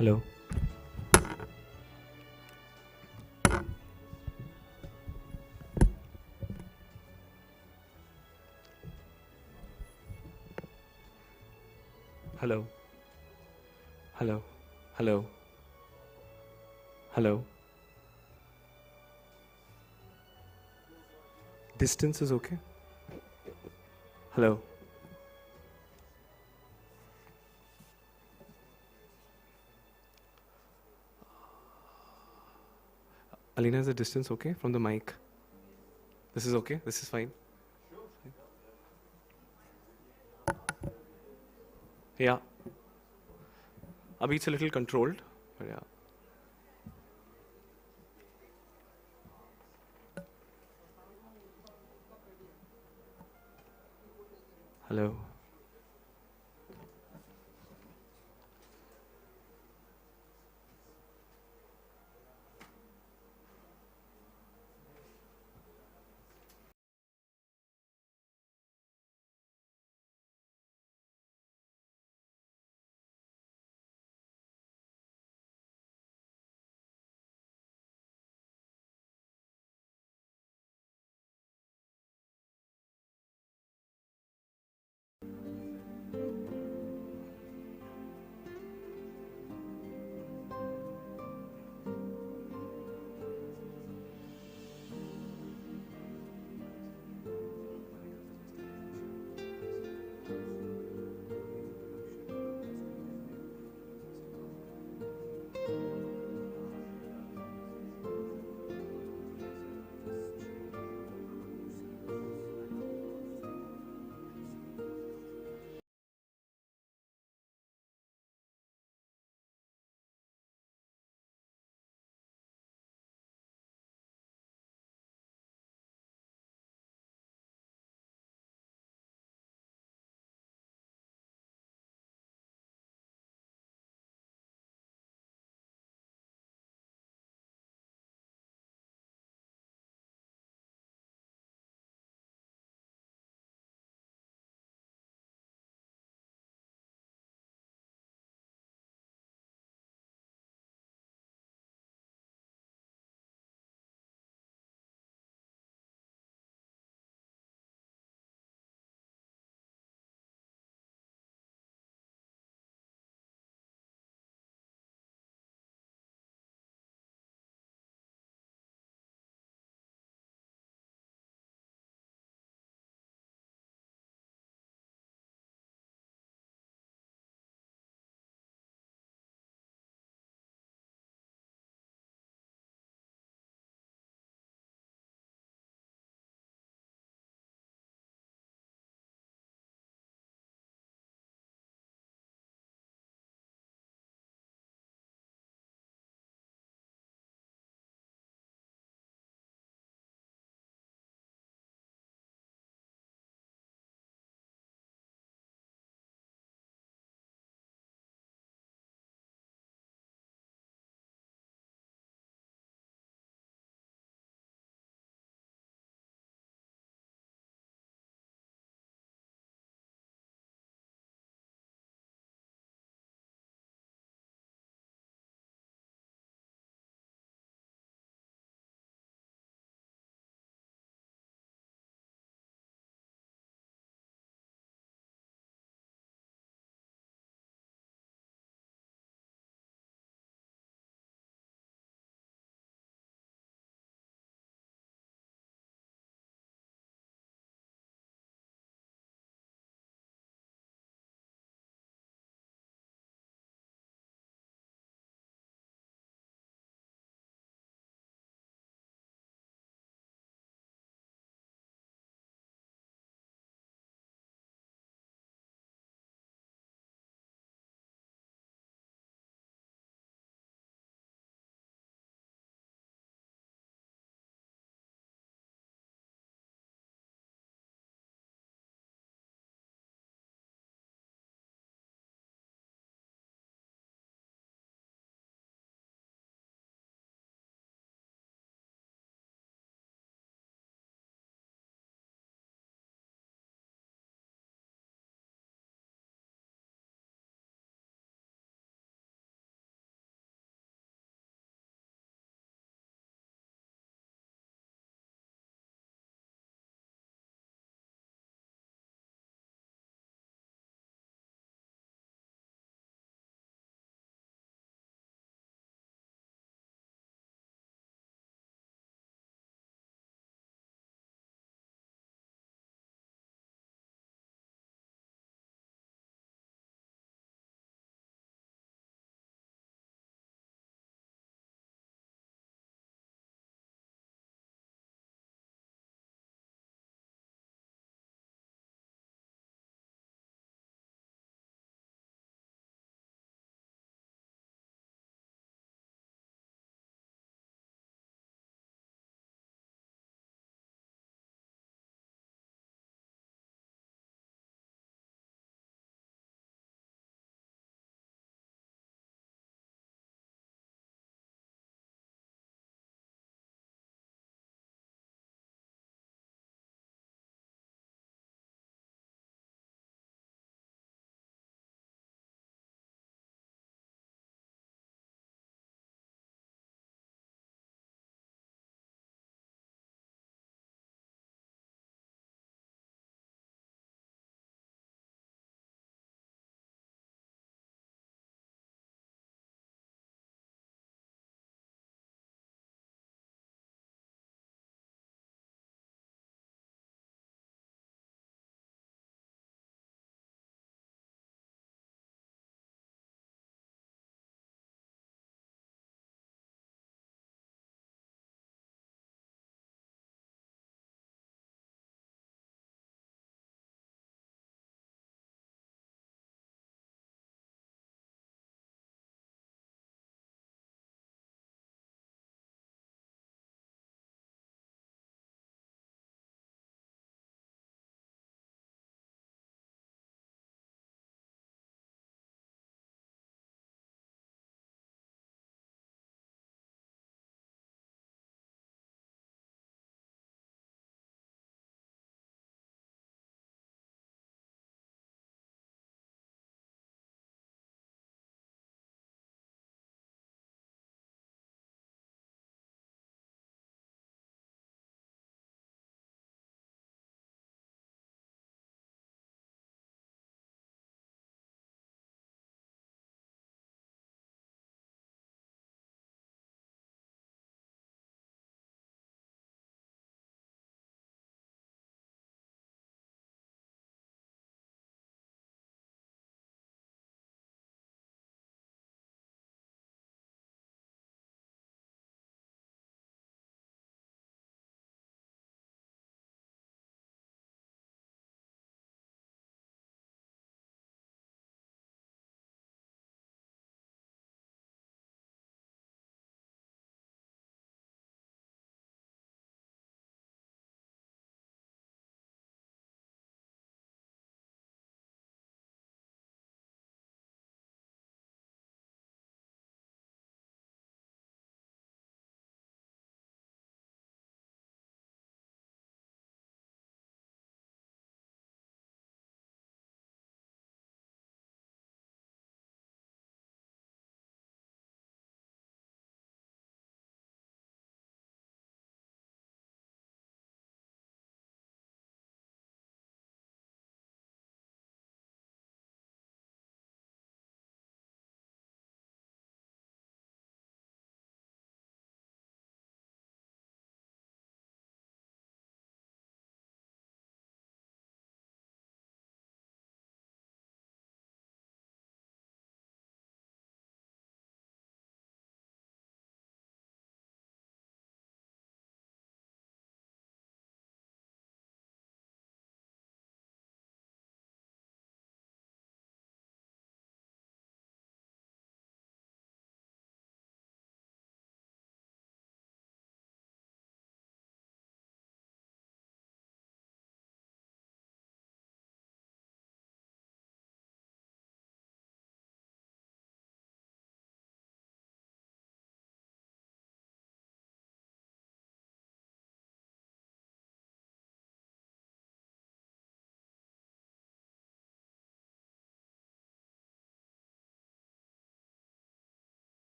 Hello. Hello. Hello. Hello. Hello. Distance is okay? Hello. Alina, is the distance okay from the mic? This is okay? This is fine? Yeah. Abhi it's a little controlled, but yeah. Hello.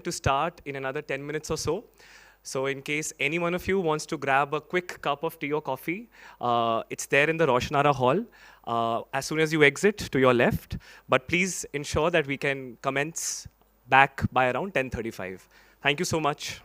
to start in another 10 minutes or so. So in case any one of you wants to grab a quick cup of tea or coffee, it's there in the Roshanara hall as soon as you exit to your left. But please ensure that we can commence back by around 10:35. Thank you so much.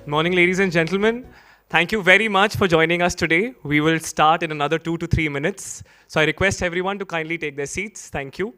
Morning, ladies and gentlemen. Thank you very much for joining us today. We will start in another 2 to 3 minutes. So I request everyone to kindly take their seats. Thank you.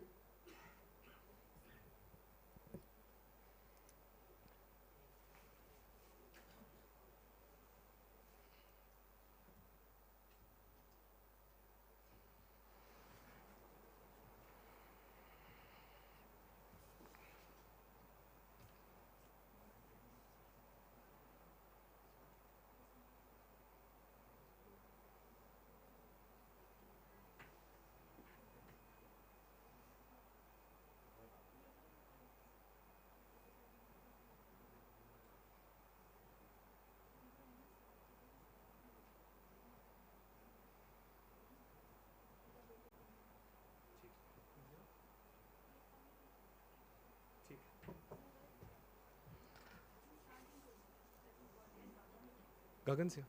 Gagan sir.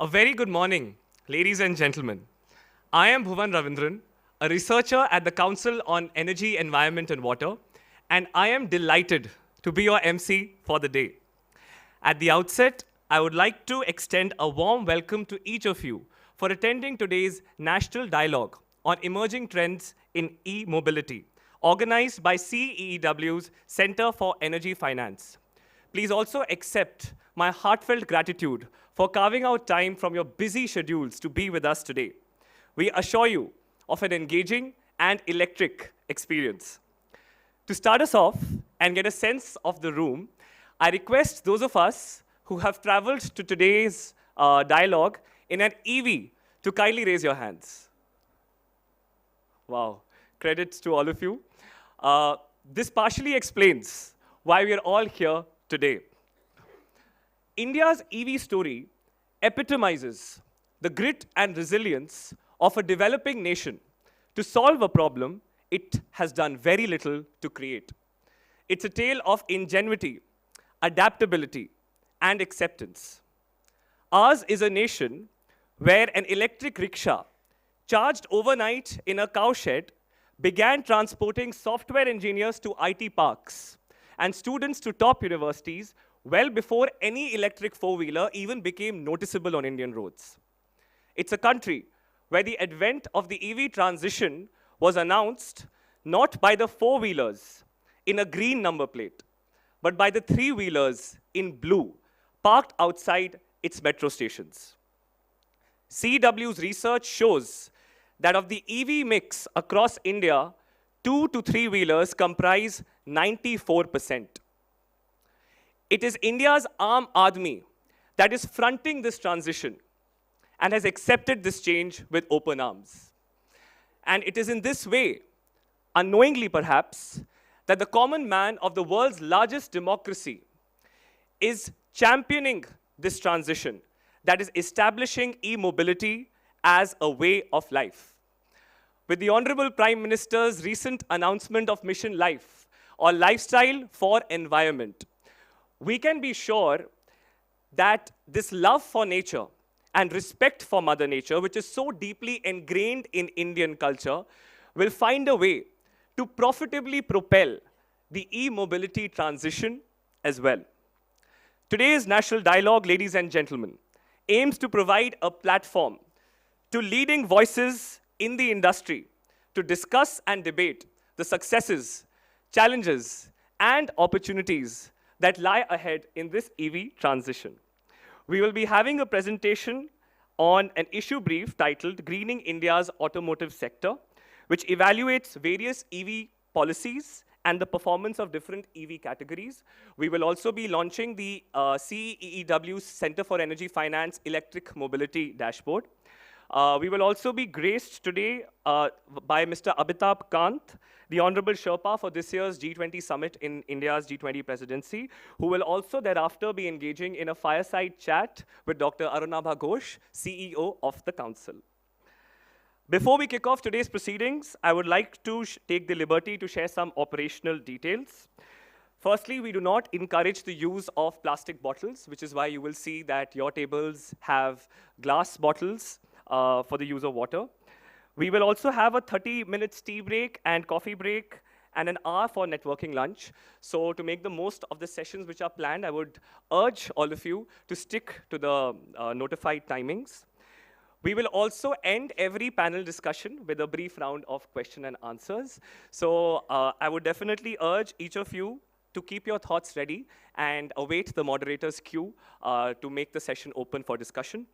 A very good morning, ladies and gentlemen. I am Bhuvan Ravindran, a researcher at the Council on Energy, Environment and Water, and I am delighted to be your MC for the day. At the outset, I would like to extend a warm welcome to each of you for attending today's National Dialogue on Emerging Trends in E-Mobility, organized by CEEW's Center for Energy Finance. Please also accept my heartfelt gratitude for carving out time from your busy schedules to be with us today. We assure you of an engaging and electric experience. To start us off and get a sense of the room, I request those of us who have traveled to today's dialogue in an EV to kindly raise your hands. Wow, credits to all of you. This partially explains why we are all here today. India's EV story epitomizes the grit and resilience of a developing nation to solve a problem it has done very little to create. It's a tale of ingenuity, adaptability, and acceptance. Ours is a nation where an electric rickshaw, charged overnight in a cowshed, began transporting software engineers to IT parks and students to top universities well before any electric four-wheeler even became noticeable on Indian roads. It's a country where the advent of the EV transition was announced not by the four-wheelers in a green number plate, but by the three-wheelers in blue, parked outside its metro stations. CEEW's research shows that of the EV mix across India, two to three-wheelers comprise 94%. It is India's Aam Aadmi that is fronting this transition and has accepted this change with open arms. And it is in this way, unknowingly perhaps, that the common man of the world's largest democracy is championing this transition that is establishing e-mobility as a way of life. With the Honorable Prime Minister's recent announcement of Mission Life, or Lifestyle for Environment, we can be sure that this love for nature and respect for Mother Nature, which is so deeply ingrained in Indian culture, will find a way to profitably propel the e-mobility transition as well. Today's national dialogue, ladies and gentlemen, aims to provide a platform to leading voices in the industry to discuss and debate the successes, challenges, and opportunities that lie ahead in this EV transition. We will be having a presentation on an issue brief titled Greening India's Automotive Sector, which evaluates various EV policies and the performance of different EV categories. We will also be launching the CEEW Center for Energy Finance Electric Mobility Dashboard. We will also be graced today by Mr. Amitabh Kant, the Honorable Sherpa for this year's G20 Summit in India's G20 presidency, who will also thereafter be engaging in a fireside chat with Dr. Arunabha Ghosh, CEO of the Council. Before we kick off today's proceedings, I would like to take the liberty to share some operational details. Firstly, we do not encourage the use of plastic bottles, which is why you will see that your tables have glass bottles for the use of water. We will also have a 30-minute tea break and coffee break and an hour for networking lunch. So to make the most of the sessions which are planned, I would urge all of you to stick to the notified timings. We will also end every panel discussion with a brief round of question and answers. So I would definitely urge each of you to keep your thoughts ready and await the moderator's cue to make the session open for discussion.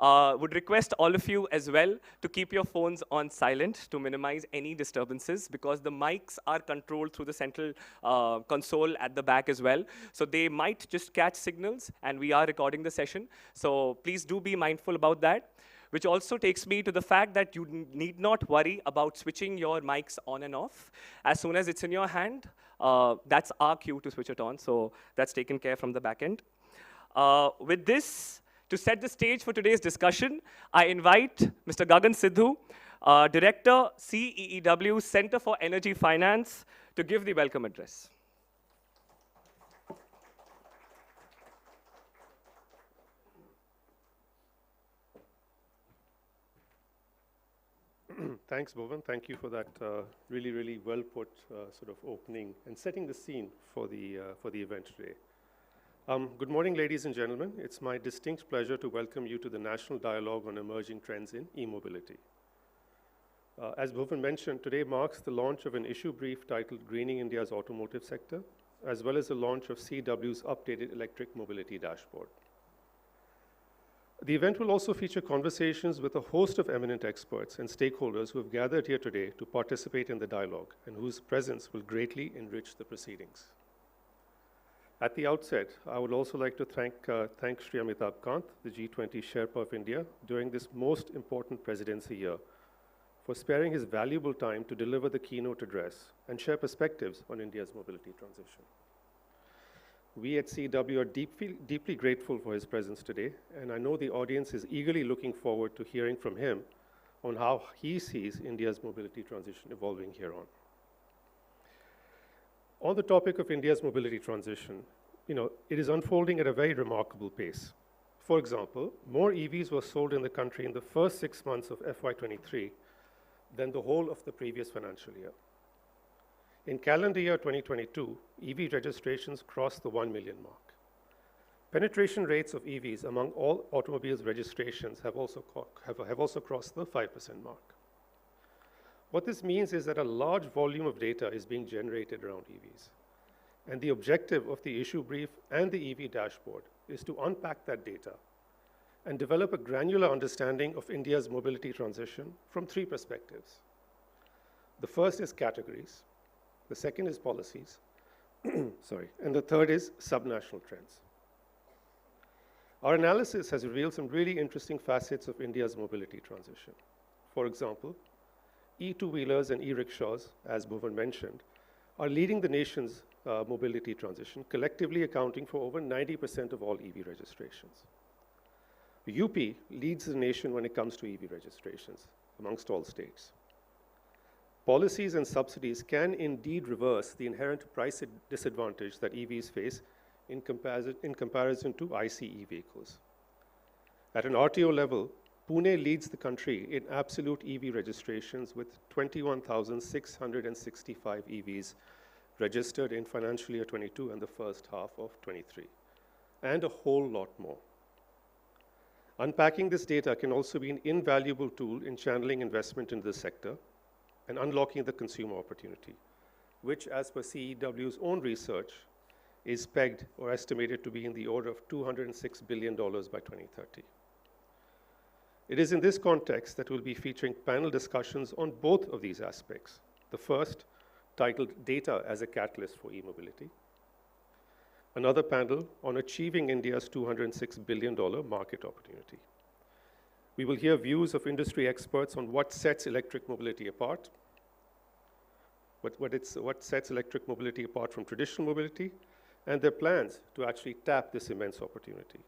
Would request all of you as well to keep your phones on silent to minimize any disturbances, because the mics are controlled through the central console at the back as well. So they might just catch signals, and we are recording the session. So please do be mindful about that. Which also takes me to the fact that you need not worry about switching your mics on and off. As soon as it's in your hand, that's our cue to switch it on. So that's taken care from the back end. With this, to set the stage for today's discussion, I invite Mr. Gagan Sidhu, Director, CEEW, Center for Energy Finance, to give the welcome address. Thanks, Bhuvan. Thank you for that really, really well put sort of opening and setting the scene for the event today. Good morning, ladies and gentlemen. It's my distinct pleasure to welcome you to the National Dialogue on Emerging Trends in E-Mobility. As Bhuvan mentioned, today marks the launch of an issue brief titled Greening India's Automotive Sector, as well as the launch of CEEW's updated Electric Mobility Dashboard. The event will also feature conversations with a host of eminent experts and stakeholders who have gathered here today to participate in the dialogue and whose presence will greatly enrich the proceedings. At the outset, I would also like to thank Shri Amitabh Kant, the G20 Sherpa of India, during this most important presidency year, for sparing his valuable time to deliver the keynote address and share perspectives on India's mobility transition. We at CEEW are deeply grateful for his presence today, and I know the audience is eagerly looking forward to hearing from him on how he sees India's mobility transition evolving here on. On the topic of India's mobility transition, it is unfolding at a very remarkable pace. For example, more EVs were sold in the country in the first 6 months of FY23 than the whole of the previous financial year. In calendar year 2022, EV registrations crossed the 1 million mark. Penetration rates of EVs among all automobiles registrations have also crossed the 5% mark. What this means is that a large volume of data is being generated around EVs. And the objective of the issue brief and the EV dashboard is to unpack that data and develop a granular understanding of India's mobility transition from 3 perspectives. The first is categories. The second is policies, and the third is subnational trends. Our analysis has revealed some really interesting facets of India's mobility transition. For example, e-two-wheelers and e-rickshaws, as Bhuvan mentioned, are leading the nation's mobility transition, collectively accounting for over 90% of all EV registrations. UP leads the nation when it comes to EV registrations amongst all states. Policies and subsidies can indeed reverse the inherent price disadvantage that EVs face in comparison to ICE vehicles. At an RTO level, Pune leads the country in absolute EV registrations with 21,665 EVs registered in financial year 22 and the first half of 23, and a whole lot more. Unpacking this data can also be an invaluable tool in channeling investment into the sector and unlocking the consumer opportunity, which, as per CEW's own research, is pegged or estimated to be in the order of $206 billion by 2030. It is in this context that we'll be featuring panel discussions on both of these aspects. The first, titled Data as a Catalyst for E-Mobility. Another panel on achieving India's $206 billion market opportunity. We will hear views of industry experts on what sets electric mobility apart, what sets electric mobility apart from traditional mobility, and their plans to actually tap this immense opportunity.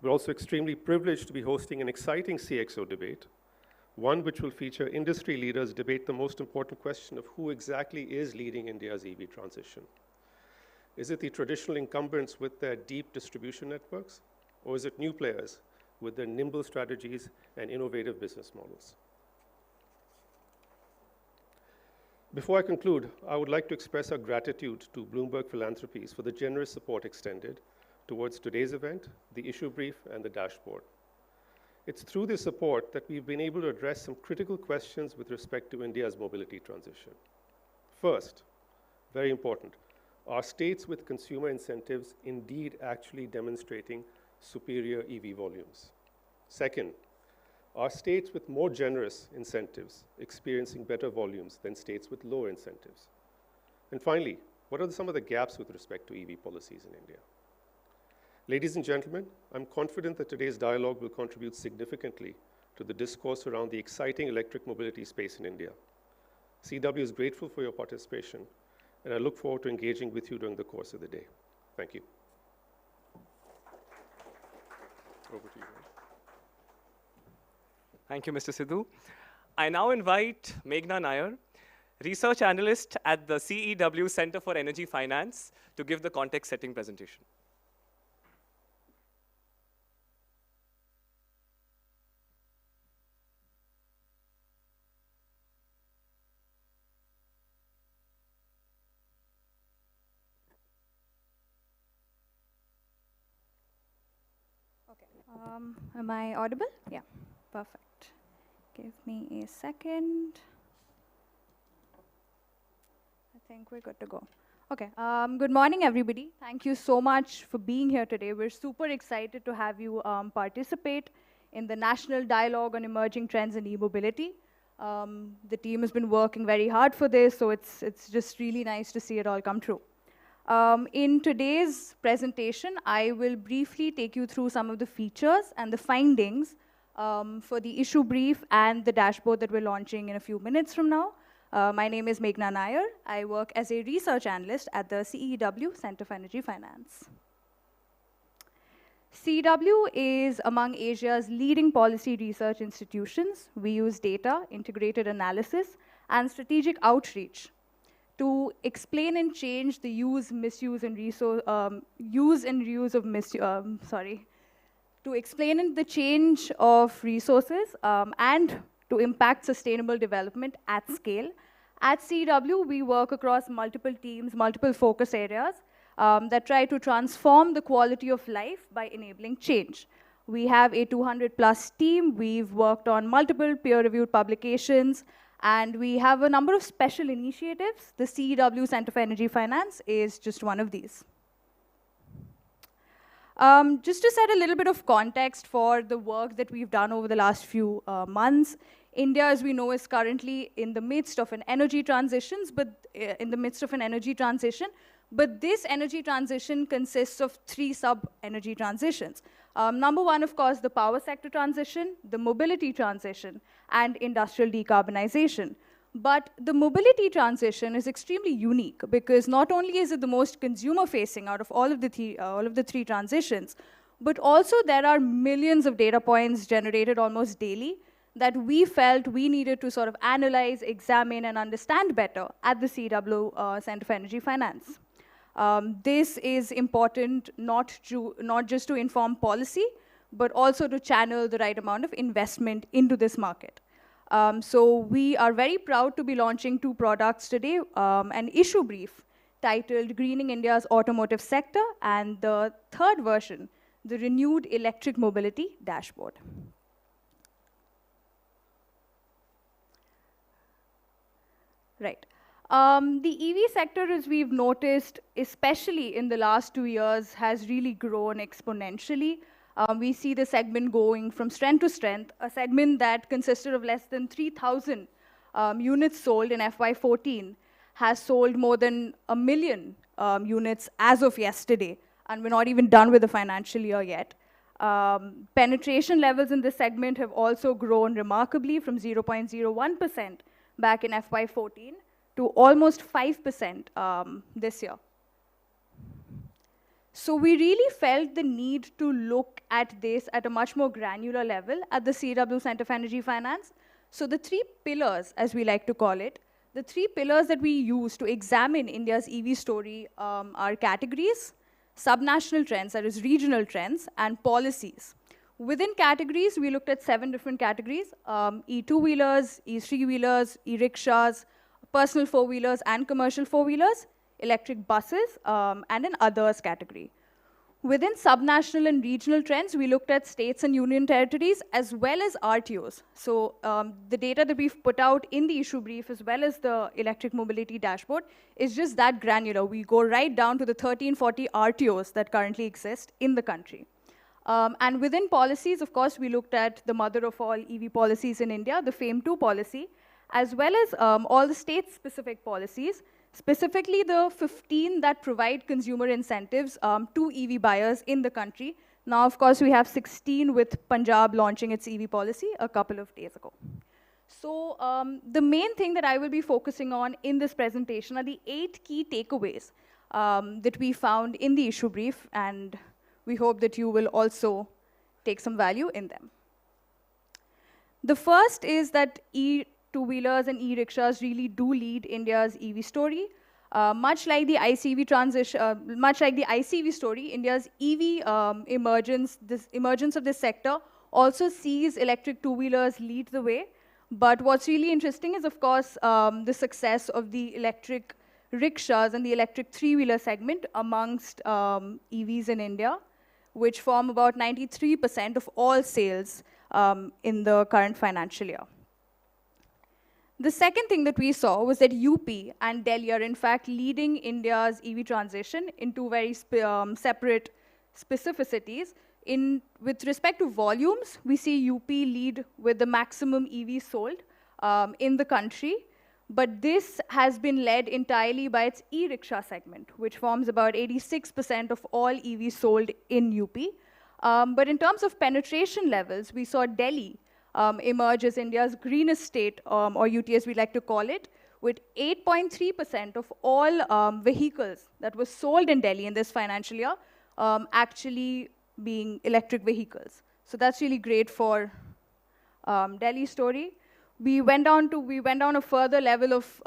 We're also extremely privileged to be hosting an exciting CXO debate, one which will feature industry leaders debate the most important question of who exactly is leading India's EV transition. Is it the traditional incumbents with their deep distribution networks, or is it new players with their nimble strategies and innovative business models? Before I conclude, I would like to express our gratitude to Bloomberg Philanthropies for the generous support extended towards today's event, the issue brief, and the dashboard. It's through this support that we've been able to address some critical questions with respect to India's mobility transition. First, very important, are states with consumer incentives indeed actually demonstrating superior EV volumes? Second, are states with more generous incentives experiencing better volumes than states with lower incentives? And finally, what are some of the gaps with respect to EV policies in India? Ladies and gentlemen, I'm confident that today's dialogue will contribute significantly to the discourse around the exciting electric mobility space in India. CEEW is grateful for your participation, and I look forward to engaging with you during the course of the day. Thank you. Over to you. Thank you, Mr. Sidhu. I now invite Meghna Nair, research analyst at the CEW Center for Energy Finance, to give the context-setting presentation. Am I audible? Yeah, perfect. Give me a second. I think we're good to go. Okay, good morning, everybody. Thank you so much for being here today. We're super excited to have you participate in the National Dialogue on Emerging Trends in E-Mobility. The team has been working very hard for this, so it's just really nice to see it all come true. In today's presentation, I will briefly take you through some of the features and the findings for the issue brief and the dashboard that we're launching in a few minutes from now. My name is Meghna Nair. I work as a research analyst at the CEW Center for Energy Finance. CEW is among Asia's leading policy research institutions. We use data, integrated analysis, and strategic outreach to explain and change the use and reuse of to explain the change of resources and to impact sustainable development at scale. At CEW, we work across multiple teams, multiple focus areas that try to transform the quality of life by enabling change. We have a 200+ team. We've worked on multiple peer-reviewed publications, and we have a number of special initiatives. The CEW Center for Energy Finance is just one of these. Just to set a little bit of context for the work that we've done over the last few months, India, as we know, is currently in the midst of an energy transition, but this energy transition consists of 3 sub-energy transitions. Number 1, of course, the power sector transition, the mobility transition, and industrial decarbonization. But the mobility transition is extremely unique because not only is it the most consumer-facing out of all of the 3 transitions, but also there are millions of data points generated almost daily that we felt we needed to sort of analyze, examine, and understand better at the CEW Center for Energy Finance. This is important not just to inform policy, but also to channel the right amount of investment into this market. So we are very proud to be launching 2 products today, an issue brief titled Greening India's Automotive Sector, and the third version, the Renewed Electric Mobility Dashboard. Right. The EV sector, as we've noticed, especially in the last 2 years, has really grown exponentially. We see the segment going from strength to strength, a segment that consisted of less than 3,000 units sold in FY14 has sold more than 1 million units as of yesterday, and we're not even done with the financial year yet. Penetration levels in this segment have also grown remarkably from 0.01% back in FY14 to almost 5% this year. So we really felt the need to look at this at a much more granular level at the CEEW Center for Energy Finance. So the 3 pillars, as we like to call it, the 3 pillars that we use to examine India's EV story are categories, subnational trends, that is regional trends, and policies. Within categories, we looked at 7 different categories, E2-wheelers, E3-wheelers, E-rickshaws, personal 4-wheelers and commercial 4-wheelers, electric buses, and an others category. Within subnational and regional trends, we looked at states and union territories as well as RTOs. So the data that we've put out in the issue brief as well as the electric mobility dashboard is just that granular. We go right down to the 1340 RTOs that currently exist in the country. And within policies, of course, we looked at the mother of all EV policies in India, the FAME2 policy, as well as all the state-specific policies, specifically the 15 that provide consumer incentives to EV buyers in the country. Now, of course, we have 16 with Punjab launching its EV policy a couple of days ago. So the main thing that I will be focusing on in this presentation are the 8 key takeaways that we found in the issue brief, and we hope that you will also take some value in them. The first is that E2-wheelers and E-rickshaws really do lead India's EV story. Much like the ICV transition, much like the ICV story, India's EV emergence of this sector also sees electric 2-wheelers lead the way. But what's really interesting is, of course, the success of the electric rickshaws and the electric 3-wheeler segment amongst EVs in India, which form about 93% of all sales in the current financial year. The second thing that we saw was that UP and Delhi are in fact leading India's EV transition in 2 very separate specificities. With respect to volumes, we see UP lead with the maximum EVs sold in the country, but this has been led entirely by its e-rickshaw segment, which forms about 86% of all EVs sold in UP. But in terms of penetration levels, we saw Delhi emerge as India's greenest state, or UT as we like to call it, with 8.3% of all vehicles that were sold in Delhi in this financial year actually being electric vehicles. So that's really great for Delhi's story. We went down a further level of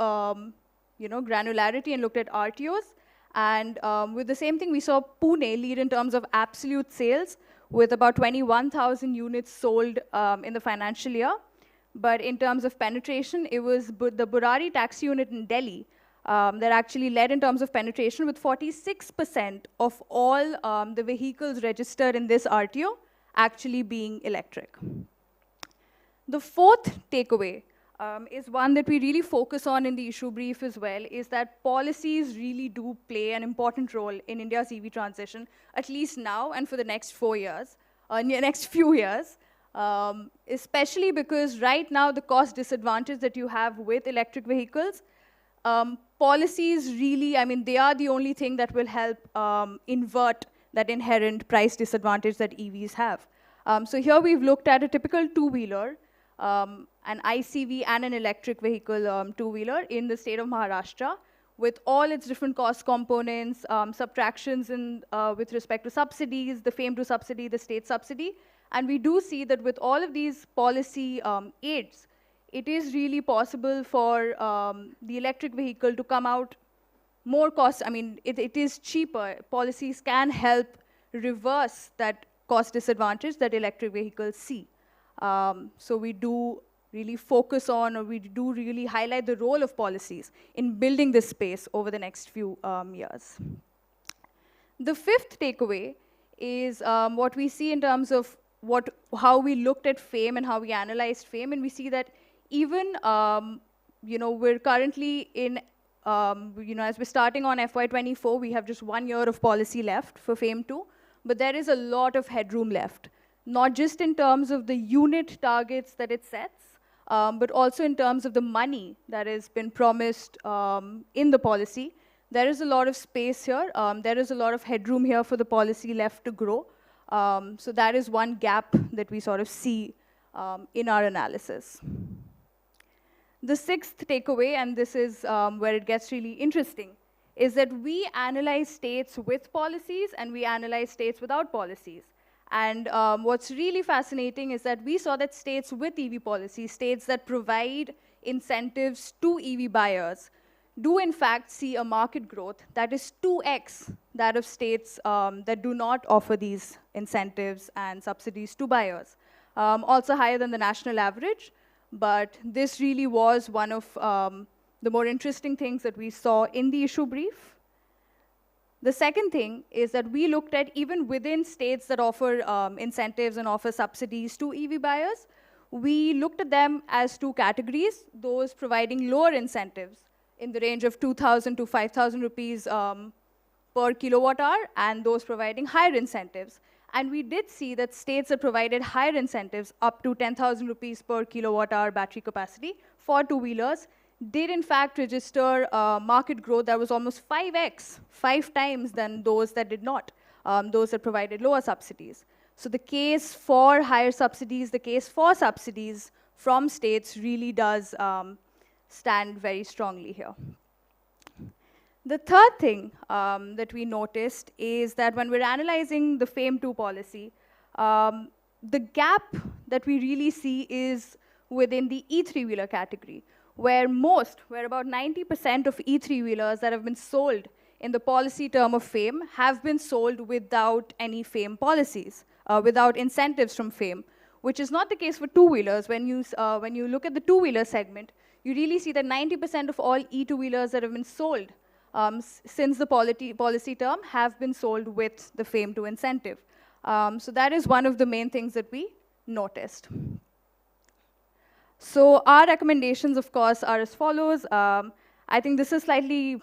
granularity and looked at RTOs. And with the same thing, we saw Pune lead in terms of absolute sales, with about 21,000 units sold in the financial year. But in terms of penetration, it was the Burari taxi unit in Delhi that actually led in terms of penetration, with 46% of all the vehicles registered in this RTO actually being electric. The fourth takeaway is one that we really focus on in the issue brief as well, is that policies really do play an important role in India's EV transition, at least now and for the next 4 years, next few years, especially because right now the cost disadvantage that you have with electric vehicles, policies really, they are the only thing that will help invert that inherent price disadvantage that EVs have. So here we've looked at a typical 2-wheeler, an ICV and an electric vehicle 2-wheeler in the state of Maharashtra, with all its different cost components, subtractions with respect to subsidies, the FAME2 subsidy, the state subsidy. And we do see that with all of these policy aids, it is really possible for the electric vehicle to come out more cost. It is cheaper. Policies can help reverse that cost disadvantage that electric vehicles see. So we do really focus on, or we do really highlight the role of policies in building this space over the next few years. The fifth takeaway is what we see in terms of how we looked at FAME and how we analyzed FAME, and we see that even we're currently in as we're starting on FY24, we have just 1 year of policy left for FAME 2, but there is a lot of headroom left, not just in terms of the unit targets that it sets, but also in terms of the money that has been promised in the policy. There is a lot of space here. There is a lot of headroom here for the policy left to grow. So that is one gap that we sort of see in our analysis. The sixth takeaway, and this is where it gets really interesting, is that we analyze states with policies and we analyze states without policies. And what's really fascinating is that we saw that states with EV policies, states that provide incentives to EV buyers, do in fact see a market growth that is 2x that of states that do not offer these incentives and subsidies to buyers. Also higher than the national average. But this really was one of the more interesting things that we saw in the issue brief. The second thing is that we looked at, even within states that offer incentives and offer subsidies to EV buyers, we looked at them as two categories: those providing lower incentives in the range of 2,000 to 5,000 rupees per kilowatt hour, and those providing higher incentives. And we did see that states that provided higher incentives, up to 10,000 rupees per kilowatt hour battery capacity for two-wheelers, did in fact register market growth that was almost 5x, 5 times than those that did not, those that provided lower subsidies. So the case for higher subsidies, the case for subsidies from states really does stand very strongly here. The third thing that we noticed is that when we're analyzing the FAME 2 policy, the gap that we really see is within the E3-wheeler category, where about 90% of E3-wheelers that have been sold in the policy term of FAME have been sold without any FAME policies, without incentives from FAME, which is not the case for two-wheelers. When you look at the two-wheeler segment, you really see that 90% of all E2-wheelers that have been sold since the policy term have been sold with the FAME 2 incentive. So that is one of the main things that we noticed. So our recommendations, of course, are as follows. I think this is slightly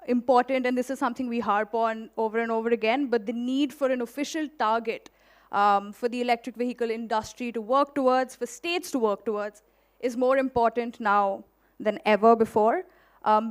important, and this is something we harp on over and over again, but the need for an official target for the electric vehicle industry to work towards, for states to work towards, is more important now than ever before.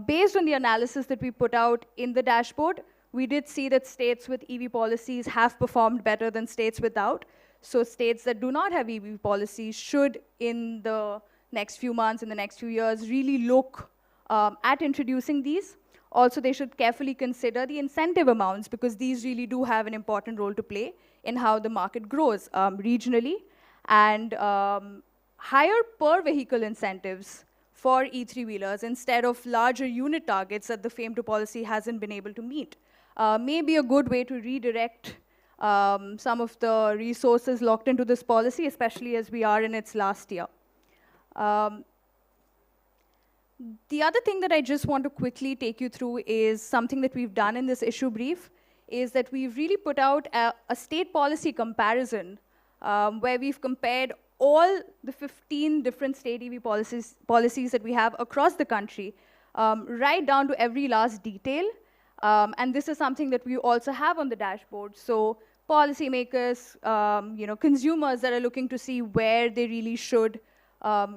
Based on the analysis that we put out in the dashboard, we did see that states with EV policies have performed better than states without. So states that do not have EV policies should, in the next few months, in the next few years, really look at introducing these. Also, they should carefully consider the incentive amounts, because these really do have an important role to play in how the market grows regionally. And higher per vehicle incentives for E3-wheelers instead of larger unit targets that the FAME 2 policy hasn't been able to meet may be a good way to redirect some of the resources locked into this policy, especially as we are in its last year. The other thing that I just want to quickly take you through is something that we've done in this issue brief, is that we've really put out a state policy comparison where we've compared all the 15 different state EV policies that we have across the country, right down to every last detail. And this is something that we also have on the dashboard. So policymakers, consumers that are looking to see where they really should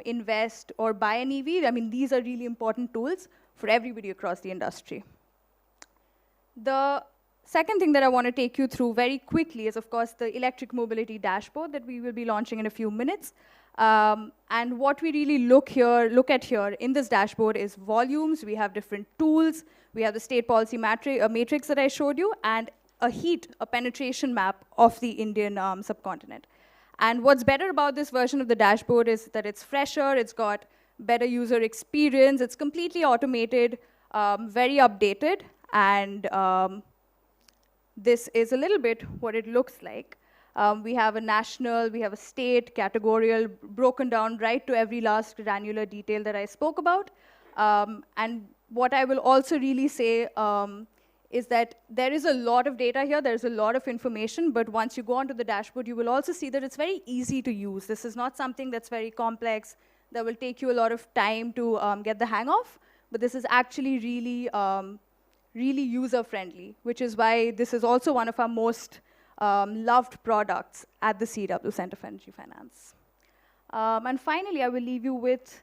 invest or buy an EV, I mean, these are really important tools for everybody across the industry. The second thing that I want to take you through very quickly is, of course, the electric mobility dashboard that we will be launching in a few minutes. And what we really look at here in this dashboard is volumes. We have different tools. We have the state policy matrix that I showed you, and a penetration map of the Indian subcontinent. And what's better about this version of the dashboard is that it's fresher, it's got better user experience, it's completely automated, very updated, and this is a little bit what it looks like. We have a national, we have a state, categorical, broken down right to every last granular detail that I spoke about. And what I will also really say is that there is a lot of data here, there's a lot of information, but once you go onto the dashboard, you will also see that it's very easy to use. This is not something that's very complex, that will take you a lot of time to get the hang of, but this is actually really, really user-friendly, which is why this is also one of our most loved products at the CEEW Center for Energy Finance. And finally, I will leave you with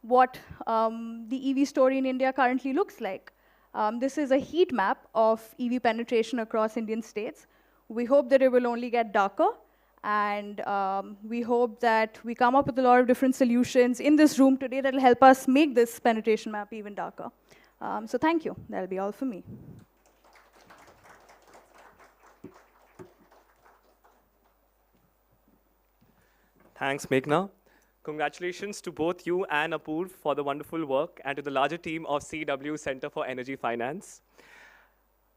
what the EV story in India currently looks like. This is a heat map of EV penetration across Indian states. We hope that it will only get darker, and we hope that we come up with a lot of different solutions in this room today that will help us make this penetration map even darker. So thank you. That'll be all for me. Thanks, Meghna. Congratulations to both you and Apoorv for the wonderful work, and to the larger team of CEEW Center for Energy Finance.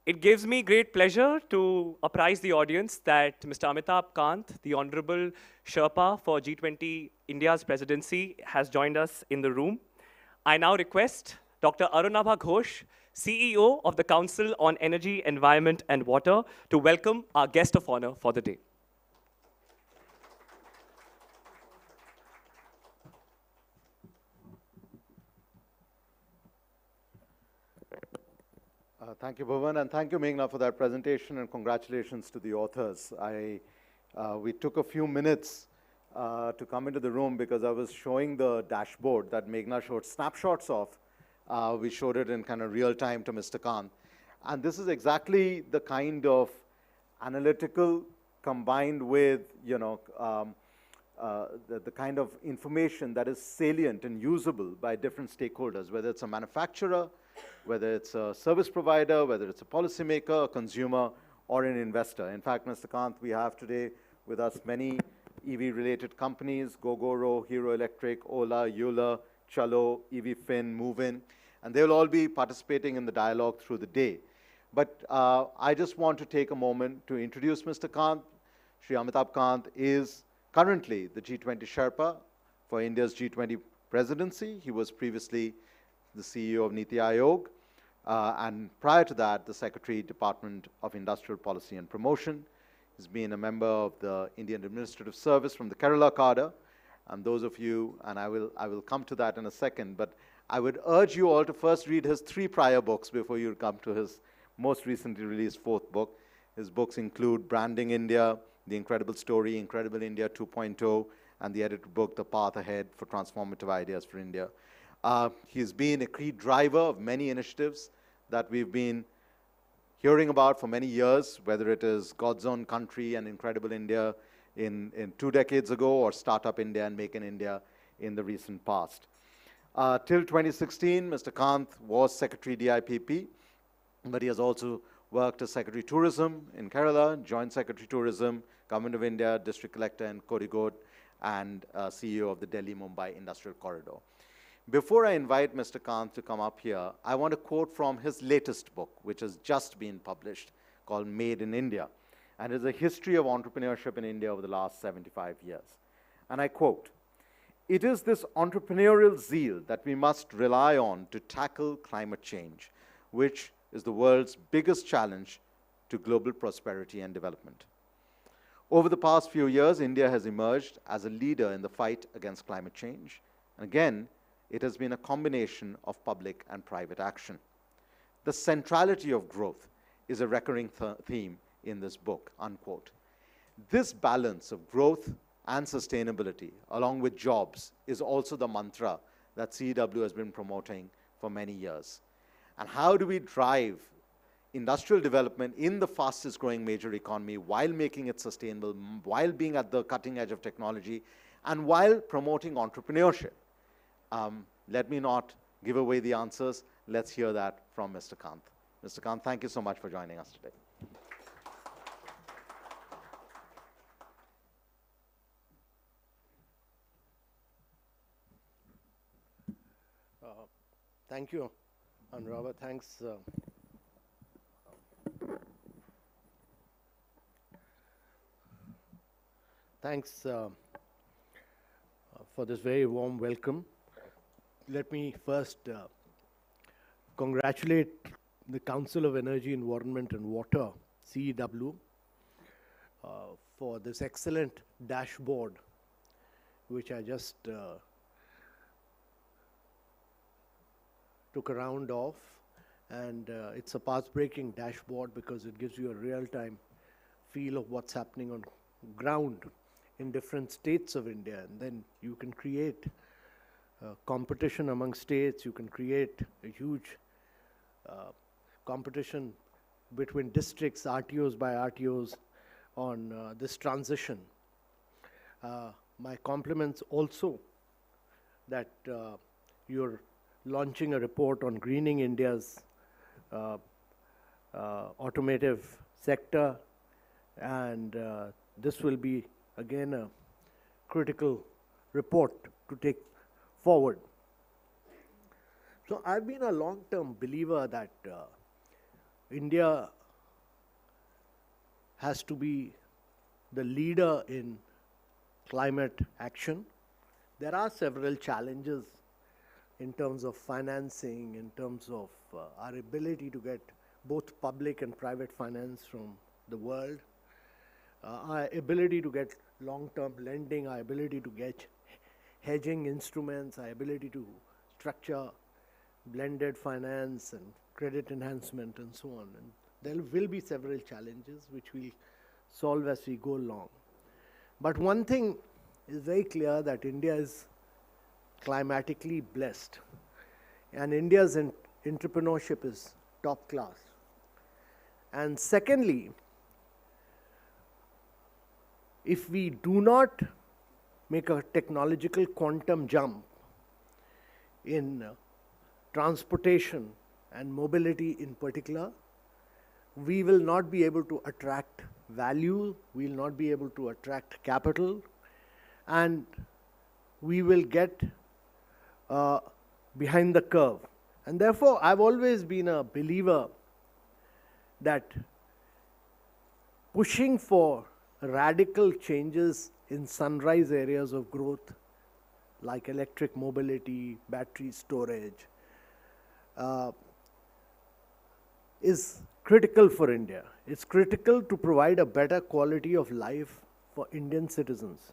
It gives me great pleasure to apprise the audience that Mr. Amitabh Kant, the Honorable Sherpa for G20 India's presidency, has joined us in the room. I now request Dr. Arunabha Ghosh, CEO of the Council on Energy, Environment and Water, to welcome our guest of honor for the day. Thank you, Bhuvan, and thank you, Meghna, for that presentation, and congratulations to the authors. We took a few minutes to come into the room because I was showing the dashboard that Meghna showed snapshots of. We showed it in kind of real time to Mr. Kant. And this is exactly the kind of analytical combined with, the kind of information that is salient and usable by different stakeholders, whether it's a manufacturer, whether it's a service provider, whether it's a policymaker, a consumer, or an investor. In fact, Mr. Kant, we have today with us many EV-related companies: Gogoro, Hero Electric, Ola, Euler, Chalo, EVFin, Movin, and they'll all be participating in the dialogue through the day. But I just want to take a moment to introduce Mr. Kant. Shri Amitabh Kant is currently the G20 Sherpa for India's G20 presidency. He was previously the CEO of Niti Aayog, and prior to that, the Secretary, Department of Industrial Policy and Promotion. He's been a member of the Indian Administrative Service from the Kerala cadre. And those of you, and I will come to that in a second, but I would urge you all to first read his 3 prior books before you come to his most recently released 4th book. His books include Branding India, The Incredible Story, Incredible India 2.0, and the edited book, The Path Ahead for Transformative Ideas for India. He's been a key driver of many initiatives that we've been hearing about for many years, whether it is God's Own Country and Incredible India in 2 decades ago, or Startup India and Make in India in the recent past. Till 2016, Mr. Kant was Secretary DIPP, but he has also worked as Secretary Tourism in Kerala, Joint Secretary Tourism, Government of India, District Collector in Kozhikode, and CEO of the Delhi-Mumbai Industrial Corridor. Before I invite Mr. Kant to come up here, I want to quote from his latest book, which has just been published, called Made in India, and is a history of entrepreneurship in India over the last 75 years. And I quote, "It is this entrepreneurial zeal that we must rely on to tackle climate change, which is the world's biggest challenge to global prosperity and development." Over the past few years, India has emerged as a leader in the fight against climate change. And again, it has been a combination of public and private action. The centrality of growth is a recurring theme in this book, unquote. This balance of growth and sustainability, along with jobs, is also the mantra that CEEW has been promoting for many years. And how do we drive industrial development in the fastest growing major economy while making it sustainable, while being at the cutting edge of technology, and while promoting entrepreneurship? Let me not give away the answers. Let's hear that from Mr. Kant. Mr. Kant, thank you so much for joining us today. Thank you, Anurabha. Thanks. Thanks for this very warm welcome. Let me first congratulate the Council of Energy, Environment and Water, CEW, for this excellent dashboard, which I just took a round of. And it's a path-breaking dashboard because it gives you a real-time feel of what's happening on ground in different states of India. And then you can create competition among states. You can create a huge competition between districts, RTOs by RTOs, on this transition. My compliments also that you're launching a report on greening India's automotive sector, and this will be again a critical report to take forward. So I've been a long-term believer that India has to be the leader in climate action. There are several challenges in terms of financing, in terms of our ability to get both public and private finance from the world, our ability to get long-term lending, our ability to get hedging instruments, our ability to structure blended finance and credit enhancement and so on. And there will be several challenges which we'll solve as we go along. But one thing is very clear, that India is climatically blessed, and India's entrepreneurship is top class. And secondly, if we do not make a technological quantum jump in transportation and mobility in particular, we will not be able to attract value, we will not be able to attract capital, and we will get behind the curve. And therefore, I've always been a believer that pushing for radical changes in sunrise areas of growth, like electric mobility, battery storage, is critical for India. It's critical to provide a better quality of life for Indian citizens.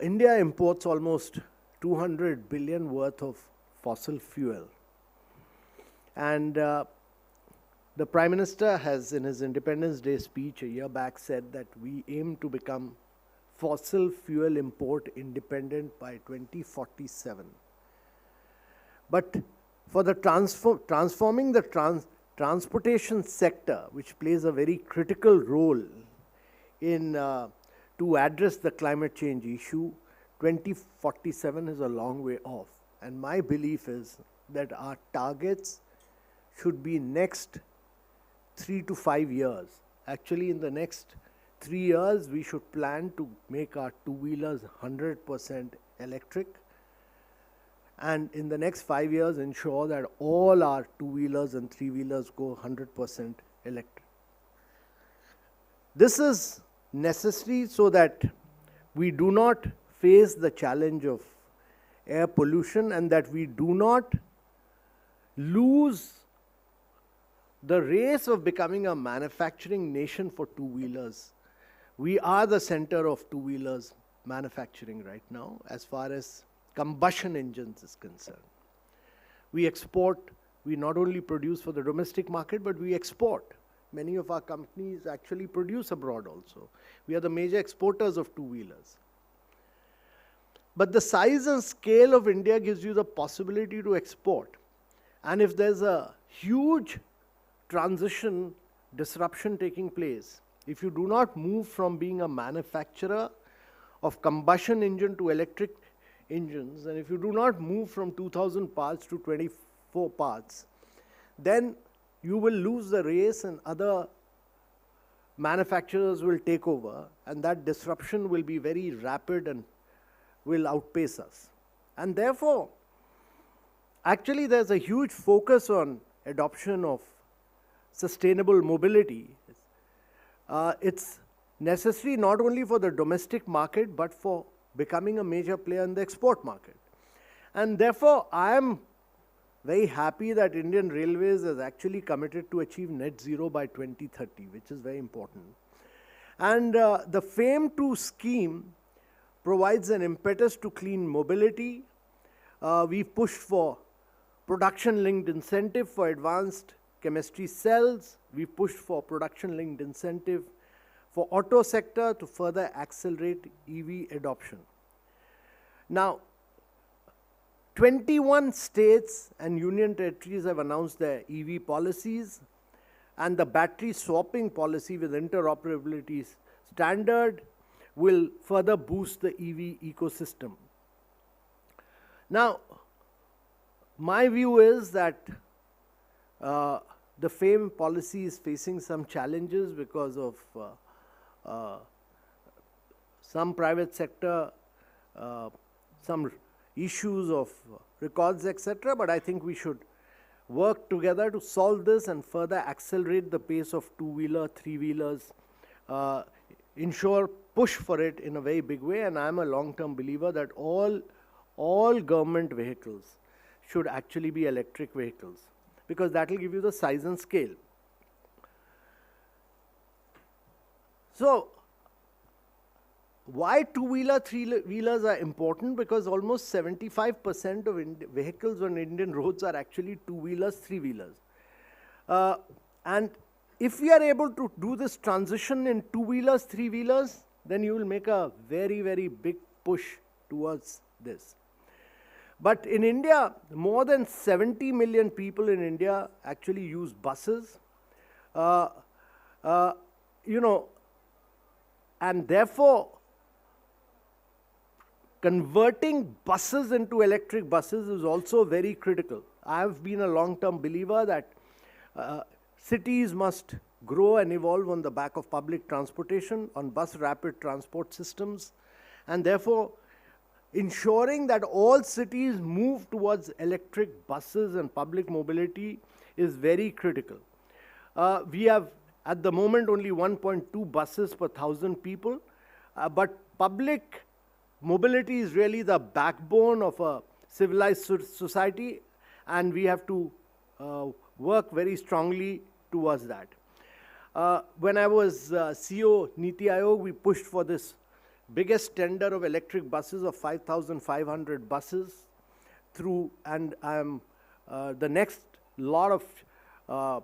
India imports almost 200 billion worth of fossil fuel. And the Prime Minister has, in his Independence Day speech a year back, said that we aim to become fossil fuel import independent by 2047. But for the transforming the transportation sector, which plays a very critical role in to address the climate change issue, 2047 is a long way off. And my belief is that our targets should be next 3 to 5 years. Actually, in the next 3 years, we should plan to make our two-wheelers 100% electric. And in the next 5 years, ensure that all our two-wheelers and three-wheelers go 100% electric. This is necessary so that we do not face the challenge of air pollution, and that we do not lose the race of becoming a manufacturing nation for two-wheelers. We are the center of two-wheelers manufacturing right now as far as combustion engines is concerned. We export, we not only produce for the domestic market, but we export. Many of our companies actually produce abroad also. We are the major exporters of two-wheelers. But the size and scale of India gives you the possibility to export. And if there's a huge transition, disruption taking place, if you do not move from being a manufacturer of combustion engine to electric engines, and if you do not move from 2,000 parts to 24 parts, then you will lose the race and other manufacturers will take over, and that disruption will be very rapid and will outpace us. And therefore, actually there's a huge focus on adoption of sustainable mobility. It's necessary not only for the domestic market, but for becoming a major player in the export market. And therefore, I am very happy that Indian Railways has actually committed to achieve net zero by 2030, which is very important. And the FAME2 scheme provides an impetus to clean mobility. We've pushed for production-linked incentive for advanced chemistry cells. We've pushed for production-linked incentive for auto sector to further accelerate EV adoption. Now, 21 states and union territories have announced their EV policies, and the battery swapping policy with interoperability standard will further boost the EV ecosystem. Now, my view is that the FAME policy is facing some challenges because of some private sector, some issues of records, etc. But I think we should work together to solve this and further accelerate the pace of two-wheeler, three-wheelers, push for it in a very big way. And I'm a long-term believer that all government vehicles should actually be electric vehicles, because that will give you the size and scale. So, why two-wheeler, three-wheelers are important? Because almost 75% of vehicles on Indian roads are actually two-wheelers, three-wheelers. And if we are able to do this transition in two-wheelers, three-wheelers, then you will make a very, very big push towards this. But in India, more than 70 million people in India actually use buses. And therefore, converting buses into electric buses is also very critical. I have been a long-term believer that cities must grow and evolve on the back of public transportation, on bus rapid transport systems, and therefore ensuring that all cities move towards electric buses and public mobility is very critical. We have at the moment only 1.2 buses per 1,000 people, but public mobility is really the backbone of a civilized society, and we have to work very strongly towards that. When I was CEO Niti Aayog, we pushed for this biggest tender of electric buses of 5,500 buses through, and the next lot of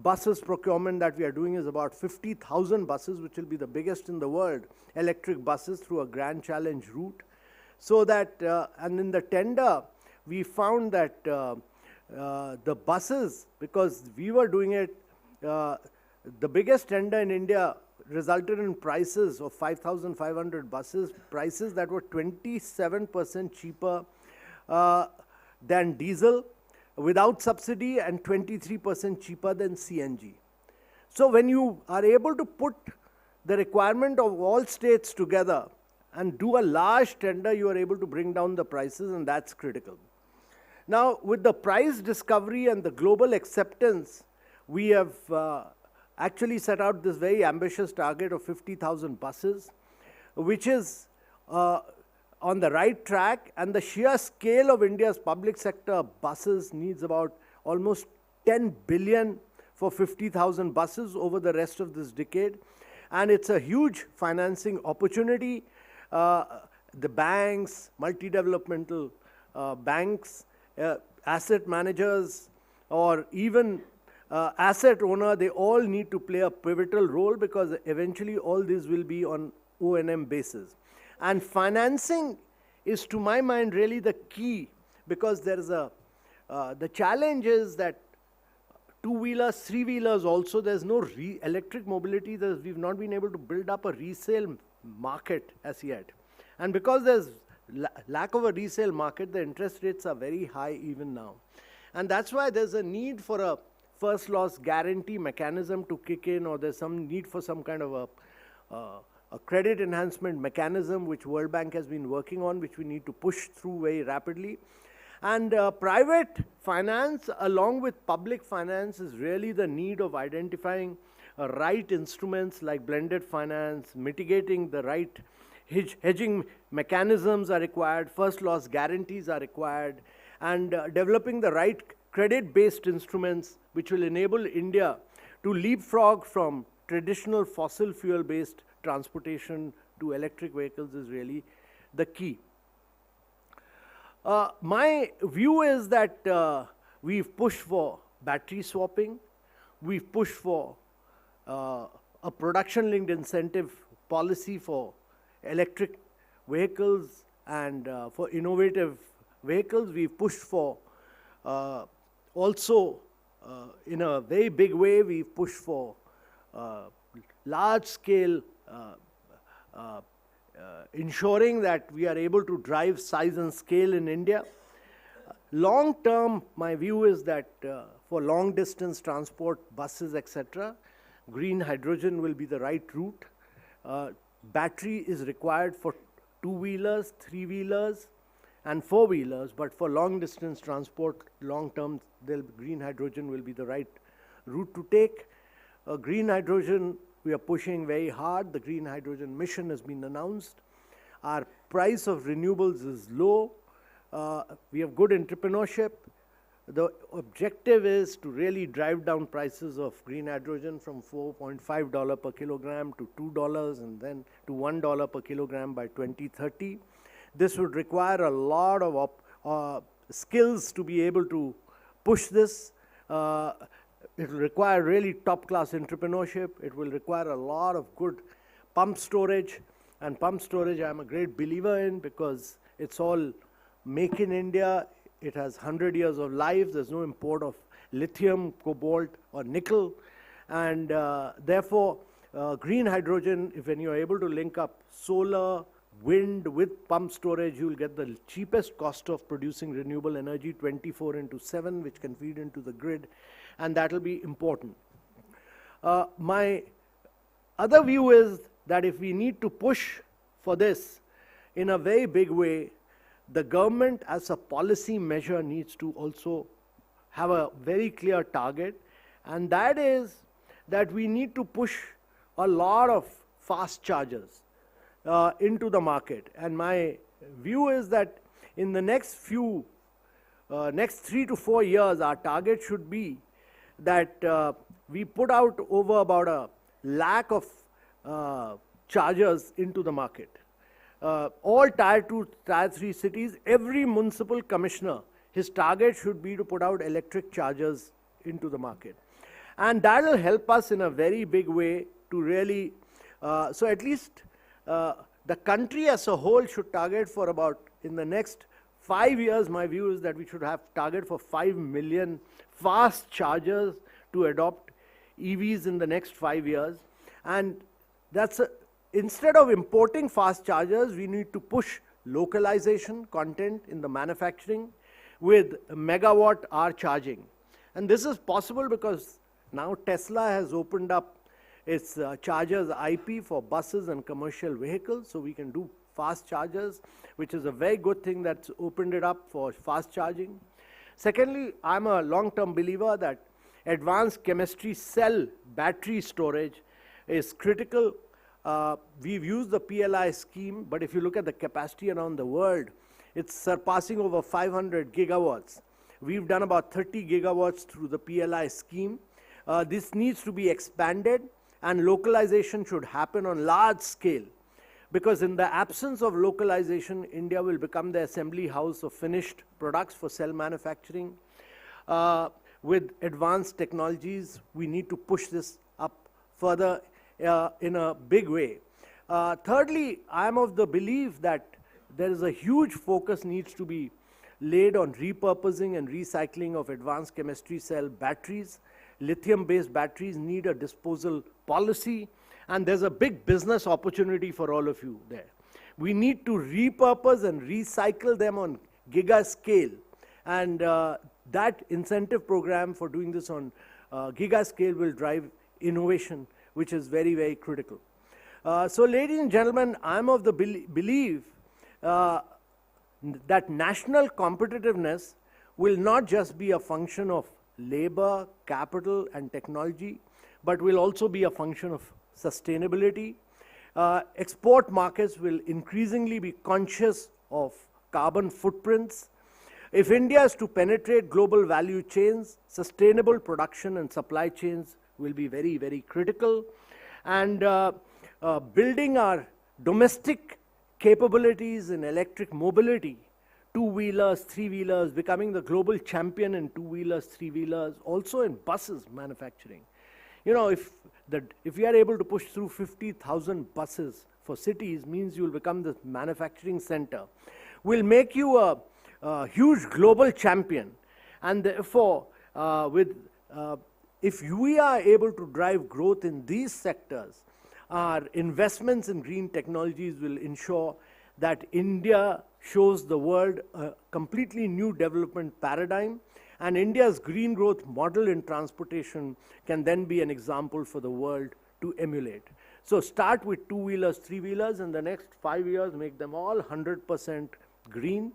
buses procurement that we are doing is about 50,000 buses, which will be the biggest in the world, electric buses through a grand challenge route. So that, and in the tender, we found that the buses, because we were doing it, the biggest tender in India resulted in prices of 5,500 buses, prices that were 27% cheaper than diesel without subsidy and 23% cheaper than CNG. So when you are able to put the requirement of all states together and do a large tender, you are able to bring down the prices, and that's critical. Now, with the price discovery and the global acceptance, we have actually set out this very ambitious target of 50,000 buses, which is on the right track, and the sheer scale of India's public sector buses needs about almost 10 billion for 50,000 buses over the rest of this decade. And it's a huge financing opportunity. The banks, multi-developmental banks, asset managers, or even asset owner, they all need to play a pivotal role, because eventually all this will be on O&M basis. And financing is, to my mind, really the key, because there is the challenge is that two-wheelers, three-wheelers also, there's no electric mobility, we've not been able to build up a resale market as yet. And because there's lack of a resale market, the interest rates are very high even now. And that's why there's a need for a first loss guarantee mechanism to kick in, or there's some need for some kind of a credit enhancement mechanism, which World Bank has been working on, which we need to push through very rapidly. And private finance along with public finance is really the need of identifying right instruments like blended finance, mitigating the right hedging mechanisms are required, first loss guarantees are required, and developing the right credit-based instruments which will enable India to leapfrog from traditional fossil fuel-based transportation to electric vehicles is really the key. My view is that we've pushed for battery swapping, we've pushed for a production-linked incentive policy for electric vehicles and for innovative vehicles. We've pushed for also in a very big way, we've pushed for large-scale ensuring that we are able to drive size and scale in India. Long term, my view is that for long distance transport, buses, etc., green hydrogen will be the right route. Battery is required for two-wheelers, three-wheelers, and four-wheelers, but for long distance transport, long term, green hydrogen will be the right route to take. Green hydrogen, we are pushing very hard. The green hydrogen mission has been announced. Our price of renewables is low. We have good entrepreneurship. The objective is to really drive down prices of green hydrogen from $4.5 per kilogram to $2 and then to $1 per kilogram by 2030. This would require a lot of skills to be able to push this. It will require really top-class entrepreneurship. It will require a lot of good pump storage. And pump storage I'm a great believer in because it's all make in India. It has 100 years of life. There's no import of lithium, cobalt, or nickel. And therefore, green hydrogen, if when you're able to link up solar, wind with pump storage, you will get the cheapest cost of producing renewable energy 24/7, which can feed into the grid, and that will be important. My other view is that if we need to push for this in a very big way, the government as a policy measure needs to also have a very clear target, and that is that we need to push a lot of fast chargers into the market. And my view is that in the next 3 to 4 years, our target should be that we put out over about 1 lakh of chargers into the market. All tier 2, tier 3 cities, every municipal commissioner, his target should be to put out electric chargers into the market. And that will help us in a very big way to really, so at least the country as a whole should target for about, in the next 5 years, my view is that we should have target for 5 million fast chargers to adopt EVs in the next 5 years. And that's instead of importing fast chargers, we need to push localization content in the manufacturing with megawatt hour charging. And this is possible because now Tesla has opened up its chargers IP for buses and commercial vehicles, so we can do fast chargers, which is a very good thing that's opened it up for fast charging. Secondly, I'm a long-term believer that advanced chemistry cell battery storage is critical. We've used the PLI scheme, but if you look at the capacity around the world, it's surpassing over 500 gigawatts. We've done about 30 gigawatts through the PLI scheme. This needs to be expanded, and localization should happen on large scale, because in the absence of localization, India will become the assembly house of finished products for cell manufacturing. With advanced technologies, we need to push this up further in a big way. Thirdly, I am of the belief that there is a huge focus needs to be laid on repurposing and recycling of advanced chemistry cell batteries. Lithium-based batteries need a disposal policy, and there's a big business opportunity for all of you there. We need to repurpose and recycle them on giga scale, and that incentive program for doing this on giga scale will drive innovation, which is very, very critical. So ladies and gentlemen, I'm of the belief that national competitiveness will not just be a function of labor, capital, and technology, but will also be a function of sustainability. Export markets will increasingly be conscious of carbon footprints. If India is to penetrate global value chains, sustainable production and supply chains will be very, very critical. And building our domestic capabilities in electric mobility, two-wheelers, three-wheelers, becoming the global champion in two-wheelers, three-wheelers, also in buses manufacturing. You know, if we are able to push through 50,000 buses for cities, means you will become the manufacturing center, will make you a huge global champion. And therefore, if we are able to drive growth in these sectors, our investments in green technologies will ensure that India shows the world a completely new development paradigm, and India's green growth model in transportation can then be an example for the world to emulate. So start with two-wheelers, three-wheelers, in the next 5 years, make them all 100% green.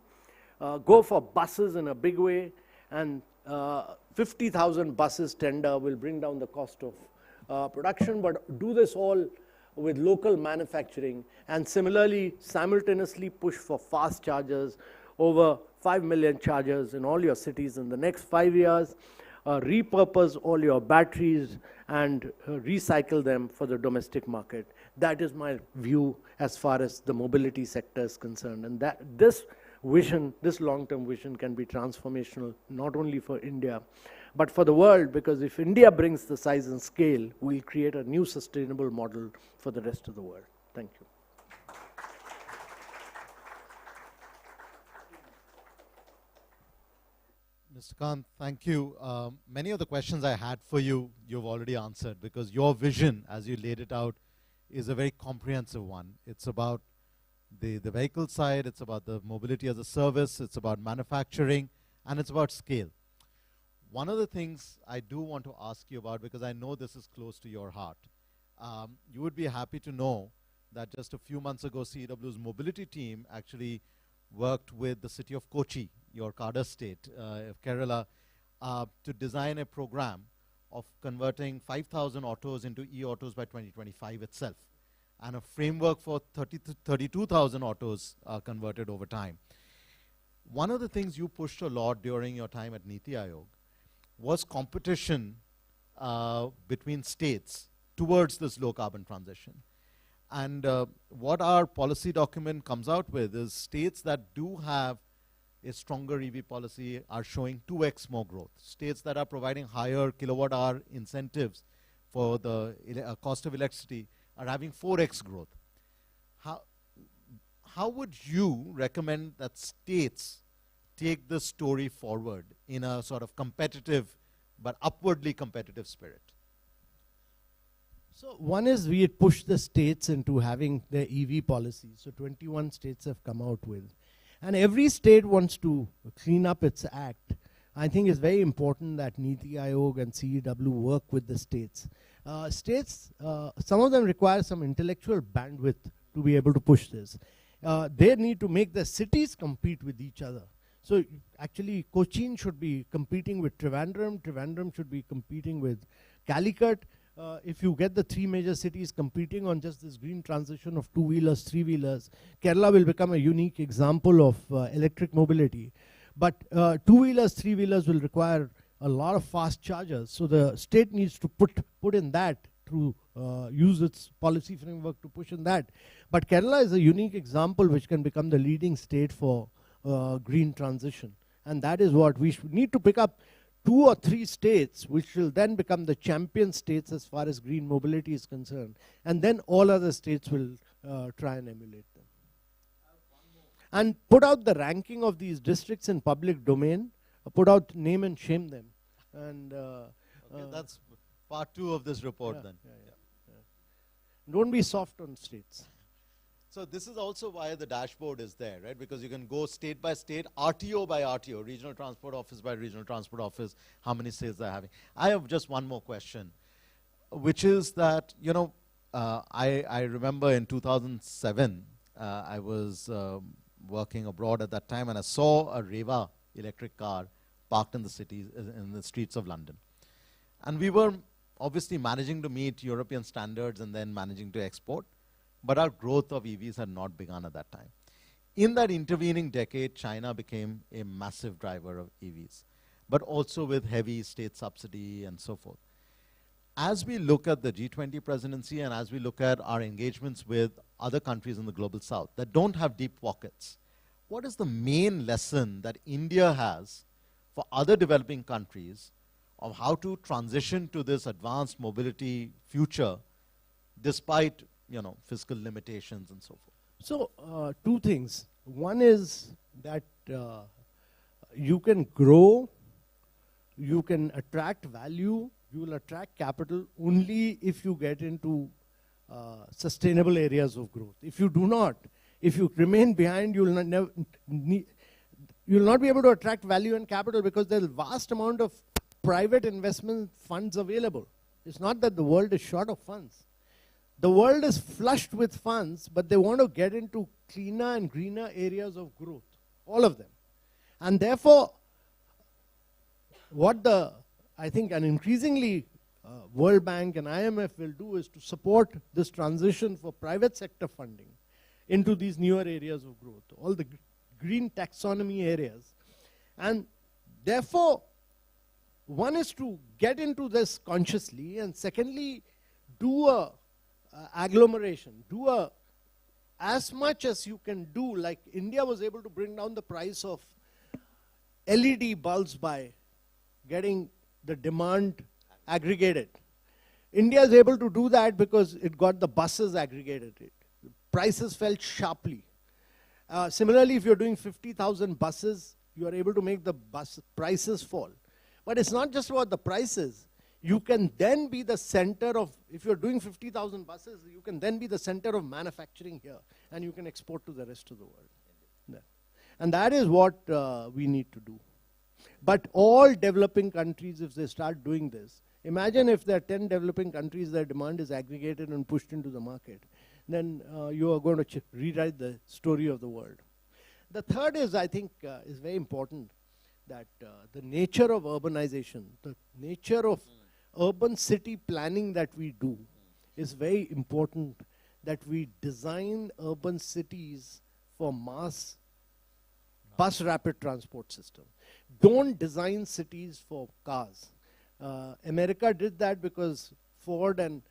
Go for buses in a big way, and 50,000 buses tender will bring down the cost of production, but do this all with local manufacturing, and similarly, simultaneously push for fast chargers, over 5 million chargers in all your cities in the next 5 years, repurpose all your batteries and recycle them for the domestic market. That is my view as far as the mobility sector is concerned, and that this vision, this long-term vision, can be transformational not only for India, but for the world, because if India brings the size and scale, we'll create a new sustainable model for the rest of the world. Thank you. Mr. Kant, thank you. Many of the questions I had for you, you've already answered, because your vision, as you laid it out, is a very comprehensive one. It's about the vehicle side, it's about the mobility as a service, it's about manufacturing, and it's about scale. One of the things I do want to ask you about, because I know this is close to your heart, you would be happy to know that just a few months ago, CEW's mobility team actually worked with the city of Kochi, your Kada state of Kerala, to design a program of converting 5,000 autos into e-autos by 2025 itself, and a framework for 32,000 autos converted over time. One of the things you pushed a lot during your time at Niti Aayog was competition between states towards this low carbon transition. And what our policy document comes out with is states that do have a stronger EV policy are showing 2x more growth. States that are providing higher kilowatt hour incentives for the cost of electricity are having 4x growth. How would you recommend that states take this story forward in a sort of competitive but upwardly competitive spirit? So one is we had pushed the states into having their EV policy. So 21 states have come out with. And every state wants to clean up its act. I think it's very important that Niti Aayog and CEW work with the states. Some of them require some intellectual bandwidth to be able to push this. They need to make the cities compete with each other. So actually, Cochin should be competing with Trivandrum. Trivandrum should be competing with Calicut. If you get the three major cities competing on just this green transition of two-wheelers, three-wheelers, Kerala will become a unique example of electric mobility. But two-wheelers, three-wheelers will require a lot of fast chargers. So the state needs to put in that to use its policy framework to push in that. But Kerala is a unique example which can become the leading state for green transition. And that is what we need to pick up 2 or 3 states which will then become the champion states as far as green mobility is concerned. And then all other states will try and emulate them. And put out the ranking of these districts in public domain, put out name and shame them. And okay, that's part 2 of this report then. Don't be soft on states. So this is also why the dashboard is there, right? Because you can go state by state, RTO by RTO, regional transport office by regional transport office, how many states they're having. I have just one more question, which is that, you know, I remember in 2007, I was working abroad at that time, and I saw a Reva electric car parked in the cities, in the streets of London. And we were obviously managing to meet European standards and then managing to export, but our growth of EVs had not begun at that time. In that intervening decade, China became a massive driver of EVs, but also with heavy state subsidy and so forth. As we look at the G20 presidency and as we look at our engagements with other countries in the global south that don't have deep pockets, what is the main lesson that India has for other developing countries of how to transition to this advanced mobility future despite, fiscal limitations and so forth? So, two things. One is that you can grow, you can attract value, you will attract capital only if you get into sustainable areas of growth. If you do not, if you remain behind, you will not be able to attract value and capital because there's a vast amount of private investment funds available. It's not that the world is short of funds. The world is flushed with funds, but they want to get into cleaner and greener areas of growth, all of them. And therefore, what I think an increasingly World Bank and IMF will do is to support this transition for private sector funding into these newer areas of growth, all the green taxonomy areas. And therefore, one is to get into this consciously, and secondly, do a agglomeration, as much as you can do, like India was able to bring down the price of LED bulbs by getting the demand aggregated. India is able to do that because it got the buses aggregated. Prices fell sharply. Similarly, if you're doing 50,000 buses, you are able to make the bus prices fall. But it's not just about the prices. You can then be the center of, if you're doing 50,000 buses, you can then be the center of manufacturing here, and you can export to the rest of the world. Yeah. And that is what we need to do. But all developing countries, if they start doing this, imagine if there are 10 developing countries, their demand is aggregated and pushed into the market, then you are going to rewrite the story of the world. The third is, I think, is very important, that the nature of urbanization, the nature of urban city planning that we do is very important, that we design urban cities for mass bus rapid transport system. Don't design cities for cars. America did that because Ford and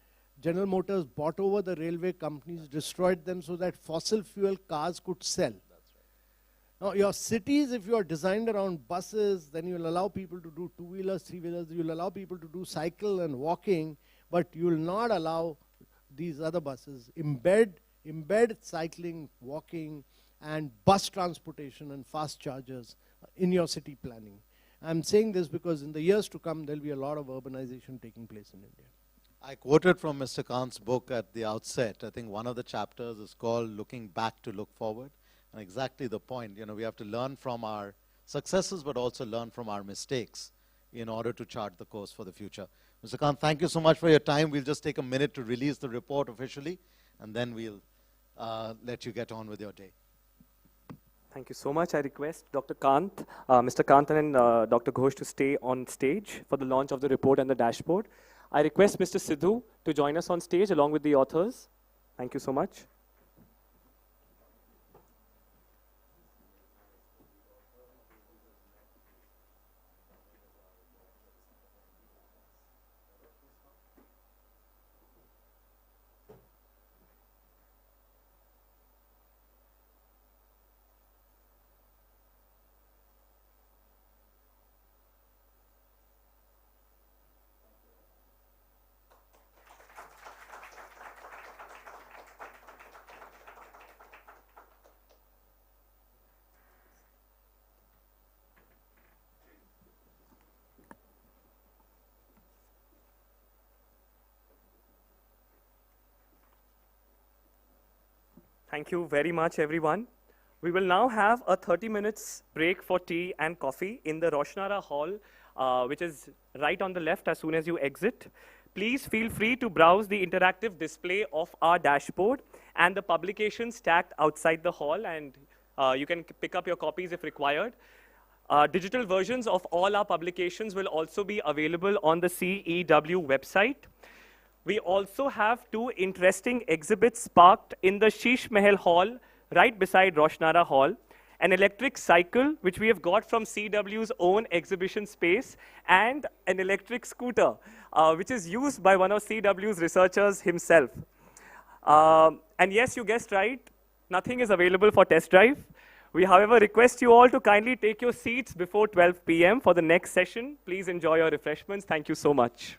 General Motors bought over the railway companies, destroyed them so that fossil fuel cars could sell. Now, your cities, if you are designed around buses, then you will allow people to do two-wheelers, three-wheelers, you will allow people to do cycle and walking, but you will not allow these other buses. Embed cycling, walking, and bus transportation and fast chargers in your city planning. I'm saying this because in the years to come, there'll be a lot of urbanization taking place in India. I quoted from Mr. Kant's book at the outset. I think one of the chapters is called Looking Back to Look Forward. And exactly the point, we have to learn from our successes, but also learn from our mistakes in order to chart the course for the future. Mr. Kant, thank you so much for your time. We'll just take a minute to release the report officially, and then we'll let you get on with your day. Thank you so much. I request Dr. Kant, Mr. Kant and Dr. Ghosh to stay on stage for the launch of the report and the dashboard. I request Mr. Sidhu to join us on stage along with the authors. Thank you so much. Thank you very much, everyone. We will now have a 30 minutes break for tea and coffee in the Roshnara Hall, which is right on the left as soon as you exit. Please feel free to browse the interactive display of our dashboard and the publications stacked outside the hall, and you can pick up your copies if required. Digital versions of all our publications will also be available on the CEW website. We also have two interesting exhibits parked in the Sheesh Mahal Hall, right beside Roshnara Hall. An electric cycle, which we have got from CW's own exhibition space, and an electric scooter, which is used by one of CW's researchers himself. And yes, you guessed right, nothing is available for test drive. We, however, request you all to kindly take your seats before 12 p.m. for the next session. Please enjoy your refreshments. Thank you so much.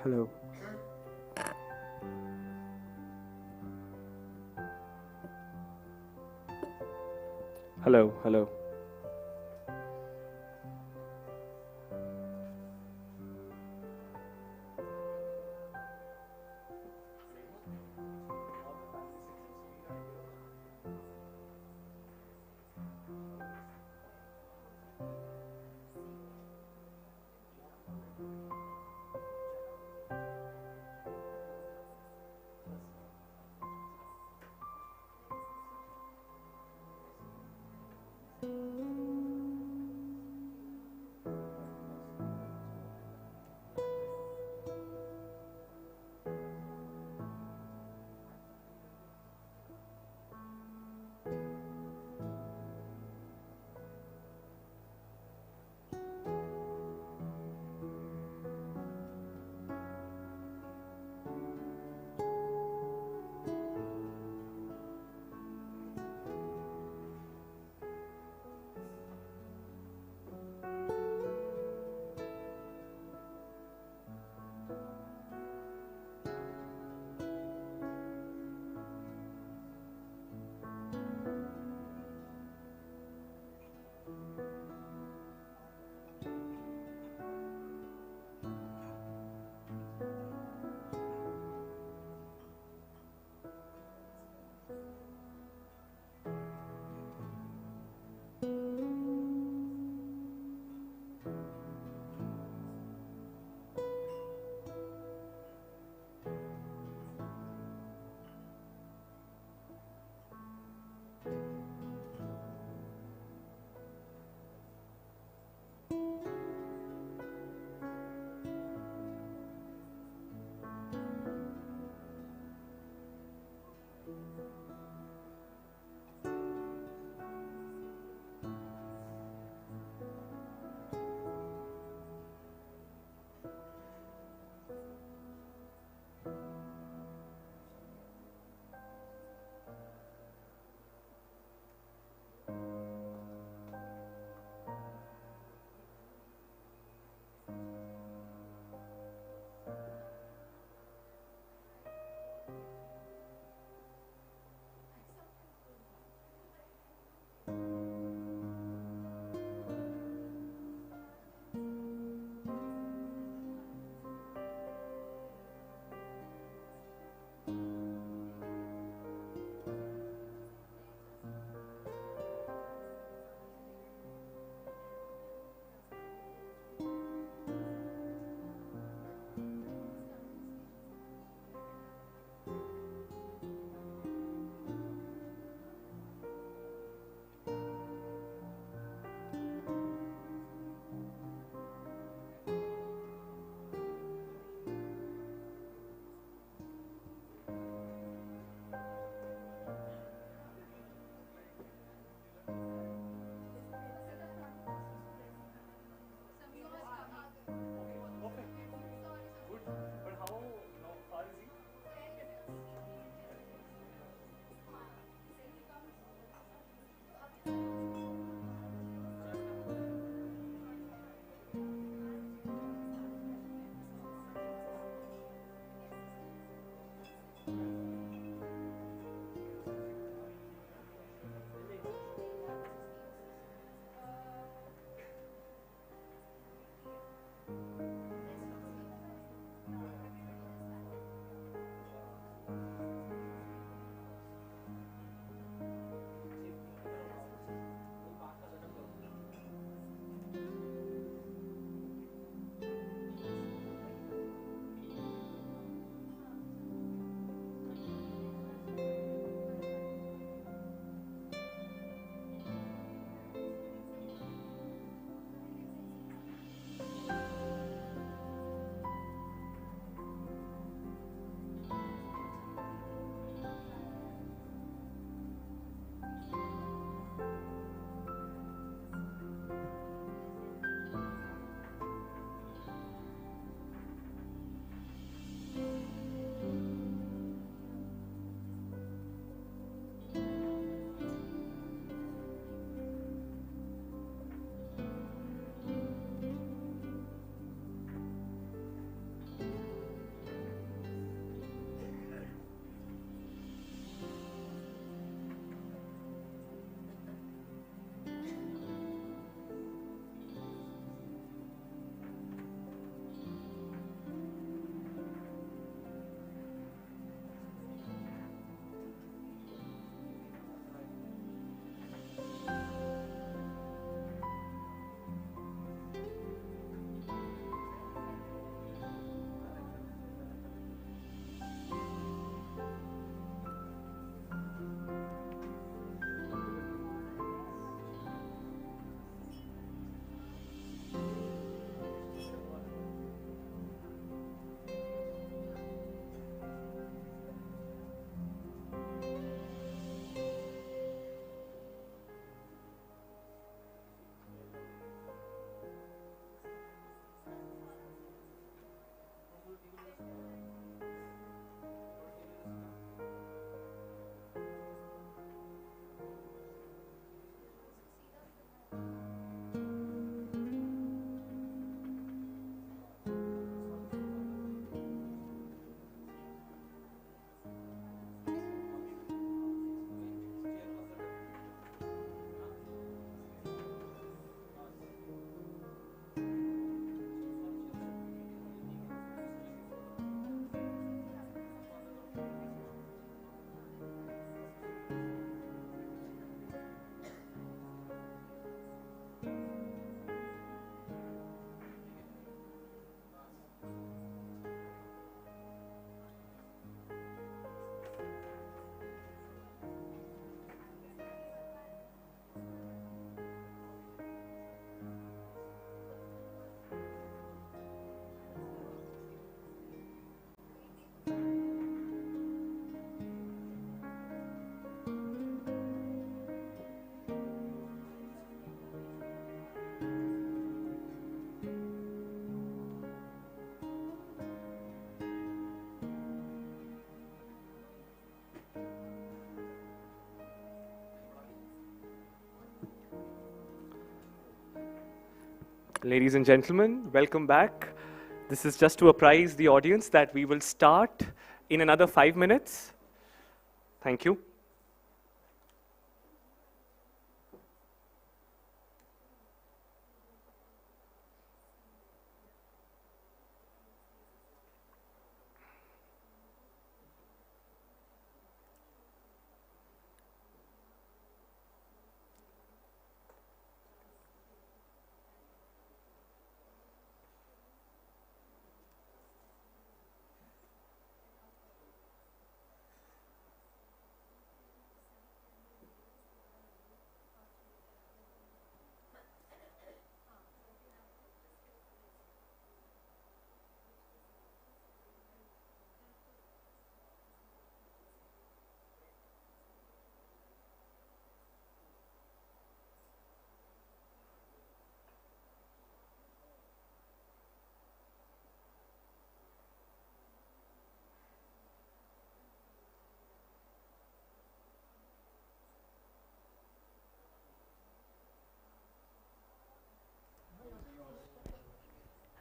Hello. Hello, hello. Ladies and gentlemen, welcome back. This is just to apprise the audience that we will start in another 5 minutes. Thank you.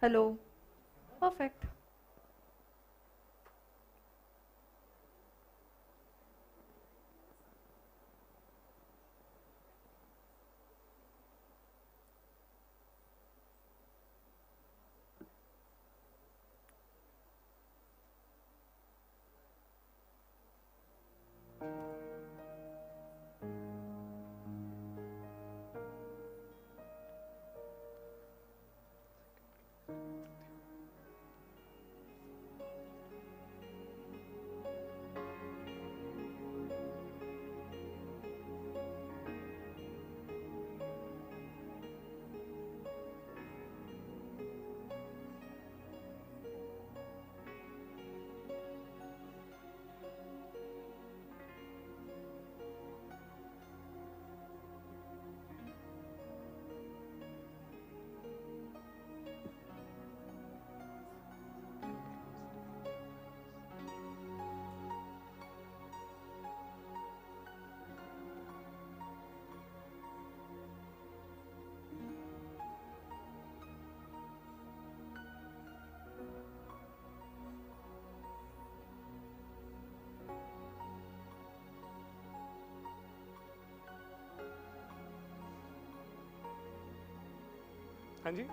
Hello. Perfect. Hanji?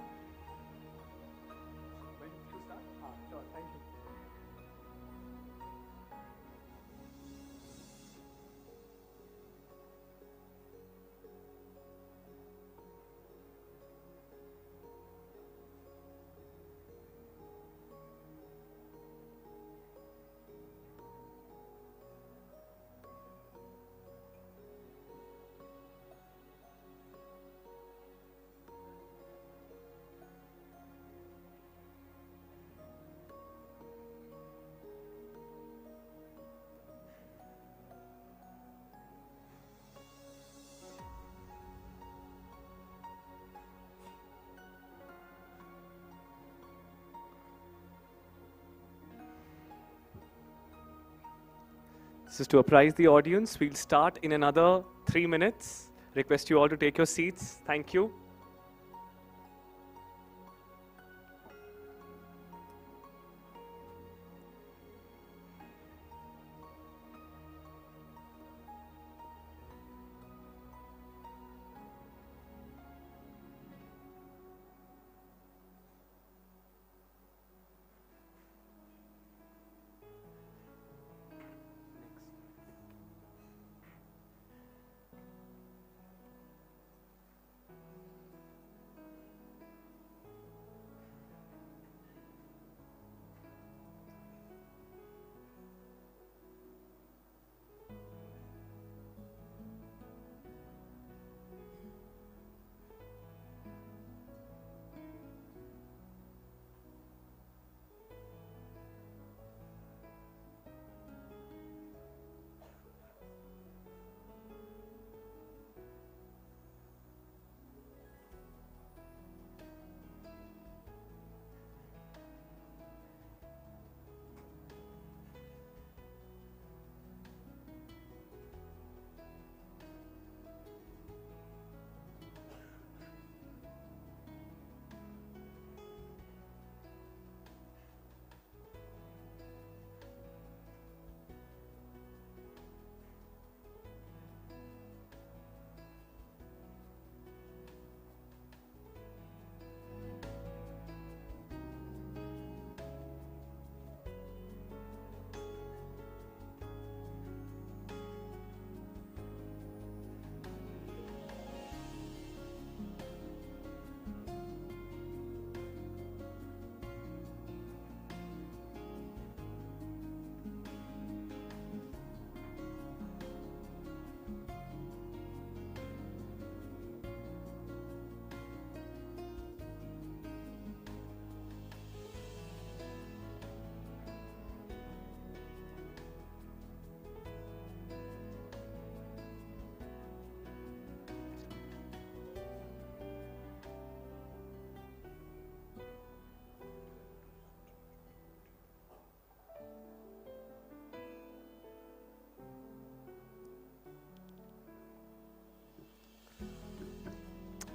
This is to apprise the audience. We'll start in another 3 minutes. Request you all to take your seats. Thank you.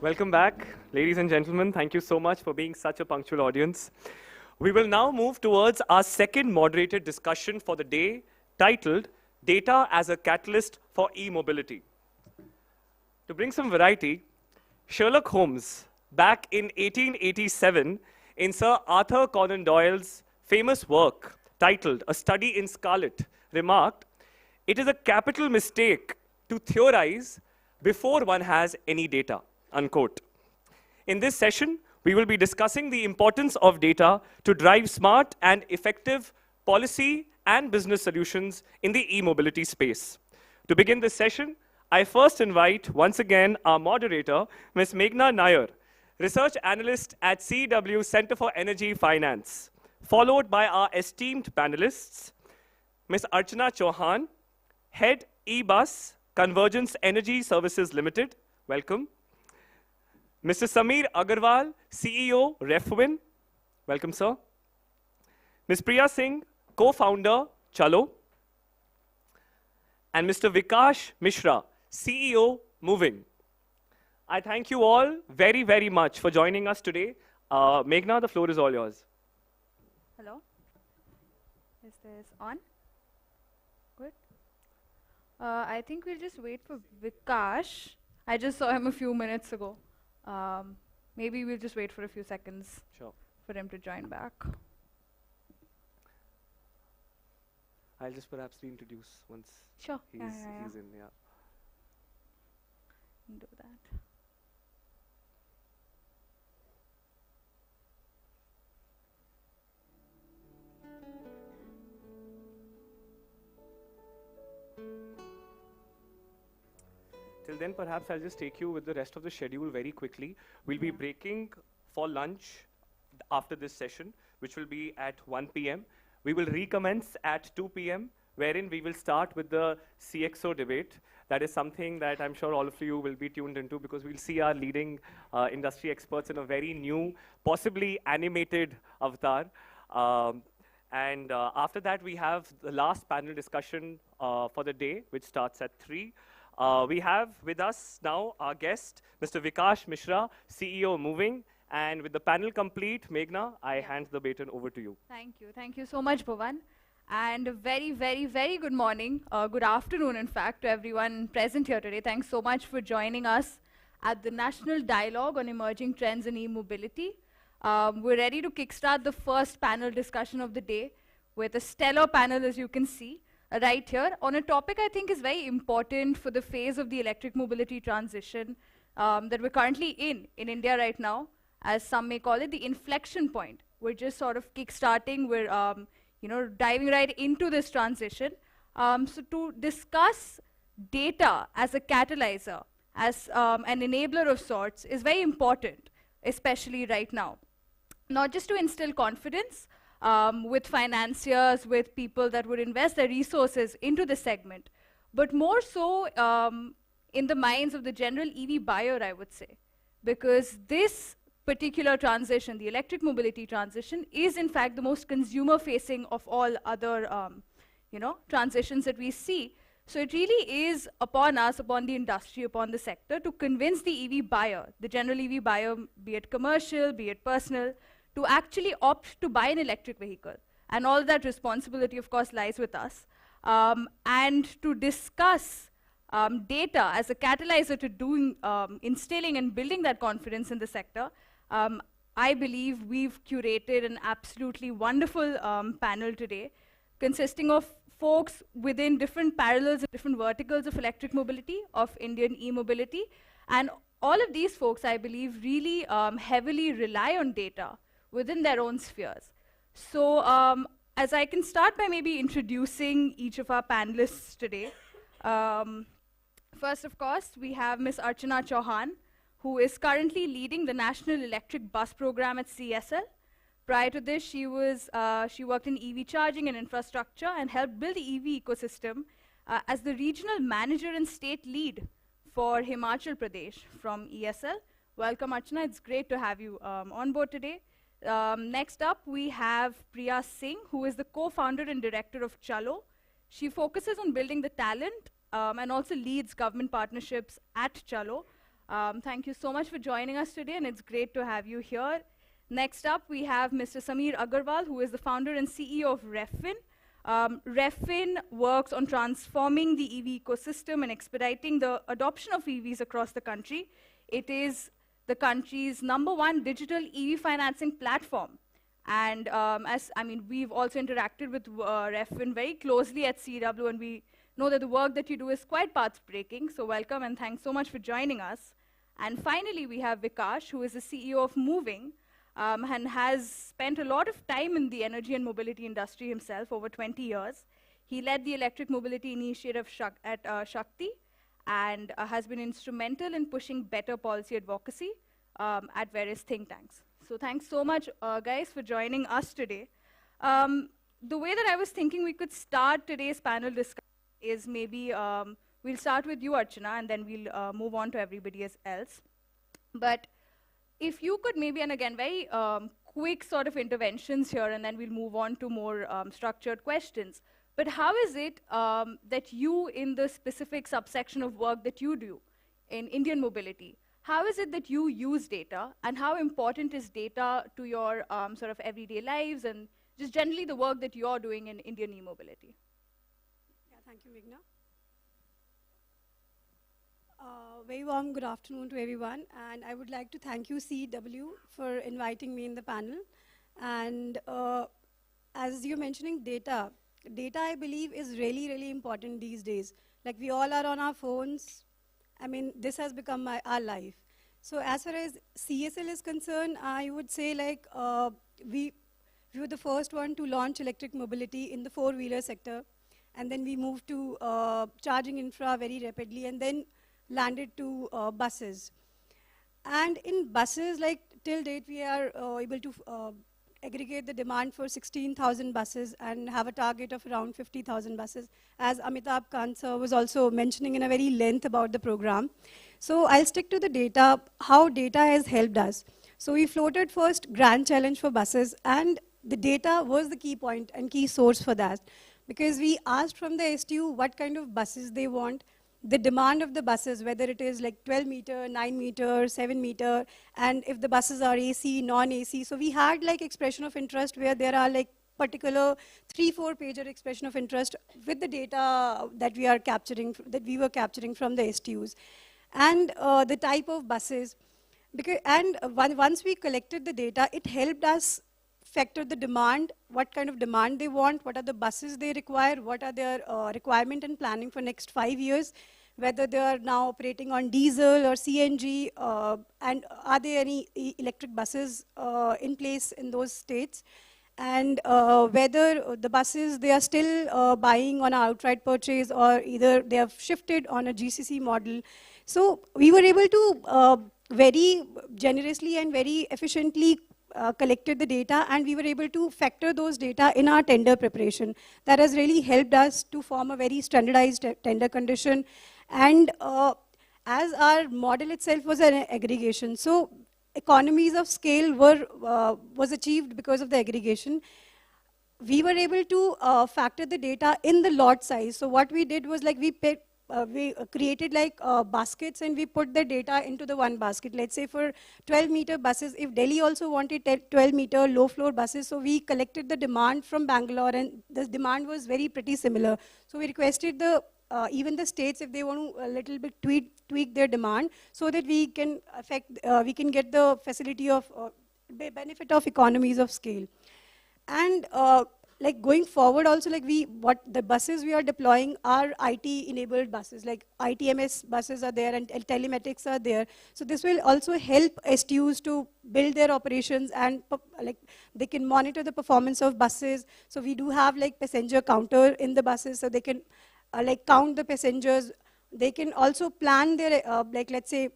Welcome back, ladies and gentlemen. Thank you so much for being such a punctual audience. We will now move towards our second moderated discussion for the day, titled Data as a Catalyst for E-Mobility. To bring some variety, Sherlock Holmes, back in 1887, in Sir Arthur Conan Doyle's famous work titled A Study in Scarlet, remarked, "It is a capital mistake to theorize before one has any data," unquote. In this session, we will be discussing the importance of data to drive smart and effective policy and business solutions in the e-mobility space. To begin this session, I first invite, once again, our moderator, Ms. Meghna Nair, research analyst at CEW Center for Energy Finance, followed by our esteemed panelists, Ms. Archana Chauhan, Head E-Bus, Convergence Energy Services Limited, welcome. Mr. Sameer Agarwal, CEO, Refwin, welcome, sir. Ms. Priya Singh, co-founder, Chalo. And Mr. Vikash Mishra, CEO, Moving. I thank you all very, very much for joining us today. Meghna, the floor is all yours. Hello? Is this on? Good. I think we'll just wait for Vikash. I just saw him a few minutes ago. Maybe we'll just wait for a few seconds for him to join back. I'll just perhaps reintroduce once Sure. he's in, yeah. Do that. Till then, perhaps I'll just take you with the rest of the schedule very quickly. We'll be breaking for lunch after this session, which will be at 1 p.m. We will recommence at 2 p.m., wherein we will start with the CXO debate. That is something that I'm sure all of you will be tuned into, because we'll see our leading industry experts in a very new, possibly animated avatar. And after that, we have the last panel discussion for the day, which starts at 3. We have with us now our guest, Mr. Vikash Mishra, CEO, Moving. And with the panel complete, Meghna, I hand the baton over to you. Thank you. Thank you so much, Bhuvan. And a very, very, very good morning, good afternoon, in fact, to everyone present here today. Thanks so much for joining us at the National Dialogue on Emerging Trends in E-Mobility. We're ready to kickstart the first panel discussion of the day with a stellar panel, as you can see, right here, on a topic I think is very important for the phase of the electric mobility transition that we're currently in India right now, as some may call it, the inflection point. We're just sort of kickstarting, we're diving right into this transition. So to discuss data as a catalyzer, as an enabler of sorts, is very important, especially right now. Not just to instill confidence with financiers, with people that would invest their resources into the segment, but more so in the minds of the general EV buyer, I would say. Because this particular transition, the electric mobility transition, is in fact the most consumer-facing of all other transitions that we see. So it really is upon us, upon the industry, upon the sector, to convince the EV buyer, the general EV buyer, be it commercial, be it personal, to actually opt to buy an electric vehicle. And all that responsibility, of course, lies with us. And to discuss data as a catalyzer to instilling and building that confidence in the sector, I believe we've curated an absolutely wonderful panel today, consisting of folks within different parallels, different verticals of electric mobility, of Indian e-mobility. And all of these folks, I believe, really heavily rely on data within their own spheres. So as I can start by maybe introducing each of our panelists today. First, of course, we have Ms. Archana Chauhan, who is currently leading the National Electric Bus Program at CSL. Prior to this, she worked in EV charging and infrastructure and helped build the EV ecosystem as the regional manager and state lead for Himachal Pradesh from ESL. Welcome, Archana. It's great to have you on board today. Next up, we have Priya Singh, who is the co-founder and director of Chalo. She focuses on building the talent and also leads government partnerships at Chalo. Thank you so much for joining us today, and it's great to have you here. Next up, we have Mr. Sameer Agarwal, who is the founder and CEO of Refin. Refin works on transforming the EV ecosystem and expediting the adoption of EVs across the country. It is the country's #1 digital EV financing platform. And we've also interacted with Refin very closely at CEEW, and we know that the work that you do is quite path-breaking. So welcome, and thanks so much for joining us. And finally, we have Vikash, who is the CEO of Moving, and has spent a lot of time in the energy and mobility industry himself, over 20 years. He led the electric mobility initiative at Shakti, and has been instrumental in pushing better policy advocacy at various think tanks. So thanks so much, guys, for joining us today. The way that I was thinking we could start today's panel discussion is maybe we'll start with you, Archana, and then we'll move on to everybody else. But if you could maybe, and again, very quick sort of interventions here, and then we'll move on to more structured questions. But how is it that you, in the specific subsection of work that you do in Indian mobility, how is it that you use data, and how important is data to your sort of everyday lives, and just generally the work that you're doing in Indian e-mobility? Yeah, thank you, Meghna. Very warm good afternoon to everyone, and I would like to thank you, CEEW, for inviting me in the panel. And as you're mentioning data, I believe is really, really important these days. Like, we all are on our phones. I mean, this has become our life. So as far as CSL is concerned, I would say, like, we were the first one to launch electric mobility in the four-wheeler sector, and then we moved to charging infra very rapidly, and then landed to buses. And in buses, like, till date, we are able to aggregate the demand for 16,000 buses and have a target of around 50,000 buses, as Amitabh Kant sir was also mentioning in a very length about the program. So I'll stick to the data, how data has helped us. So we floated first grand challenge for buses, and the data was the key point and key source for that, because we asked from the STU what kind of buses they want, the demand of the buses, whether it is like 12 meter, 9 meter, 7 meter, and if the buses are AC, non-AC. So we had like expression of interest where there are like particular 3-4 pager expression of interest with the data that we are capturing, that we were capturing from the STUs. And the type of buses. Once we collected the data, it helped us factor the demand, what kind of demand they want, what are the buses they require, what are their requirement and planning for next 5 years, whether they are now operating on diesel or CNG, and are there any electric buses in place in those states, and whether the buses they are still buying on an outright purchase, or either they have shifted on a GCC model. So we were able to very generously and very efficiently collected the data, and we were able to factor those data in our tender preparation. That has really helped us to form a very standardized tender condition. And as our model itself was an aggregation, so economies of scale was achieved because of the aggregation. We were able to factor the data in the lot size. So what we did was, like, we created like baskets, and we put the data into the one basket. Let's say for 12 meter buses, if Delhi also wanted 12 meter low floor buses, so we collected the demand from Bangalore, and the demand was very pretty similar. So we requested even the states, if they want to a little bit tweak their demand, so that we can we can get the facility of benefit of economies of scale. And like going forward also, like what the buses we are deploying are IT-enabled buses, like ITMS buses are there and telematics are there. So this will also help STUs to build their operations, and like they can monitor the performance of buses. So we do have like passenger counter in the buses, so they can like count the passengers. They can also plan their, like let's say,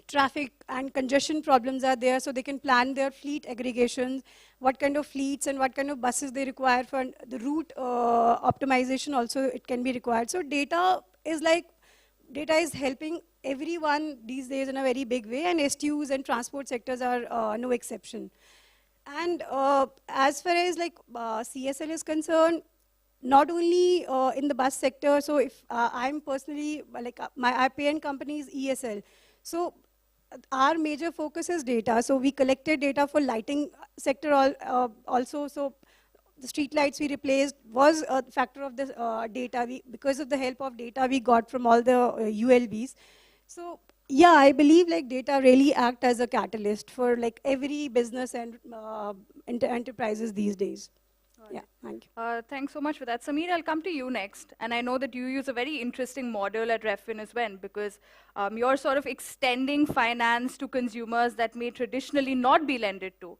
traffic and congestion problems are there, so they can plan their fleet aggregations, what kind of fleets and what kind of buses they require for the route optimization also it can be required. So data is helping everyone these days in a very big way, and STUs and transport sectors are no exception. And as far as like CSL is concerned, not only in the bus sector, so if I'm personally, like my parent company is ESL. So our major focus is data. So we collected data for lighting sector also. So the street lights we replaced was a factor of the data. Because of the help of data we got from all the ULBs. So yeah, I believe like data really act as a catalyst for like every business and enterprises these days. Yeah, thank you. Thanks so much for that. Sameer, I'll come to you next. And I know that you use a very interesting model at Refin as well, because you're sort of extending finance to consumers that may traditionally not be lended to.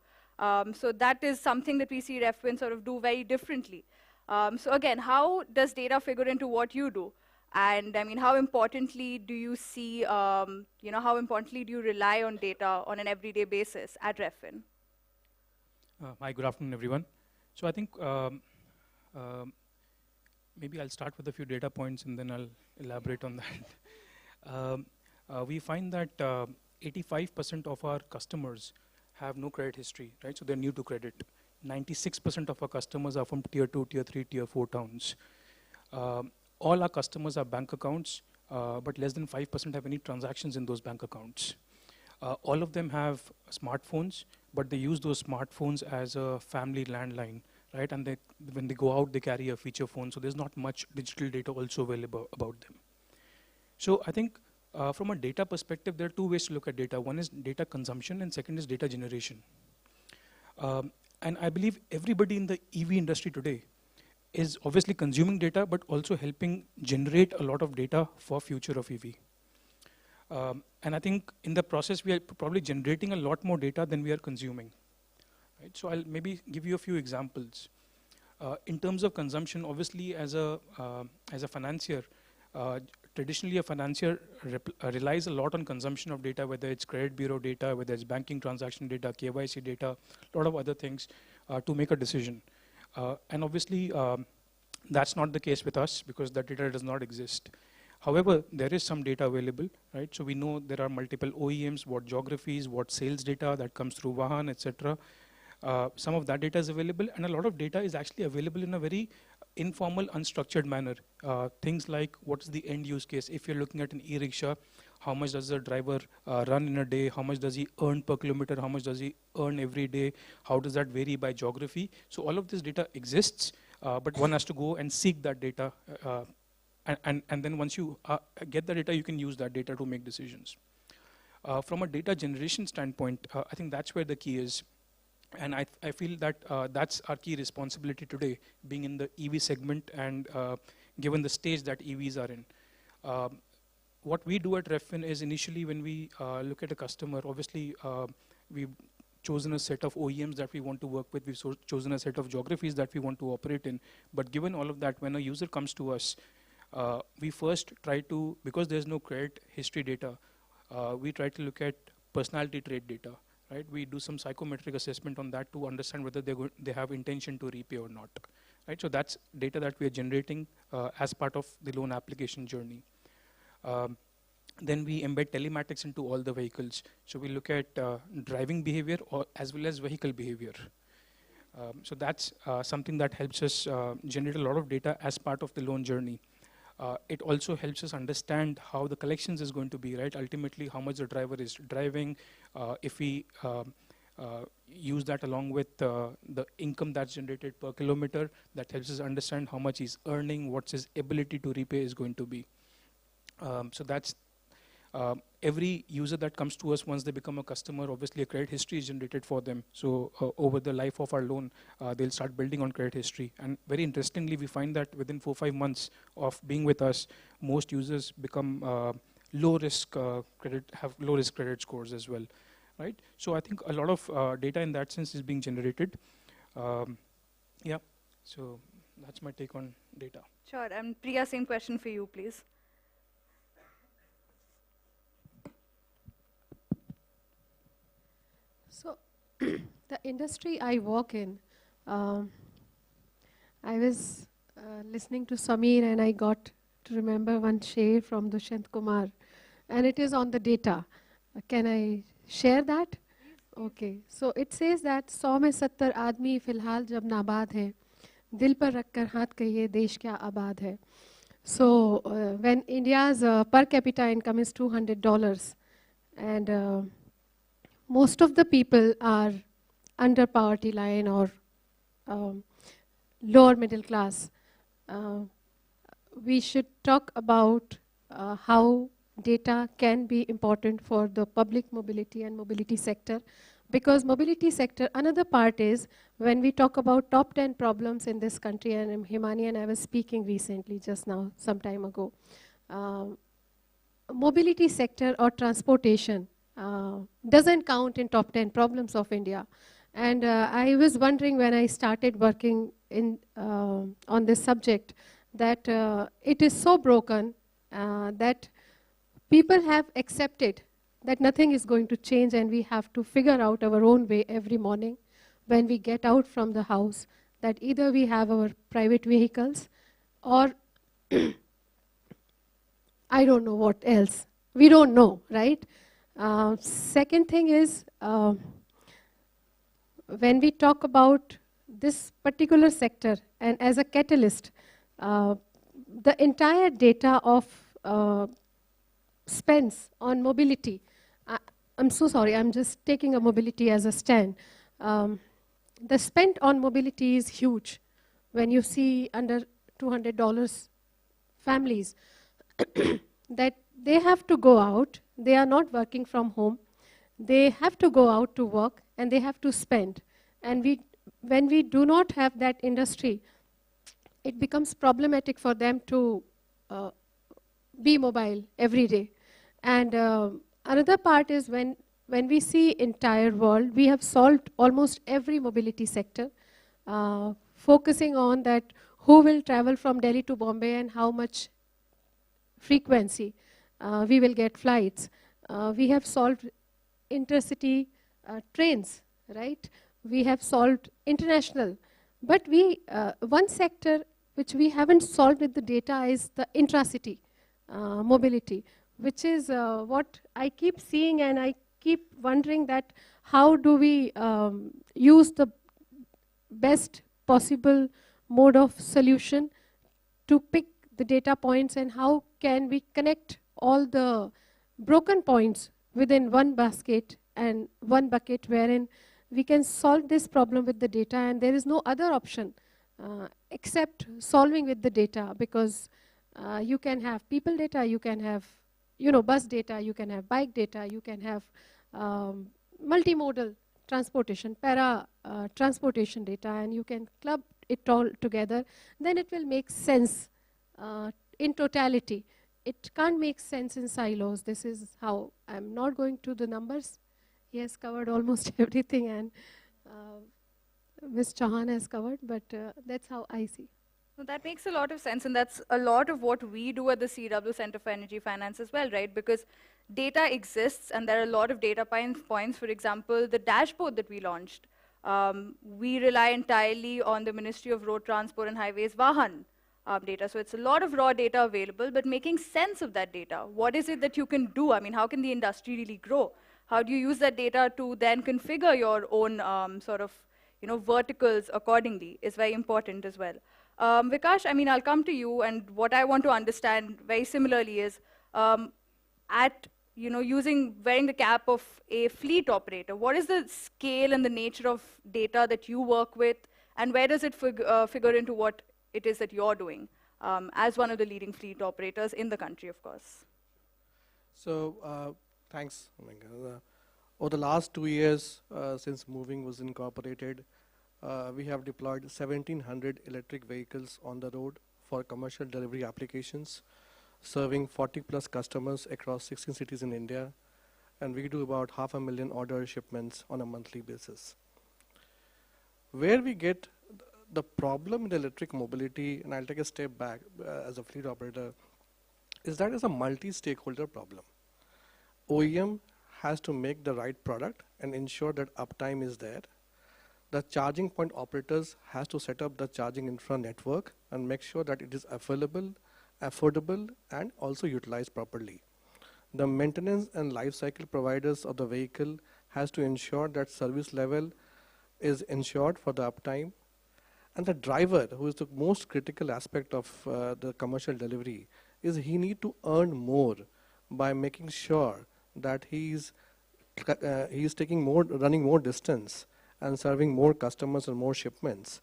So that is something that we see Refin sort of do very differently. So again, how does data figure into what you do? And I mean, how importantly do you see, how importantly do you rely on data on an everyday basis at Refin? Hi, good afternoon, everyone. So I think maybe I'll start with a few data points and then I'll elaborate on that. We find that 85% of our customers have no credit history, right? So they're new to credit. 96% of our customers are from tier 2, tier 3, tier 4 towns. All our customers have bank accounts, but less than 5% have any transactions in those bank accounts. All of them have smartphones, but they use those smartphones as a family landline, right? And when they go out, they carry a feature phone, so there's not much digital data also available about them. So I think from a data perspective, there are two ways to look at data. One is data consumption, and second is data generation. And I believe everybody in the EV industry today is obviously consuming data, but also helping generate a lot of data for future of EV. And I think in the process, we are probably generating a lot more data than we are consuming. Right? So I'll maybe give you a few examples. In terms of consumption, obviously as a financier, traditionally a financier relies a lot on consumption of data, whether it's credit bureau data, whether it's banking transaction data, KYC data, a lot of other things to make a decision. And obviously that's not the case with us because that data does not exist. However, there is some data available, right? So we know there are multiple OEMs, what geographies, what sales data that comes through Vahan, etc. Some of that data is available, and a lot of data is actually available in a very informal, unstructured manner. Things like what's the end use case? If you're looking at an e-rickshaw, how much does the driver run in a day? How much does he earn per kilometer? How much does he earn every day? How does that vary by geography? So all of this data exists, but one has to go and seek that data. And then once you get the data, you can use that data to make decisions. From a data generation standpoint, I think that's where the key is. And I feel that that's our key responsibility today, being in the EV segment and given the stage that EVs are in. What we do at Refin is initially when we look at a customer, obviously we've chosen a set of OEMs that we want to work with, we've chosen a set of geographies that we want to operate in. But given all of that, when a user comes to us, we first try to, because there's no credit history data, we try to look at personality trait data, right? We do some psychometric assessment on that to understand whether they have intention to repay or not, right? So that's data that we are generating as part of the loan application journey. Then we embed telematics into all the vehicles. So we look at driving behavior as well as vehicle behavior. So that's something that helps us generate a lot of data as part of the loan journey. It also helps us understand how the collections is going to be, right? Ultimately, how much the driver is driving. If we use that along with the income that's generated per kilometer, that helps us understand how much he's earning, what's his ability to repay is going to be. So that's every user that comes to us, once they become a customer, obviously a credit history is generated for them. So over the life of our loan, they'll start building on credit history. And very interestingly, we find that within 4-5 months of being with us, most users become low-risk credit scores as well, right? So I think a lot of data in that sense is being generated. Yeah, so that's my take on data. Sure, and Priya, same question for you, please. So the industry I work in, I was listening to Sameer and I got to remember one shay from Dushyant Kumar, and it is on the data. Can I share that? Okay. So it says that 100 में 70 आदमी फिलहाल जब नाबाद हैं, दिल पर रखकर हाथ कहिए देश क्या आबाद है. So when India's per capita income is $200, And most of the people are under poverty line or lower middle class. We should talk about how data can be important for the public mobility and mobility sector. Because mobility sector, another part is when we talk about top 10 problems in this country, and Himani and I was speaking recently just now, some time ago. Mobility sector or transportation doesn't count in top 10 problems of India. And I was wondering when I started working on this subject that it is so broken that people have accepted that nothing is going to change and we have to figure out our own way every morning when we get out from the house, that either we have our private vehicles or I don't know what else. We don't know, right? Second thing is, when we talk about this particular sector and as a catalyst, the entire data of spends on mobility, I'm so sorry, I'm just taking a mobility as a stand. The spend on mobility is huge. When you see under $200 families, that they have to go out, they are not working from home, they have to go out to work and they have to spend. And when we do not have that industry, it becomes problematic for them to be mobile every day. And another part is when we see entire world, we have solved almost every mobility sector, focusing on that who will travel from Delhi to Bombay and how much frequency we will get flights. We have solved intercity trains, right? We have solved international. But one sector which we haven't solved with the data is the intracity mobility, which is what I keep seeing, and I keep wondering that how do we use the best possible mode of solution to pick the data points, and how can we connect all the broken points within one basket and one bucket wherein we can solve this problem with the data, and there is no other option except solving with the data, because you can have people data, you can have bus data, you can have bike data, you can have multimodal transportation, para transportation data, and you can club it all together. Then it will make sense in totality. It can't make sense in silos. This is how, I'm not going to the numbers. He has covered almost everything, and Ms. Chauhan has covered, but that's how I see. No, that makes a lot of sense, and that's a lot of what we do at the CEEW Center for Energy Finance as well, right? Because data exists, and there are a lot of data points. For example, the dashboard that we launched, we rely entirely on the Ministry of Road Transport and Highways Vahan data. So it's a lot of raw data available, but making sense of that data. What is it that you can do? I mean, how can the industry really grow? How do you use that data to then configure your own sort of verticals accordingly is very important as well. Vikash, I mean, I'll come to you, and what I want to understand very similarly is wearing the cap of a fleet operator, what is the scale and the nature of data that you work with, and where does it figure into what it is that you're doing as one of the leading fleet operators in the country, of course? So thanks, Omega. Over the last 2 years, since Moving was incorporated, we have deployed 1,700 electric vehicles on the road for commercial delivery applications, serving 40 plus customers across 16 cities in India, and we do about 500,000 order shipments on a monthly basis. Where we get the problem in electric mobility, and I'll take a step back as a fleet operator, is that it's a multi-stakeholder problem. OEM has to make the right product and ensure that uptime is there. The charging point operators has to set up the charging infra network and make sure that it is available, affordable, and also utilized properly. The maintenance and life cycle providers of the vehicle has to ensure that service level is ensured for the uptime. And the driver, who is the most critical aspect of the commercial delivery, is he need to earn more by making sure that he's running more distance and serving more customers and more shipments.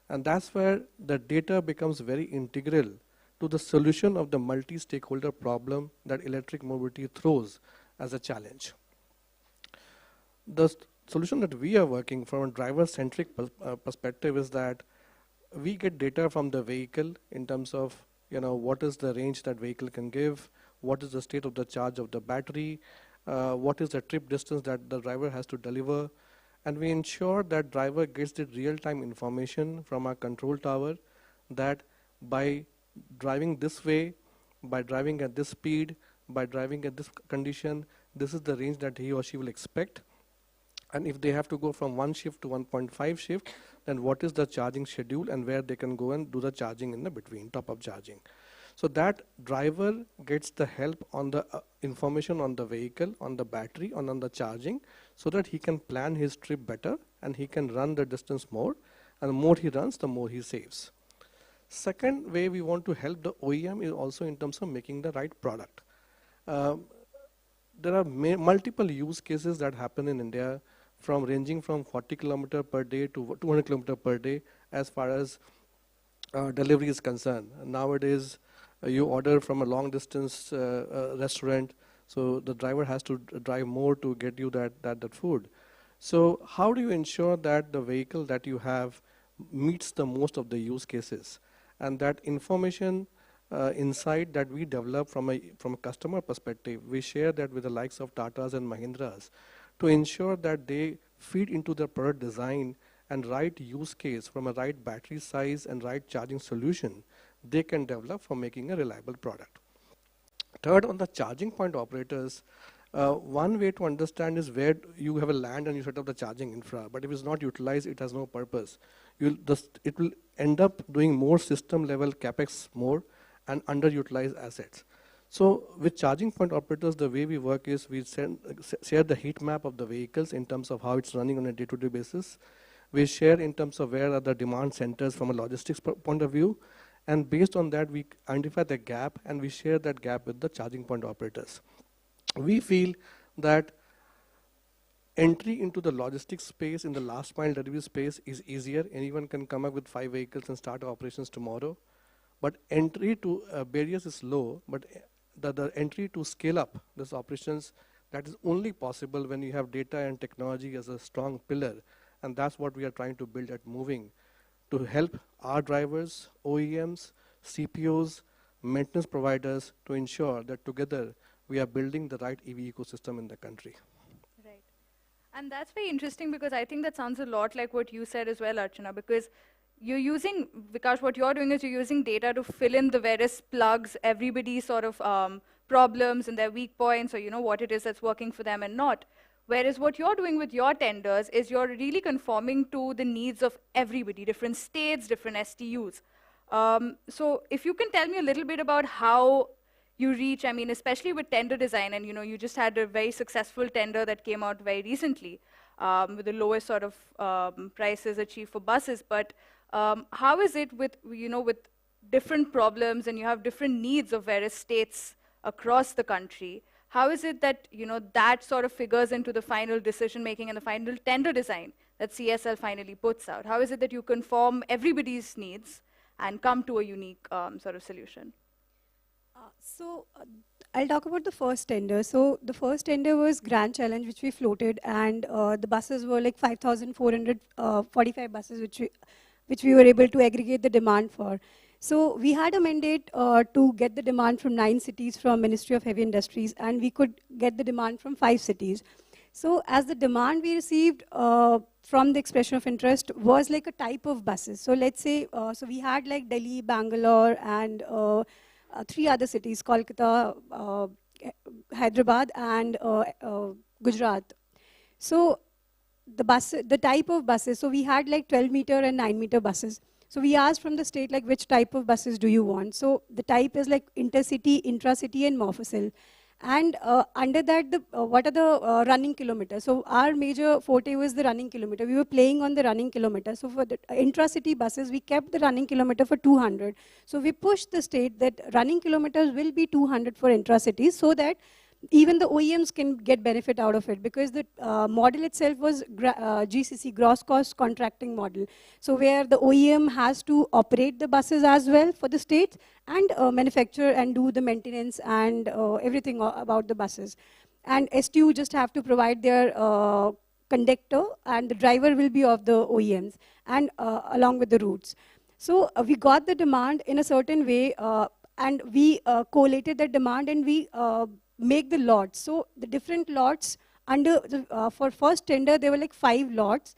And that's where the data becomes very integral to the solution of the multi-stakeholder problem that electric mobility throws as a challenge. The solution that we are working from a driver-centric perspective is that we get data from the vehicle in terms of what is the range that vehicle can give, what is the state of the charge of the battery, what is the trip distance that the driver has to deliver, and we ensure that driver gets the real-time information from our control tower that by driving this way, by driving at this speed, by driving at this condition, this is the range that he or she will expect. And if they have to go from 1 shift to 1.5 shift, then what is the charging schedule and where they can go and do the charging in the between, top-up charging. So that driver gets the help on the information on the vehicle, on the battery, on the charging, so that he can plan his trip better and he can run the distance more. And the more he runs, the more he saves. Second way we want to help the OEM is also in terms of making the right product. There are multiple use cases that happen in India, ranging from 40 kilometers per day to 200 kilometers per day as far as delivery is concerned. Nowadays, you order from a long distance restaurant, so the driver has to drive more to get you that food. So how do you ensure that the vehicle that you have meets the most of the use cases? And that information insight that we develop from a customer perspective, we share that with the likes of Tatas and Mahindras to ensure that they feed into the product design and right use case from a right battery size and right charging solution they can develop for making a reliable product. Third, on the charging point operators, one way to understand is where you have a land and you set up the charging infra, but if it's not utilized, it has no purpose. It will end up doing more system level capex more and underutilized assets. So with charging point operators, the way we work is we share the heat map of the vehicles in terms of how it's running on a day-to-day basis. We share in terms of where are the demand centers from a logistics point of view. And based on that, we identify the gap and we share that gap with the charging point operators. We feel that entry into the logistics space in the last mile delivery space is easier. Anyone can come up with 5 vehicles and start operations tomorrow. But entry to barriers is low, but the entry to scale up these operations, that is only possible when you have data and technology as a strong pillar. And that's what we are trying to build at Moving, to help our drivers, OEMs, CPOs, maintenance providers to ensure that together we are building the right EV ecosystem in the country. Right. And that's very interesting because I think that sounds a lot like what you said as well, Archana, because you're using, Vikash, what you're doing is you're using data to fill in the various plugs, everybody's sort of problems and their weak points, or what it is that's working for them and not. Whereas what you're doing with your tenders is you're really conforming to the needs of everybody, different states, different STUs. So if you can tell me a little bit about how you reach, I mean, especially with tender design, and you just had a very successful tender that came out very recently with the lowest sort of prices achieved for buses. But how is it with, with different problems and you have different needs of various states across the country? How is it that, that sort of figures into the final decision making and the final tender design that CSL finally puts out? How is it that you conform everybody's needs and come to a unique sort of solution? I'll talk about the first tender. So the first tender was Grand Challenge, which we floated, and the buses were like 5,445 buses, which we were able to aggregate the demand for. So we had a mandate to get the demand from 9 cities from Ministry of Heavy Industries, and we could get the demand from 5 cities. So as the demand we received from the expression of interest was like a type of buses. So let's say, so we had like Delhi, Bangalore, and 3 other cities, Kolkata, Hyderabad, and Gujarat. So the type of buses, so we had like 12-meter and 9-meter buses. So we asked from the state, like, which type of buses do you want? So the type is like intercity, intracity, and Mofussil. And under that, what are the running kilometers? So our major forte was the running kilometer. We were playing on the running kilometer. So for the intracity buses, we kept the running kilometer for 200. So we pushed the state that running kilometers will be 200 for intracities, so that even the OEMs can get benefit out of it, because the model itself was GCC, gross cost contracting model. So where the OEM has to operate the buses as well for the states, and manufacture and do the maintenance and everything about the buses. And STU just have to provide their conductor, and the driver will be of the OEMs, and along with the routes. So we got the demand in a certain way, and we collated the demand, and we make the lots. So the different lots under the, for first tender, there were like 5 lots.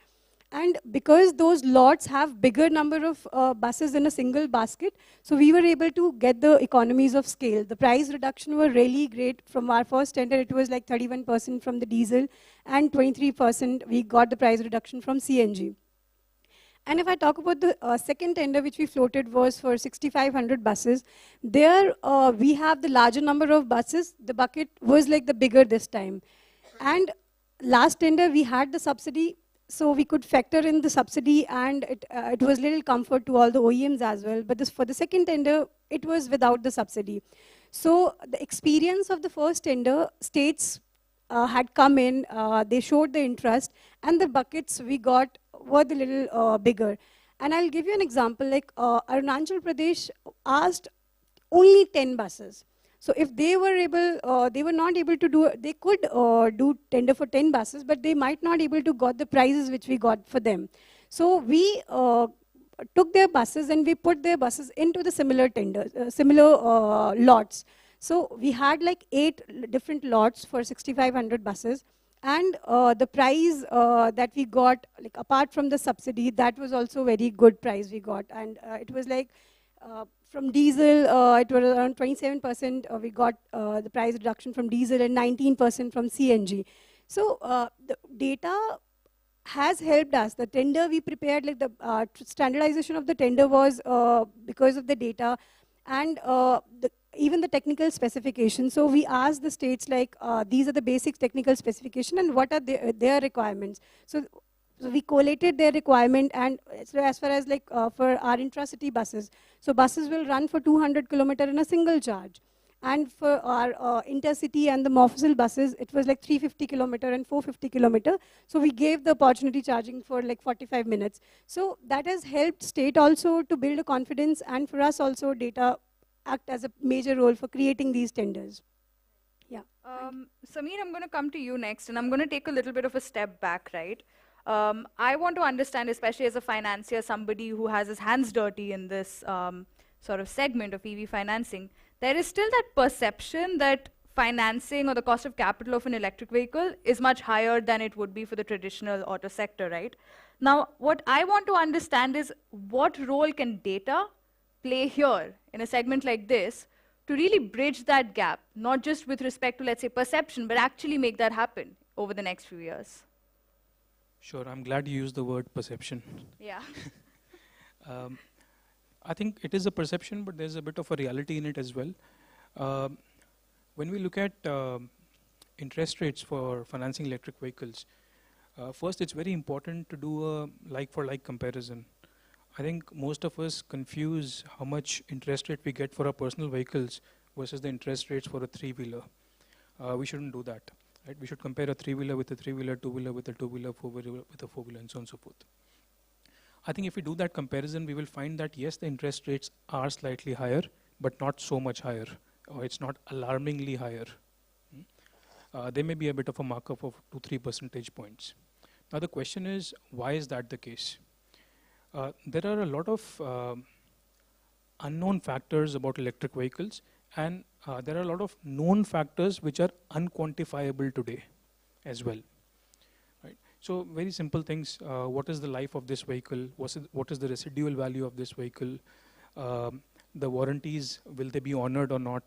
And because those lots have bigger number of buses in a single basket, so we were able to get the economies of scale. The price reduction were really great. From our first tender, it was like 31% from the diesel, and 23% we got the price reduction from CNG. And if I talk about the second tender which we floated was for 6,500 buses, there we have the larger number of buses. The bucket was like the bigger this time. And last tender we had the subsidy, so we could factor in the subsidy, and it was little comfort to all the OEMs as well. But this, for the second tender, it was without the subsidy. So the experience of the first tender, states had come in, they showed the interest, and the buckets we got were the little bigger. And I'll give you an example, like Arunachal Pradesh asked only 10 buses. So if they were able, they were not able to do, they could do tender for 10 buses, but they might not able to got the prices which we got for them. So we took their buses and we put their buses into the similar tenders, similar lots. So we had like 8 different lots for 6,500 buses. And the price that we got, like apart from the subsidy, that was also very good price we got. And it was like, from diesel, it was around 27%. We got the price reduction from diesel, and 19% from CNG. So the data has helped us. The tender we prepared, like the standardization of the tender was because of the data, and even the technical specifications. So we asked the states, like, these are the basic technical specification, and what are their requirements. So we collated their requirement, and so as far as like for our intracity buses, so buses will run for 200 kilometers in a single charge. And for our intercity and the Mofussil buses, it was like 350 kilometers and 450 kilometers. So we gave the opportunity charging for like 45 minutes. So that has helped state also to build a confidence, and for us also data act as a major role for creating these tenders. Yeah. Sameer, I'm going to come to you next, and I'm going to take a little bit of a step back, right? I want to understand, especially as a financier, somebody who has his hands dirty in this sort of segment of EV financing, there is still that perception that financing or the cost of capital of an electric vehicle is much higher than it would be for the traditional auto sector, right? Now, what I want to understand is what role can data play here in a segment like this to really bridge that gap, not just with respect to, let's say, perception, but actually make that happen over the next few years? Sure, I'm glad you used the word perception. Yeah. I think it is a perception, but there's a bit of a reality in it as well. When we look at interest rates for financing electric vehicles, first it's very important to do a like-for-like comparison. I think most of us confuse how much interest rate we get for our personal vehicles versus the interest rates for a 3-wheeler. We shouldn't do that. Right? We should compare a 3-wheeler with a 3-wheeler, 2-wheeler with a 2-wheeler, 4-wheeler with a 4-wheeler, and so on and so forth. I think if we do that comparison, we will find that yes, the interest rates are slightly higher, but not so much higher, or it's not alarmingly higher. There may be a bit of a markup of 2-3 percentage points. Now the question is, why is that the case? There are a lot of unknown factors about electric vehicles, and there are a lot of known factors which are unquantifiable today as well. Right? So very simple things, what is the life of this vehicle, what is the residual value of this vehicle, the warranties, will they be honored or not?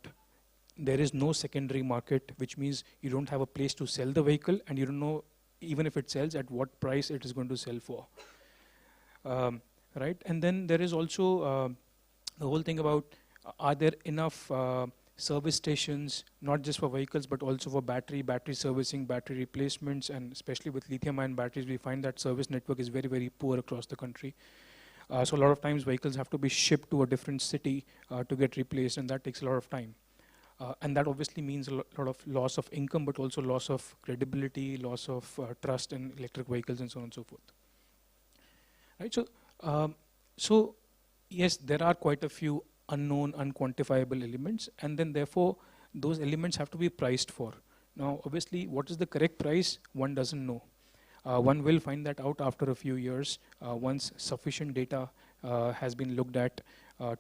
There is no secondary market, which means you don't have a place to sell the vehicle, and you don't know even if it sells at what price it is going to sell for. Right? And then there is also the whole thing about, are there enough service stations, not just for vehicles, but also for battery servicing, battery replacements, and especially with lithium-ion batteries, we find that service network is very, very poor across the country. So a lot of times vehicles have to be shipped to a different city to get replaced, and that takes a lot of time. And that obviously means a lot of loss of income, but also loss of credibility, loss of trust in electric vehicles, and so on and so forth. Right. So yes, there are quite a few unknown, unquantifiable elements, and then therefore those elements have to be priced for. Now, obviously, what is the correct price? One doesn't know. One will find that out after a few years once sufficient data has been looked at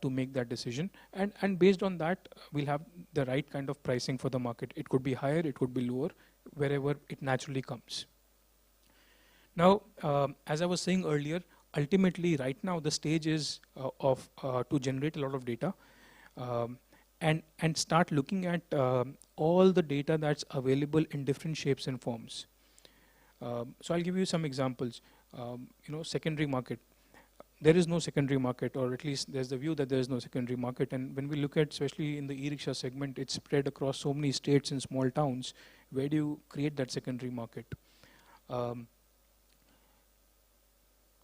to make that decision. And based on that, we'll have the right kind of pricing for the market. It could be higher, it could be lower, wherever it naturally comes. Now, as I was saying earlier, ultimately right now the stage is to generate a lot of data and start looking at all the data that's available in different shapes and forms. So I'll give you some examples. Secondary market. There is no secondary market, or at least there's the view that there is no secondary market. And when we look at, especially in the e-rickshaw segment, it's spread across so many states and small towns. Where do you create that secondary market?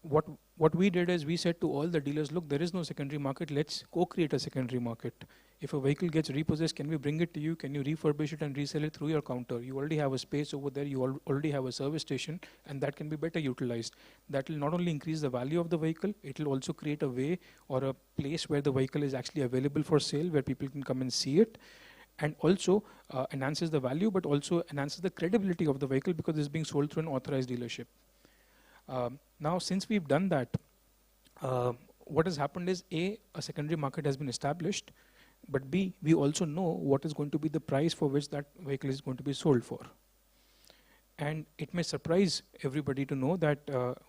What we did is we said to all the dealers, look, there is no secondary market, let's co-create a secondary market. If a vehicle gets repossessed, can we bring it to you? Can you refurbish it and resell it through your counter? You already have a space over there, you already have a service station, and that can be better utilized. That will not only increase the value of the vehicle, it will also create a way or a place where the vehicle is actually available for sale, where people can come and see it, and also enhances the value, but also enhances the credibility of the vehicle because it's being sold through an authorized dealership. Now, since we've done that, what has happened is A, a secondary market has been established, but B, we also know what is going to be the price for which that vehicle is going to be sold for. And it may surprise everybody to know that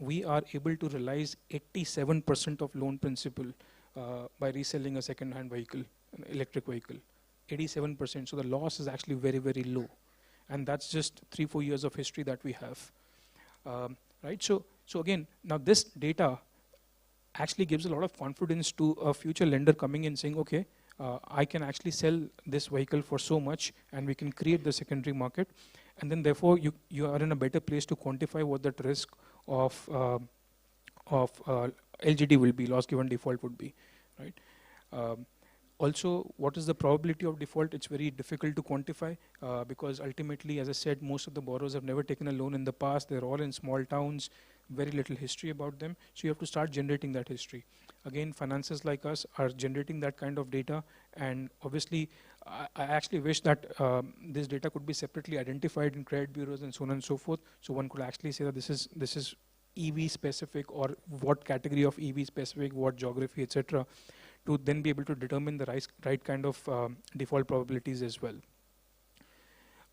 we are able to realize 87% of loan principal by reselling a second-hand vehicle, an electric vehicle. 87%. So the loss is actually very, very low. And that's just 3-4 years of history that we have. Right? So again, now this data actually gives a lot of confidence to a future lender coming in saying, okay, I can actually sell this vehicle for so much, and we can create the secondary market. And then therefore you are in a better place to quantify what that risk of LGD will be, loss given default would be, right? Also, what is the probability of default? It's very difficult to quantify because ultimately, as I said, most of the borrowers have never taken a loan in the past. They're all in small towns, very little history about them. So you have to start generating that history. Again, financiers like us are generating that kind of data. And obviously, I actually wish that this data could be separately identified in credit bureaus and so on and so forth. So one could actually say that this is EV specific, or what category of EV specific, what geography, etc., to then be able to determine the right kind of default probabilities as well.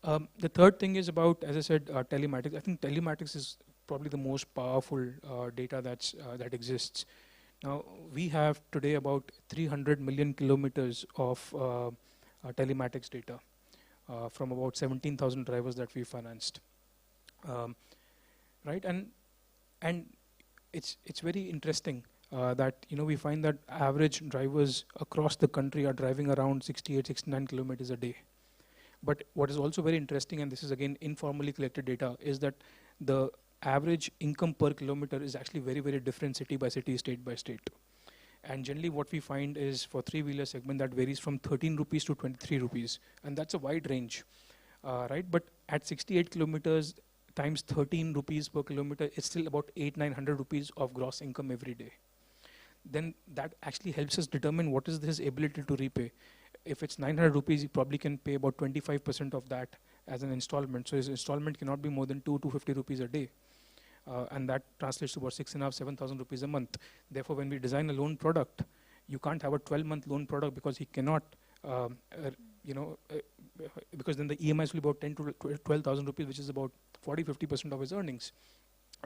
The third thing is about, as I said, telematics. I think telematics is probably the most powerful data that exists. Now, we have today about 300 million kilometers of telematics data from about 17,000 drivers that we financed. Right, and it's very interesting that we find that average drivers across the country are driving around 68, 69 kilometers a day. But what is also very interesting, and this is again informally collected data, is that the average income per kilometer is actually very, very different city by city, state by state. And generally what we find is for three-wheeler segment that varies from 13 rupees to 23 rupees. And that's a wide range, right? But at 68 kilometers times 13 rupees per kilometer, it's still about 800-900 rupees of gross income every day. Then that actually helps us determine what is his ability to repay. If it's 900 rupees, he probably can pay about 25% of that as an installment. So his installment cannot be more than 250 rupees a day. And that translates to about 6,500-7,000 rupees a month. Therefore, when we design a loan product, you can't have a 12-month loan product because he cannot, because then the EMIs will be about 10 to 12,000 rupees, which is about 40-50% of his earnings.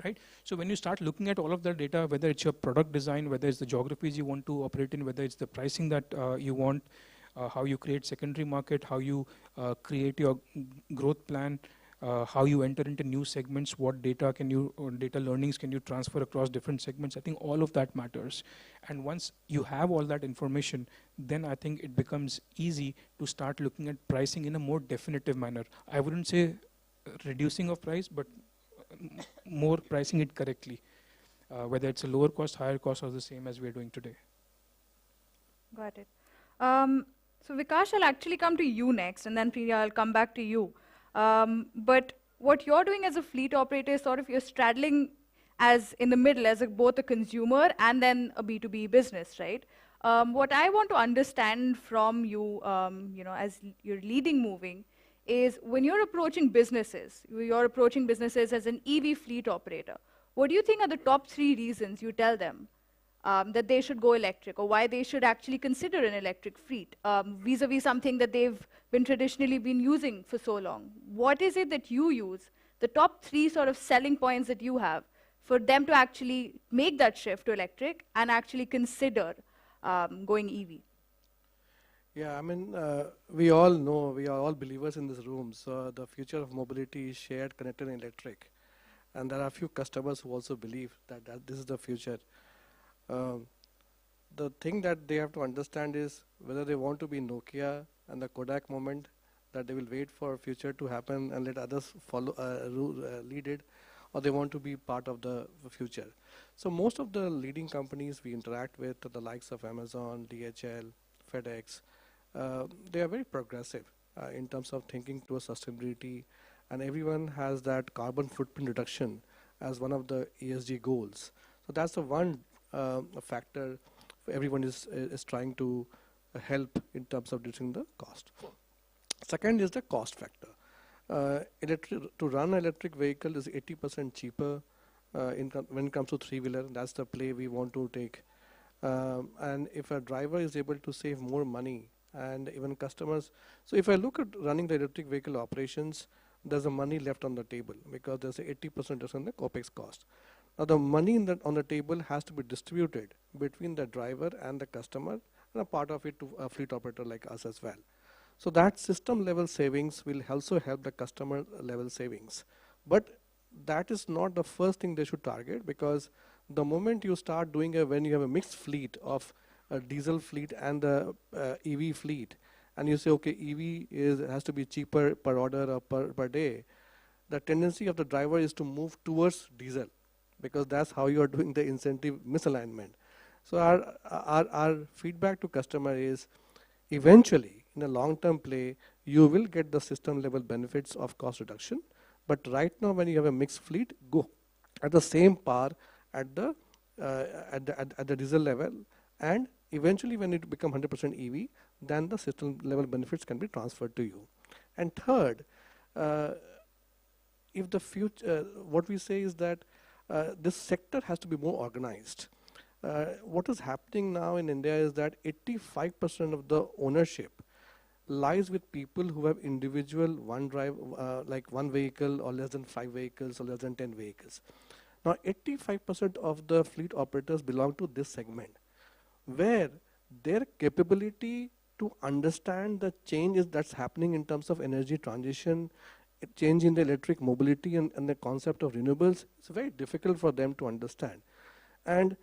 Right? So when you start looking at all of that data, whether it's your product design, whether it's the geographies you want to operate in, whether it's the pricing that you want, how you create secondary market, how you create your growth plan, how you enter into new segments, what data learnings can you transfer across different segments. I think all of that matters. And once you have all that information, then I think it becomes easy to start looking at pricing in a more definitive manner. I wouldn't say reducing of price, but more pricing it correctly, whether it's a lower cost, higher cost, or the same as we're doing today. Got it. So Vikash, I'll actually come to you next, and then Priya, I'll come back to you. But what you're doing as a fleet operator is sort of you're straddling as in the middle as both a consumer and then a B2B business, right? What I want to understand from you, as you're leading moving, is when you're approaching businesses as an EV fleet operator, what do you think are the top 3 reasons you tell them that they should go electric, or why they should actually consider an electric fleet vis-a-vis something that they've been traditionally been using for so long? What is it that you use, the top 3 sort of selling points that you have for them to actually make that shift to electric and actually consider going EV? Yeah, I mean, we all know, we are all believers in this room, so the future of mobility is shared, connected, and electric. And there are a few customers who also believe that this is the future. The thing that they have to understand is whether they want to be Nokia and the Kodak moment, that they will wait for future to happen and let others follow, lead it, or they want to be part of the future. So most of the leading companies we interact with, the likes of Amazon, DHL, FedEx, they are very progressive in terms of thinking towards sustainability, and everyone has that carbon footprint reduction as one of the ESG goals. So that's the one factor everyone is trying to help in terms of reducing the cost. Second is the cost factor. To run an electric vehicle is 80% cheaper when it comes to three-wheeler. That's the play we want to take. And if a driver is able to save more money, and even customers, so if I look at running the electric vehicle operations, there's a money left on the table because there's a 80% reduction in the COPEX cost. Now the money on the table has to be distributed between the driver and the customer, and a part of it to a fleet operator like us as well. So that system level savings will also help the customer level savings. But that is not the first thing they should target, because the moment you start doing when you have a mixed fleet of a diesel fleet and the EV fleet, and you say, okay, EV has to be cheaper per order or per day, the tendency of the driver is to move towards diesel, because that's how you are doing the incentive misalignment. So our feedback to customer is, eventually, in a long-term play, you will get the system level benefits of cost reduction. But right now, when you have a mixed fleet, go at the same power at the diesel level, and eventually when it becomes 100% EV, then the system level benefits can be transferred to you. And third, if the future, what we say is that this sector has to be more organized. What is happening now in India is that 85% of the ownership lies with people who have individual like one vehicle or less than 5 vehicles or less than 10 vehicles. Now 85% of the fleet operators belong to this segment, where their capability to understand the change that's happening in terms of energy transition, change in the electric mobility and the concept of renewables, it's very difficult for them to understand. And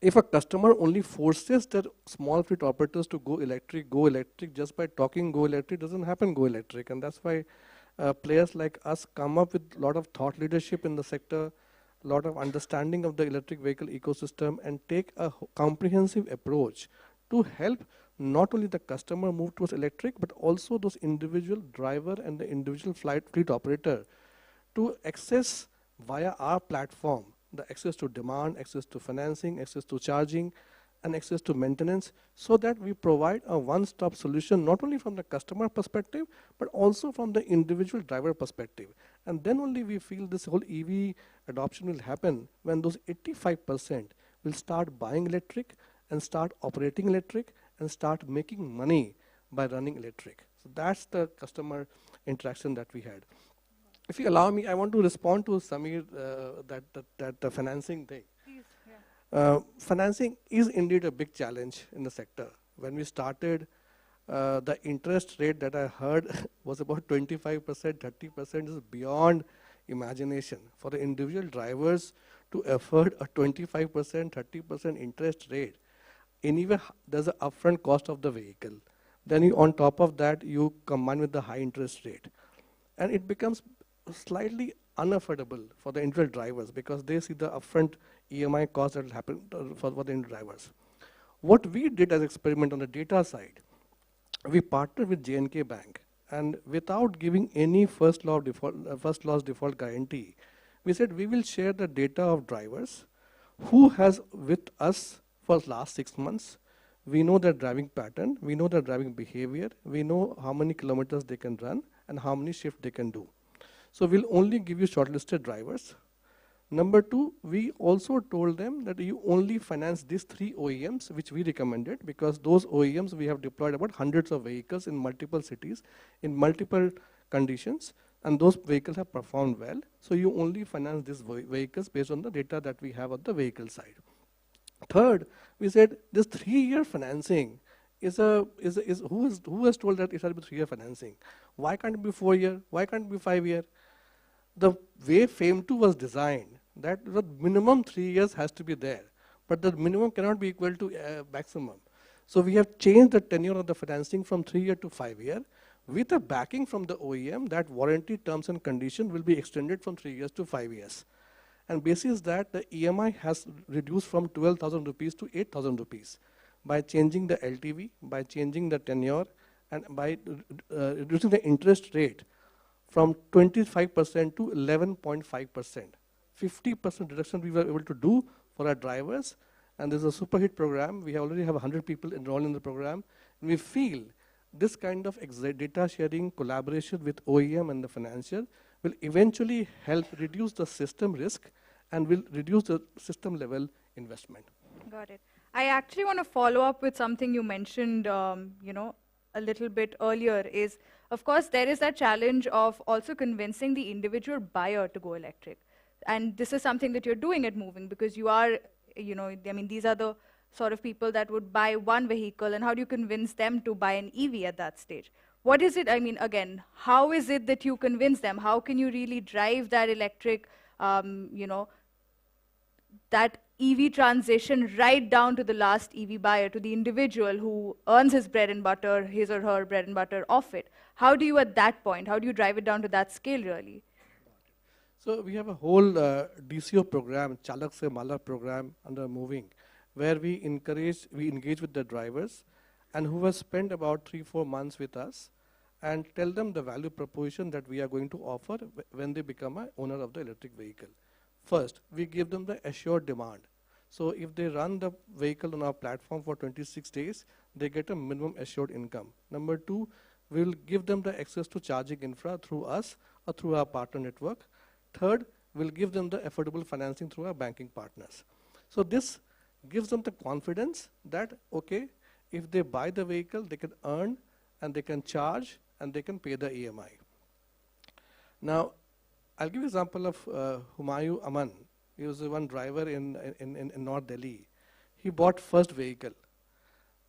if a customer only forces their small fleet operators to go electric just by talking go electric, doesn't happen go electric. And that's why players like us come up with a lot of thought leadership in the sector, a lot of understanding of the electric vehicle ecosystem, and take a comprehensive approach to help not only the customer move towards electric, but also those individual driver and the individual fleet operator to access via our platform the access to demand, access to financing, access to charging, and access to maintenance, so that we provide a one-stop solution not only from the customer perspective, but also from the individual driver perspective. And then only we feel this whole EV adoption will happen when those 85% will start buying electric and start operating electric and start making money by running electric. So that's the customer interaction that we had. If you allow me, I want to respond to Samir, that the financing thing. Please, yeah. Financing is indeed a big challenge in the sector. When we started, the interest rate that I heard was about 25%, 30% is beyond imagination. For the individual drivers to afford a 25%, 30% interest rate, anyway, there's an upfront cost of the vehicle. Then you, on top of that, you combine with the high interest rate. And it becomes slightly unaffordable for the individual drivers, because they see the upfront EMI cost that will happen for the individual drivers. What we did as experiment on the data side, we partnered with J&K Bank, and without giving any first loss default guarantee, we said we will share the data of drivers who has with us for last 6 months. We know their driving pattern, we know their driving behavior, we know how many kilometers they can run and how many shifts they can do. So we'll only give you shortlisted drivers. Number two, we also told them that you only finance these 3 OEMs, which we recommended, because those OEMs we have deployed about hundreds of vehicles in multiple cities, in multiple conditions, and those vehicles have performed well. So you only finance these vehicles based on the data that we have on the vehicle side. Third, we said this 3-year financing who has told that it has to be 3-year financing? Why can't it be 4-year? Why can't it be 5-year? The way FAME 2 was designed, that the minimum 3 years has to be there, but the minimum cannot be equal to maximum. So we have changed the tenure of the financing from 3-year to 5-year, with a backing from the OEM that warranty terms and condition will be extended from 3 years to 5 years. And basis that, the EMI has reduced from 12,000 rupees to 8,000 rupees by changing the LTV, by changing the tenure, and by reducing the interest rate from 25% to 11.5%. 50% reduction we were able to do for our drivers, and there's a super hit program. We already have 100 people enrolled in the program, and we feel this kind of data sharing collaboration with OEM and the financier will eventually help reduce the system risk and will reduce the system level investment. Got it. I actually want to follow up with something you mentioned, a little bit earlier is, of course, there is that challenge of also convincing the individual buyer to go electric. And this is something that you're doing at Moving, because you are, these are the sort of people that would buy one vehicle, and how do you convince them to buy an EV at that stage? What is it, again, how is it that you convince them? How can you really drive that electric, that EV transition right down to the last EV buyer, to the individual who earns his bread and butter, his or her bread and butter off it? How do you at that point, how do you drive it down to that scale really? So we have a whole DCO program, Chalak Se Mala program under Moving, where we engage with the drivers and who have spent about 3-4 months with us, and tell them the value proposition that we are going to offer when they become an owner of the electric vehicle. First, we give them the assured demand. So if they run the vehicle on our platform for 26 days, they get a minimum assured income. Number two, we will give them the access to charging infra through us or through our partner network. Third, we'll give them the affordable financing through our banking partners. So this gives them the confidence that, okay, if they buy the vehicle, they can earn and they can charge and they can pay the EMI. Now, I'll give you an example of Humayu Aman. He was one driver in North Delhi. He bought first vehicle,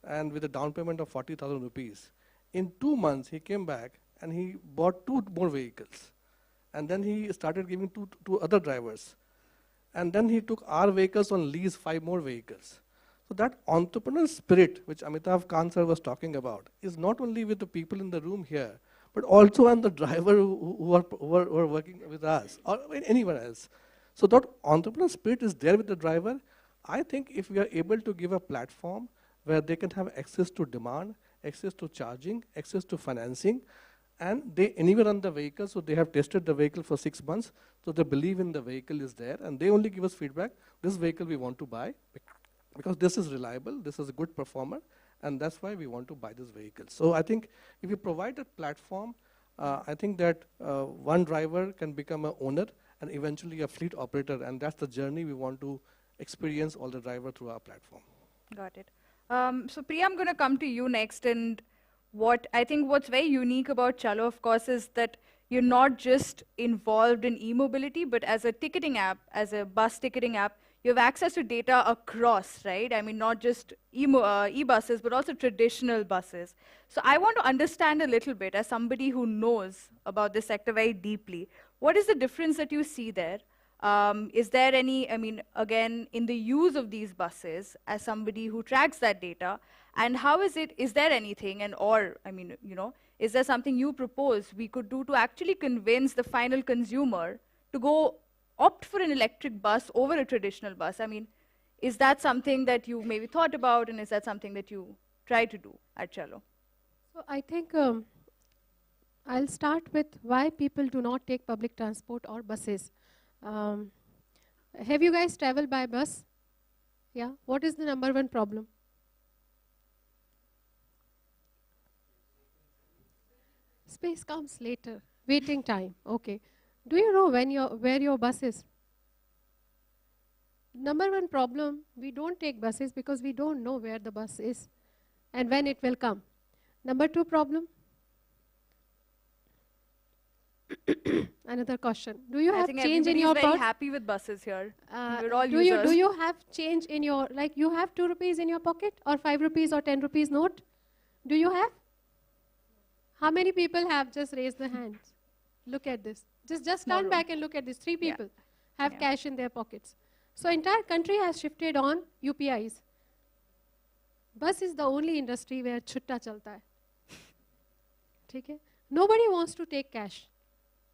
and with a down payment of 40,000 rupees. In 2 months, he came back and he bought 2 more vehicles. And then he started giving to other drivers. And then he took our vehicles on lease, 5 more vehicles. So that entrepreneurial spirit, which Amitabh Khan sir was talking about, is not only with the people in the room here, but also on the driver who are working with us, or anyone else. So that entrepreneurial spirit is there with the driver. I think if we are able to give a platform where they can have access to demand, access to charging, access to financing, and they anywhere run the vehicle, so they have tested the vehicle for 6 months, so they believe in the vehicle is there, and they only give us feedback, this vehicle we want to buy, because this is reliable, this is a good performer, and that's why we want to buy this vehicle. So I think if you provide a platform, I think that one driver can become an owner and eventually a fleet operator, and that's the journey we want to experience all the driver through our platform. Got it. So Priya, I'm going to come to you next, and what's very unique about Chalo, of course, is that you're not just involved in e-mobility, but as a ticketing app, as a bus ticketing app, you have access to data across, right? Not just e-buses, but also traditional buses. So I want to understand a little bit, as somebody who knows about this sector very deeply, what is the difference that you see there? Is there any, again, in the use of these buses, as somebody who tracks that data, and how is there anything, is there something you propose we could do to actually convince the final consumer to go opt for an electric bus over a traditional bus? Is that something that you maybe thought about, and is that something that you try to do at Chalo? So I think I'll start with why people do not take public transport or buses. Um, have you guys traveled by bus? Yeah. What is the number one problem? Space comes later. Waiting time. Okay. Do you know where your bus is? Number one problem, we don't take buses because we don't know where the bus is and when it will come. Number two problem. Another question. Do you have change in your purse? Very purse? happy with buses here. We're all users. Do you have change in your, like you have 2 rupees in your pocket or 5 rupees or 10 rupees note? Do you have? How many people have just raised their hands? Look at this. Just stand back and look at this. 3 people have cash in their pockets. So entire country has shifted on UPIs. Bus is the only industry where chutta chalta hai. Okay? Nobody wants to take cash,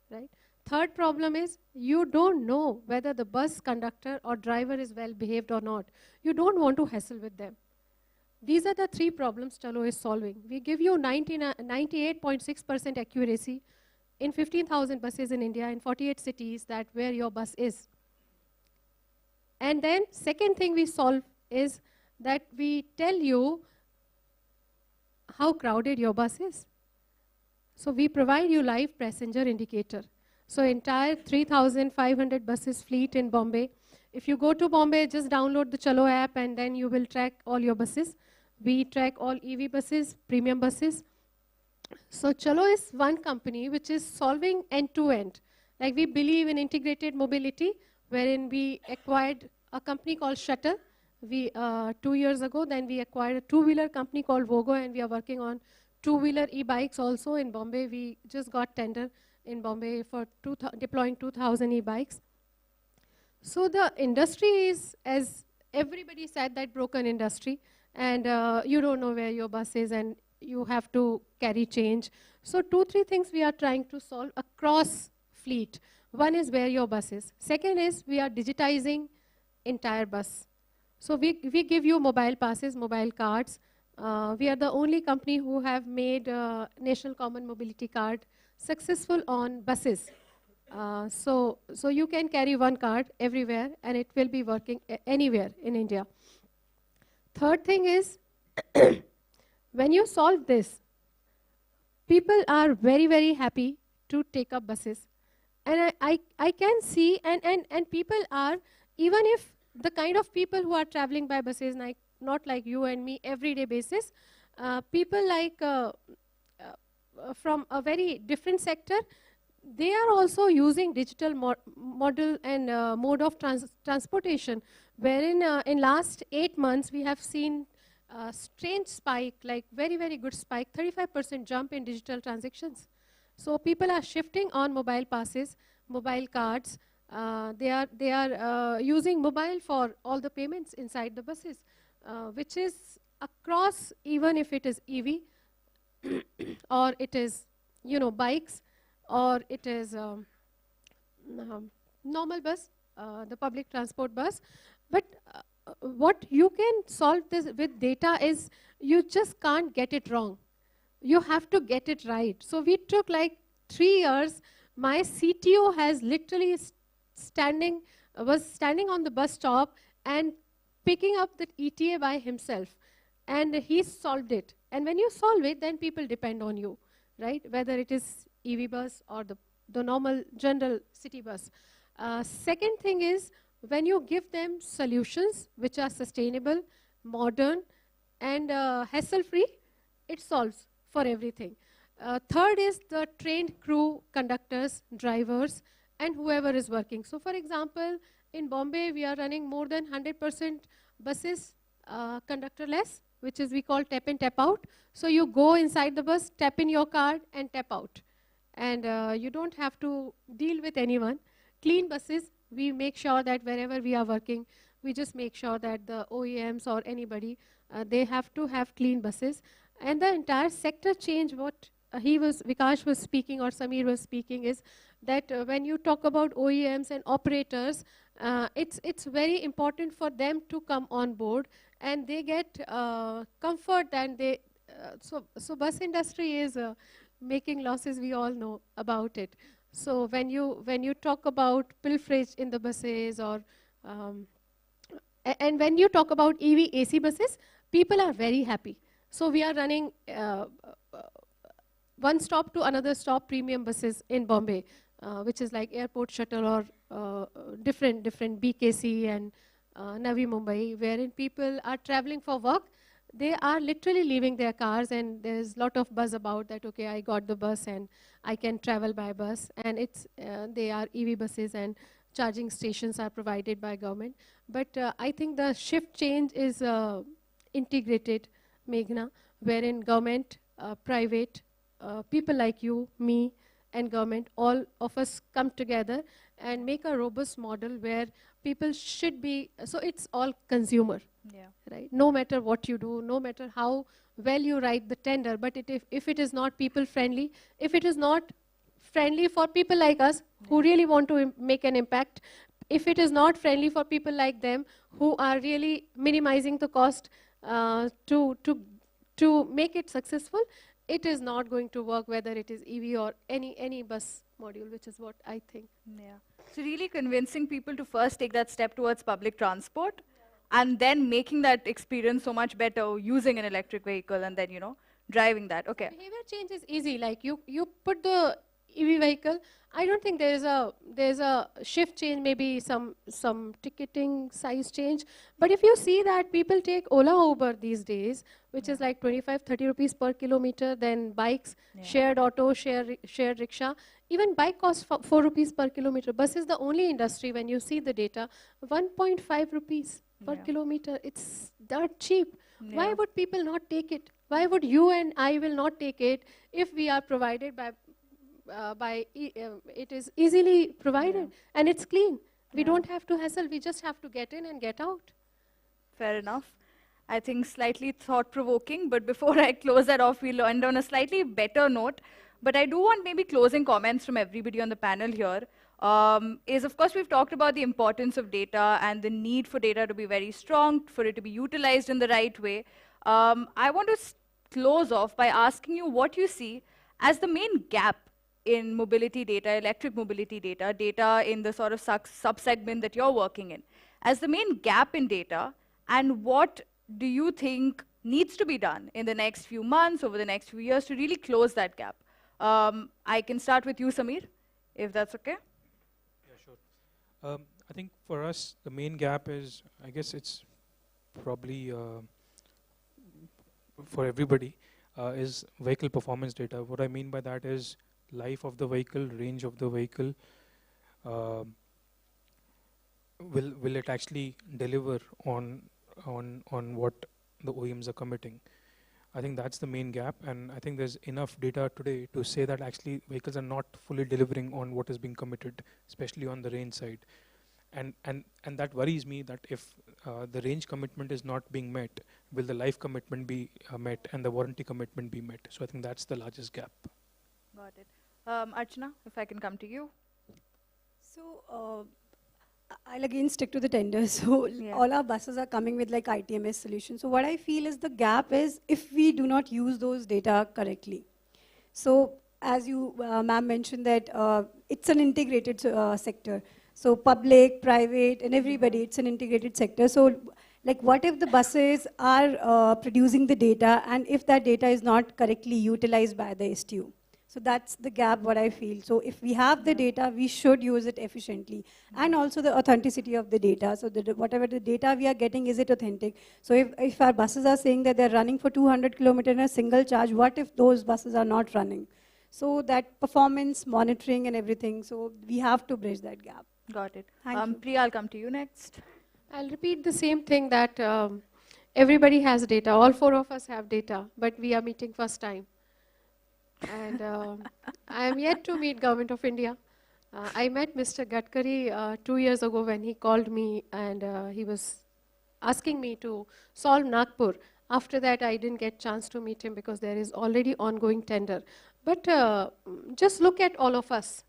right? Third problem is you don't know whether the bus conductor or driver is well behaved or not. You don't want to hassle with them. These are the 3 problems Chalo is solving. We give you 98.6% accuracy in 15,000 buses in India in 48 cities that where your bus is. And then second thing we solve is that we tell you how crowded your bus is. So we provide you live passenger indicator. So entire 3,500 buses fleet in Bombay. If you go to Bombay, just download the Chalo app and then you will track all your buses. We track all EV buses, premium buses. So Chalo is one company which is solving end-to-end. Like we believe in integrated mobility, wherein we acquired a company called Shuttle. 2 years ago, then we acquired a 2-wheeler company called Vogo, and we are working on 2-wheeler e-bikes also in Bombay. We just got tender in Bombay for deploying 2,000 e-bikes. So the industry is, as everybody said, that broken industry, and you don't know where your bus is, and you have to carry change. So 2-3 things we are trying to solve across fleet. One is where your bus is. Second is we are digitizing entire bus. So we give you mobile passes, mobile cards. We are the only company who have made National Common Mobility Card successful on buses. So you can carry one card everywhere and it will be working anywhere in India. Third thing is, when you solve this, people are very, very happy to take up buses. And I can see, and people are, even if the kind of people who are traveling by buses, like, not like you and me, everyday basis, people like from a very different sector, they are also using digital model and mode of transportation, wherein in last 8 months we have seen a strange spike, like very, very good spike, 35% jump in digital transactions. So people are shifting on mobile passes, mobile cards. They are using mobile for all the payments inside the buses, which is across, even if it is EV, or it is, bikes, or it is normal bus, the public transport bus. But what you can solve this with data is you just can't get it wrong. You have to get it right. So we took like 3 years. My CTO has literally was standing on the bus stop and picking up the ETA by himself. And he solved it. And when you solve it, then people depend on you, right? Whether it is EV bus or the normal general city bus. Second thing is, when you give them solutions which are sustainable, modern, and hassle-free, it solves for everything. Third is the trained crew, conductors, drivers, and whoever is working. So for example, in Bombay, we are running more than 100% buses conductorless, which is we call tap in, tap out. So you go inside the bus, tap in your card, and tap out. And you don't have to deal with anyone. Clean buses, we make sure that wherever we are working, we just make sure that the OEMs or anybody, they have to have clean buses. And the entire sector change, what Vikash was speaking or Samir was speaking, is that when you talk about OEMs and operators, it's very important for them to come on board, and they get comfort, and so bus industry is making losses. We all know about it. So when you talk about pilferage in the buses, or and when you talk about EV AC buses, people are very happy. So we are running one stop to another stop premium buses in Bombay, which is like airport shuttle, or different BKC and Navi Mumbai, wherein people are traveling for work. They are literally leaving their cars, and there's a lot of buzz about that. Okay, I got the bus and I can travel by bus, and they are EV buses, and charging stations are provided by government. But I think the shift change is integrated, Meghna, wherein government, private, people like you, me, and government, all of us come together and make a robust model where people should be, so it's all consumer, right? No matter what you do, no matter how well you write the tender, but if it is not people friendly, if it is not friendly for people like us who really want to make an impact, if it is not friendly for people like them who are really minimizing the cost to make it successful, it is not going to work, whether it is EV or any bus module, which is what I think. Yeah. So really convincing people to first take that step towards public transport, and then making that experience so much better using an electric vehicle, and then, you know, driving that. Okay. Behavior change is easy. Like you put the EV vehicle. I don't think there's a shift change, maybe some ticketing size change. But if you see that people take Ola Uber these days, which is like 25-30 rupees per kilometer, then bikes, shared auto, shared rickshaw. Even bike costs 4 rupees per kilometer. Bus is the only industry, when you see the data, 1.5 rupees per kilometer. It's that cheap. Why would people not take it? Why would you and I will not take it if we are provided it is easily provided, and it's clean. We don't have to hassle. We just have to get in and get out. Fair enough. I think slightly thought-provoking, but before I close that off, we'll end on a slightly better note. But I do want maybe closing comments from everybody on the panel here. Is, of course, we've talked about the importance of data and the need for data to be very strong, for it to be utilized in the right way. I want to close off by asking you what you see as the main gap in mobility data, electric mobility data, data in the sort of sub-segment that you're working in, as the main gap in data, and what do you think needs to be done in the next few months, over the next few years, to really close that gap? I can start with you, Sameer, if that's okay. Yeah, sure. I think for us, the main gap is, I guess it's probably for everybody, is vehicle performance data. What I mean by that is life of the vehicle, range of the vehicle. Will it actually deliver on what the OEMs are committing? I think that's the main gap, and I think there's enough data today to say that actually vehicles are not fully delivering on what is being committed, especially on the range side. And that worries me, that if the range commitment is not being met, will the life commitment be met and the warranty commitment be met? So I think that's the largest gap. Got it. Archana, if I can come to you. So I'll again stick to the tender. So all our buses are coming with like ITMS solutions. So what I feel is the gap is if we do not use those data correctly. So as you, ma'am, mentioned that it's an integrated sector. So public, private, and everybody, it's an integrated sector. So like what if the buses are producing the data, and if that data is not correctly utilized by the STU? So that's the gap, what I feel. So if we have the data, we should use it efficiently. And also the authenticity of the data. So whatever the data we are getting, is it authentic? So if our buses are saying that they're running for 200 kilometers in a single charge, what if those buses are not running? So that performance monitoring and everything, so we have to bridge that gap. Got it. Thank you. Priya, I'll come to you next. I'll repeat the same thing, that everybody has data. All four of us have data, but we are meeting first time. And I am yet to meet Government of India. I met Mr. Gadkari 2 years ago when he called me, and he was asking me to solve Nagpur. After that, I didn't get chance to meet him because there is already ongoing tender. But just look at all of us,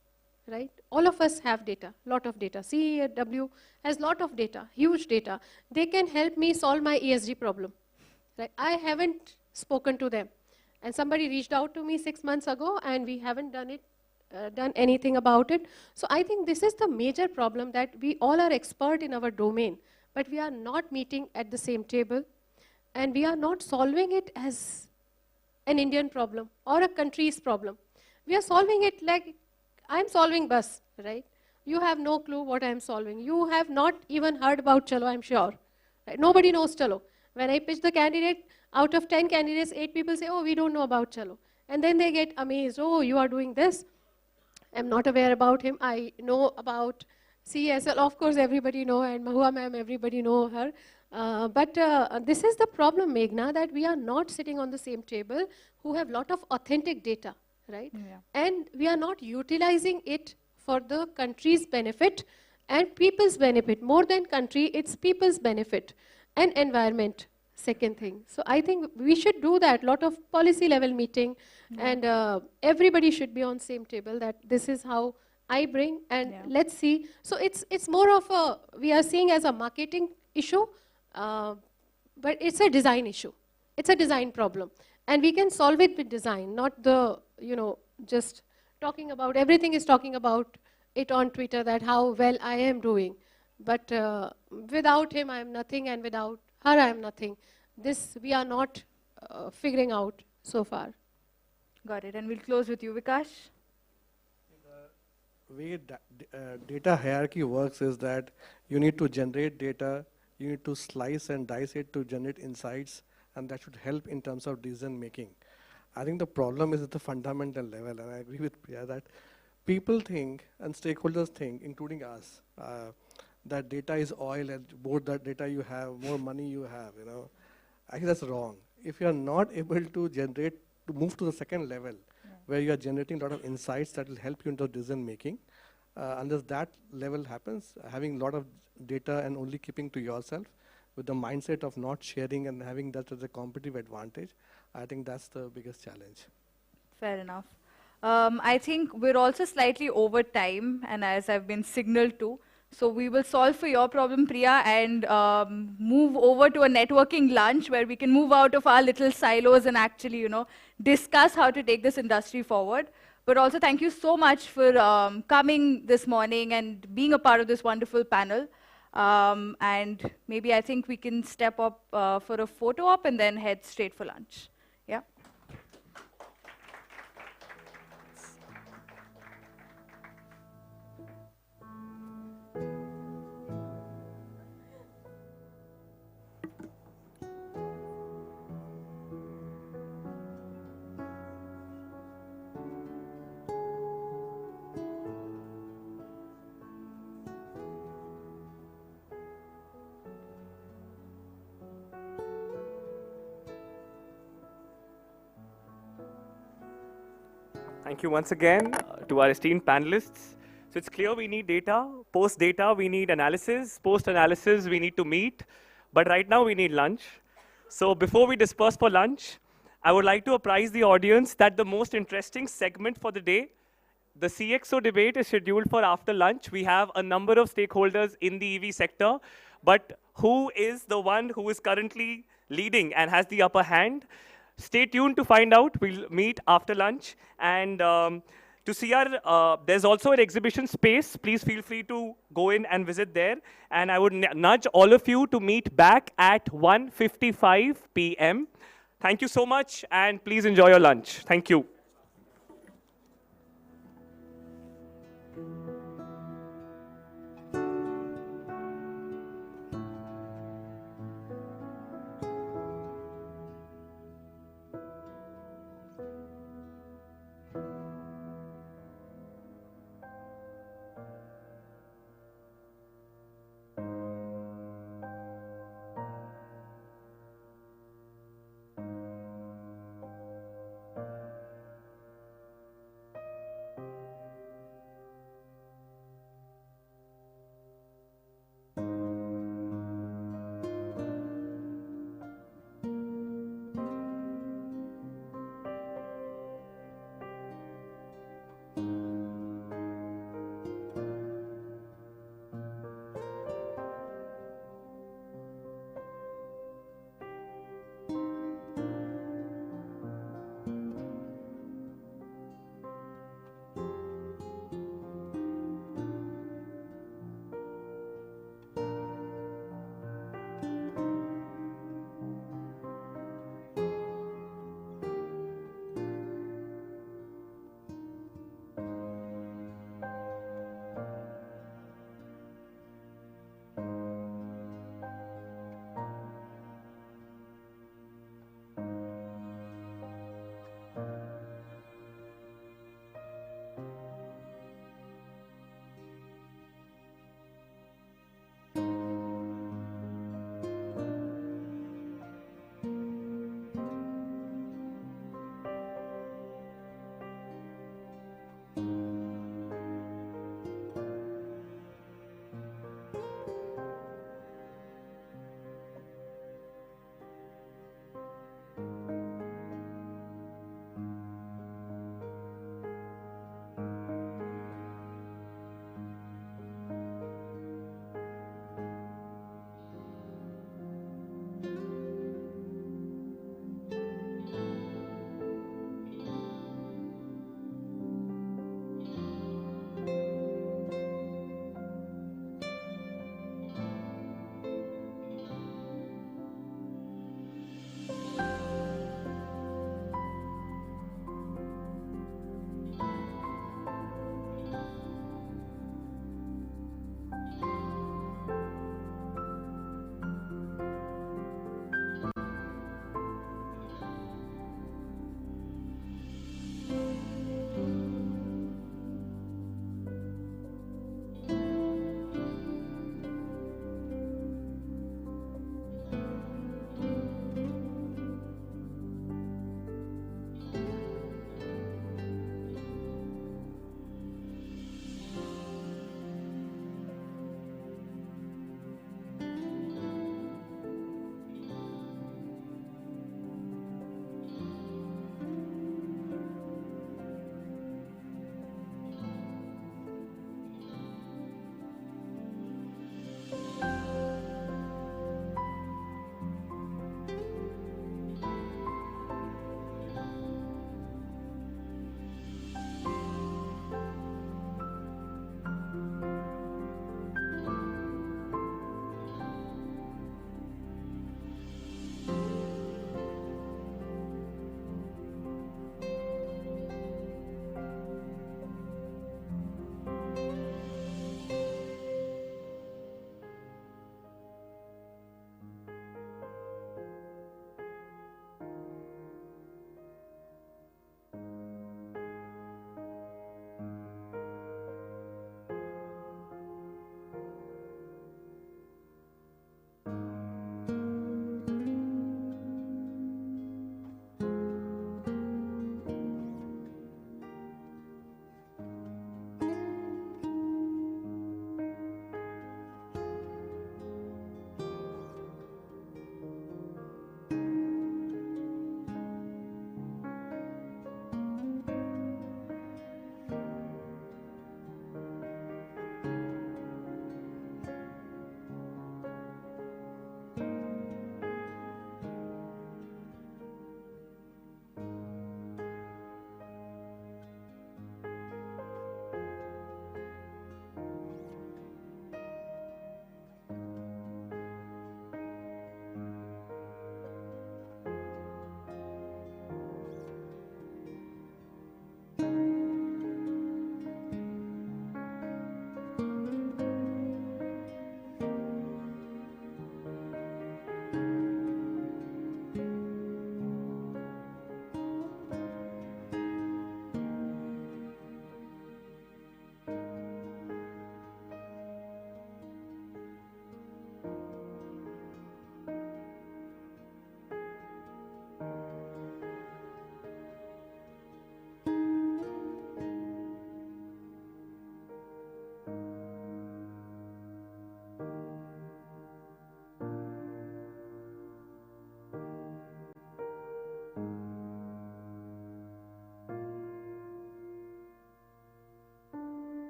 right? All of us have data, lot of data. CEEW has lot of data, huge data. They can help me solve my ESG problem. Right? I haven't spoken to them. And somebody reached out to me 6 months ago, and we haven't done anything about it. So I think this is the major problem, that we all are expert in our domain, but we are not meeting at the same table, and we are not solving it as an Indian problem or a country's problem. We are solving it like I'm solving bus, right? You have no clue what I'm solving. You have not even heard about Chalo, I'm sure. Right? Nobody knows Chalo. When I pitch the candidate, out of 10 candidates, 8 people say, oh, we don't know about Chalo. And then they get amazed, oh, you are doing this. I'm not aware about him. I know about CESL, of course, everybody know, and Mahua ma'am, everybody know her. But this is the problem, Meghna, that we are not sitting on the same table who have lot of authentic data, right? Yeah. And we are not utilizing it for the country's benefit and people's benefit. More than country, it's people's benefit and environment, second thing. So I think we should do that, lot of policy level meeting, and everybody should be on same table, that this is how I bring, and let's see. So it's more of a, we are seeing as a marketing issue, but it's a design issue. It's a design problem. And we can solve it with design, not the, just talking about, everything is talking about it on Twitter, that how well I am doing. But without him, I am nothing, and without her, I am nothing. This we are not figuring out so far. Got it. And we'll close with you, Vikash. The way data hierarchy works is that you need to generate data, you need to slice and dice it to generate insights, and that should help in terms of decision making. I think the problem is at the fundamental level, and I agree with Priya that people think and stakeholders think, including us, that data is oil, and more that data you have, more money you have. I think that's wrong. If you are not able to generate, to move to the second level, where you are generating a lot of insights that will help you in the decision making, unless that level happens, having a lot of data and only keeping to yourself, with the mindset of not sharing and having that as a competitive advantage, I think that's the biggest challenge. Fair enough. I think we're also slightly over time, and as I've been signaled to, so we will solve for your problem, Priya, and move over to a networking lunch where we can move out of our little silos and actually, discuss how to take this industry forward. But also thank you so much for coming this morning and being a part of this wonderful panel. And maybe I think we can step up for a photo op and then head straight for lunch. Yeah. Thank you once again to our esteemed panelists. So it's clear we need data. Post data, we need analysis. Post analysis, we need to meet. But right now, we need lunch. So before we disperse for lunch, I would like to apprise the audience that the most interesting segment for the day, the CXO debate, is scheduled for after lunch. We have a number of stakeholders in the EV sector. But who is the one who is currently leading and has the upper hand? Stay tuned to find out. We'll meet after lunch. And to see our, there's also an exhibition space. Please feel free to go in and visit there. And I would nudge all of you to meet back at 1:55 p.m. Thank you so much, and please enjoy your lunch. Thank you.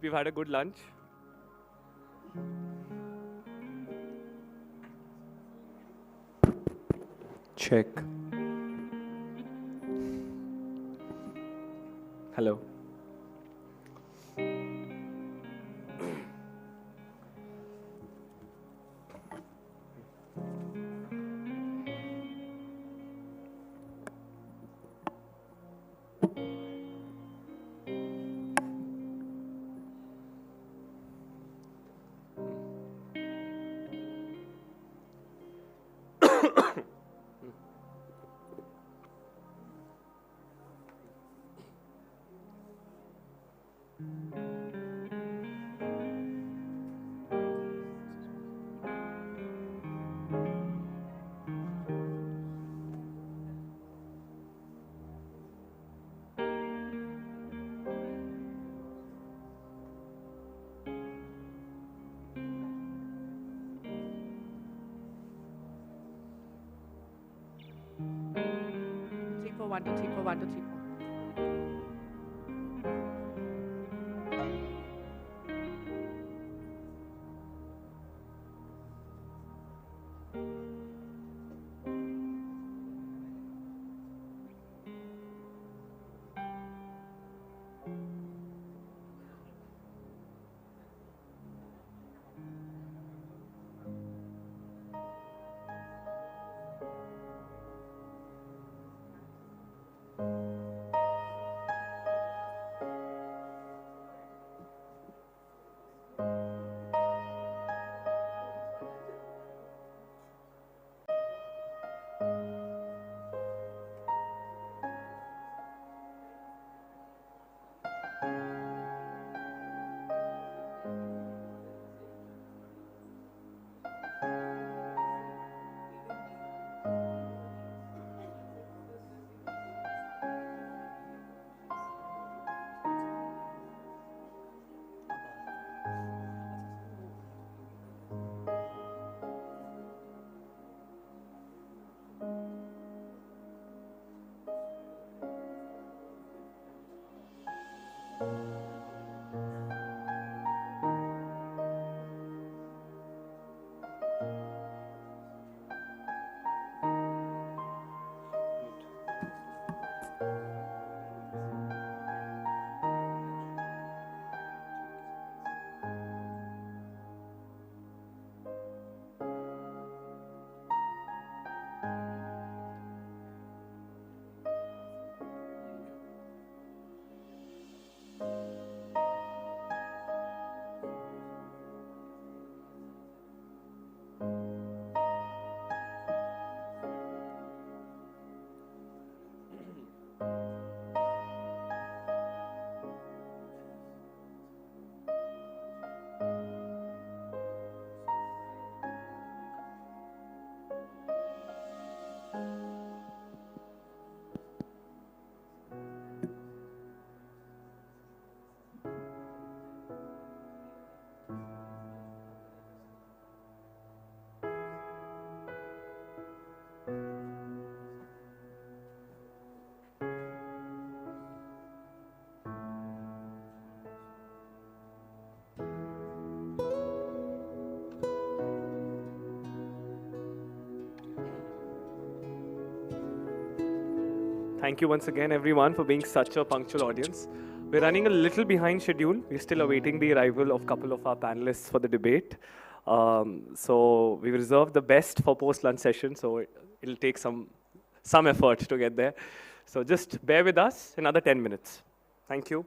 Hope you've had a good lunch. Check. Hello. Three, four, 1, 2, 3, 4, 1, 2, 3, 4. Thank you once again, everyone, for being such a punctual audience. We're running a little behind schedule. We're still awaiting the arrival of a couple of our panelists for the debate. So we reserved the best for post-lunch session, so it'll take some effort to get there. So just bear with us another 10 minutes. Thank you.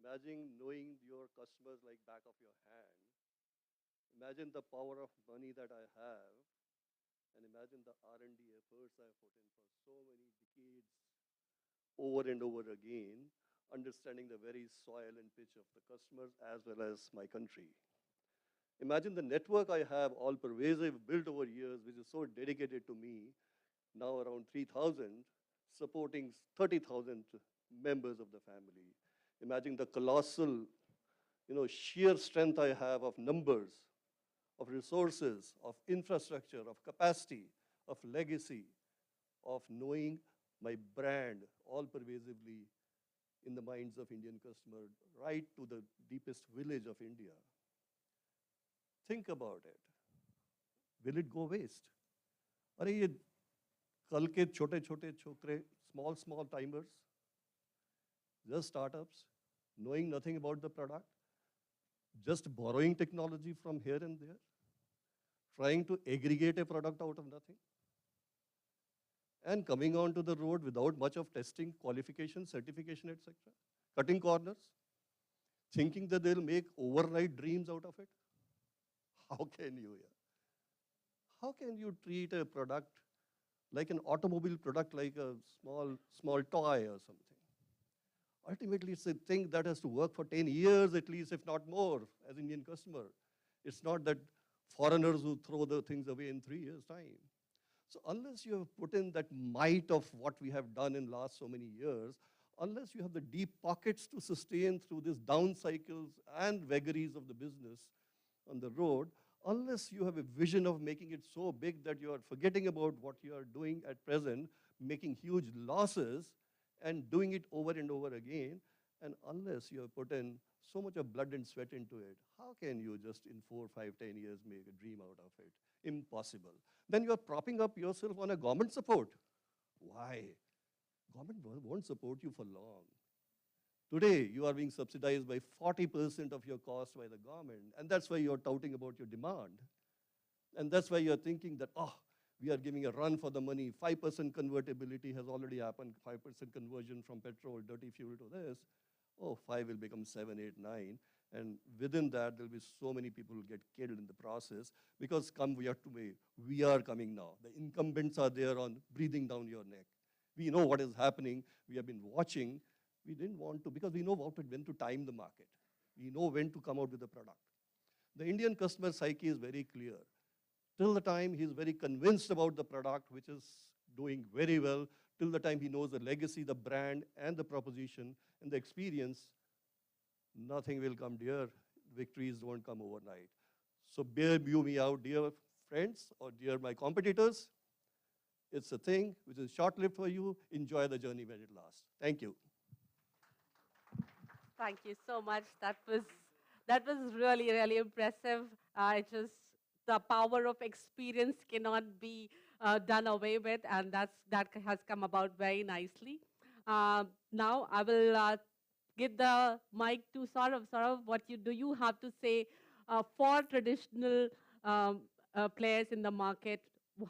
Imagine knowing your customers like back of your hand. Imagine the power of money that I have, and imagine the R&D efforts I have put in for so many decades over and over again, understanding the very soil and pitch of the customers as well as my country. Imagine the network I have, all pervasive, built over years, which is so dedicated to me, now around 3,000, supporting 30,000 members of the family. Imagine the colossal, sheer strength I have of numbers, of resources, of infrastructure, of capacity, of legacy, of knowing my brand all pervasively in the minds of Indian customer, right to the deepest village of India. Think about it. Will it go waste? अरे ये कल के छोटे छोटे छोकरे, small timers, just startups, knowing nothing about the product, just borrowing technology from here and there, trying to aggregate a product out of nothing, and coming onto the road without much of testing, qualification, certification, etc., cutting corners, thinking that they'll make overnight dreams out of it. How can you? Yeah? How can you treat a product like an automobile product, like a small toy or something? Ultimately, it's a thing that has to work for 10 years at least, if not more, as Indian customer. It's not that foreigners who throw the things away in 3 years' time. So unless you have put in that might of what we have done in last so many years, unless you have the deep pockets to sustain through these down cycles and vagaries of the business on the road, unless you have a vision of making it so big that you are forgetting about what you are doing at present, making huge losses and doing it over and over again, and unless you have put in so much of blood and sweat into it, how can you just in 4, 5, 10 years make a dream out of it? Impossible. Then you are propping up yourself on a government support. Why? Government won't support you for long. Today, you are being subsidized by 40% of your cost by the government, and that's why you're touting about your demand. And that's why you're thinking that, we are giving a run for the money. 5% convertibility has already happened, 5% conversion from petrol, dirty fuel to this. 5 will become 7, 8, 9. And within that, there'll be so many people who get killed in the process because we are coming now. The incumbents are there on breathing down your neck. We know what is happening. We have been watching. We didn't want to, because we know when to time the market. We know when to come out with the product. The Indian customer psyche is very clear. Till the time he's very convinced about the product, which is doing very well, till the time he knows the legacy, the brand, and the proposition, and the experience, nothing will come, dear. Victories won't come overnight. So bear me out, dear friends, or dear my competitors. It's a thing which is short-lived for you. Enjoy the journey when it lasts. Thank you. Thank you so much. That was really, really impressive. The power of experience cannot be done away with, and that has come about very nicely. Now I will give the mic to Saurav. Saurav, what do you have to say for traditional players in the market?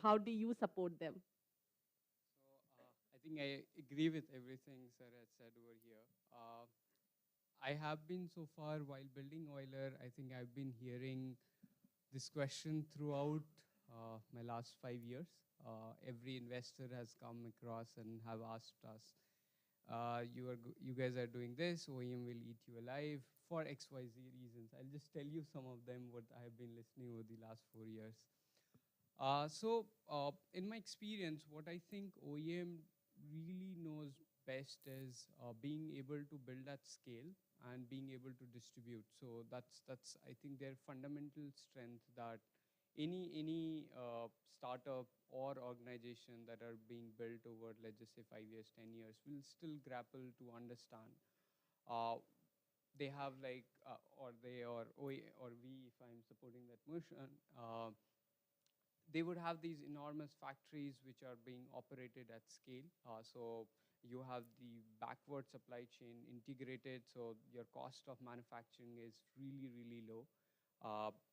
How do you support them? I think I agree with everything sir has said over here. I have been so far while building Euler, I think I've been hearing this question throughout my last 5 years. Every investor has come across and have asked us, you guys are doing this, OEM will eat you alive for XYZ reasons. I'll just tell you some of them what I have been listening over the last 4 years. In my experience, what I think OEM really knows best is being able to build at scale and being able to distribute. So that's I think their fundamental strength that any startup or organization that are being built over, let's just say 5 years, 10 years, will still grapple to understand. They have like, or we, if I'm supporting that motion, they would have these enormous factories which are being operated at scale. So you have the backward supply chain integrated, so your cost of manufacturing is really, really low.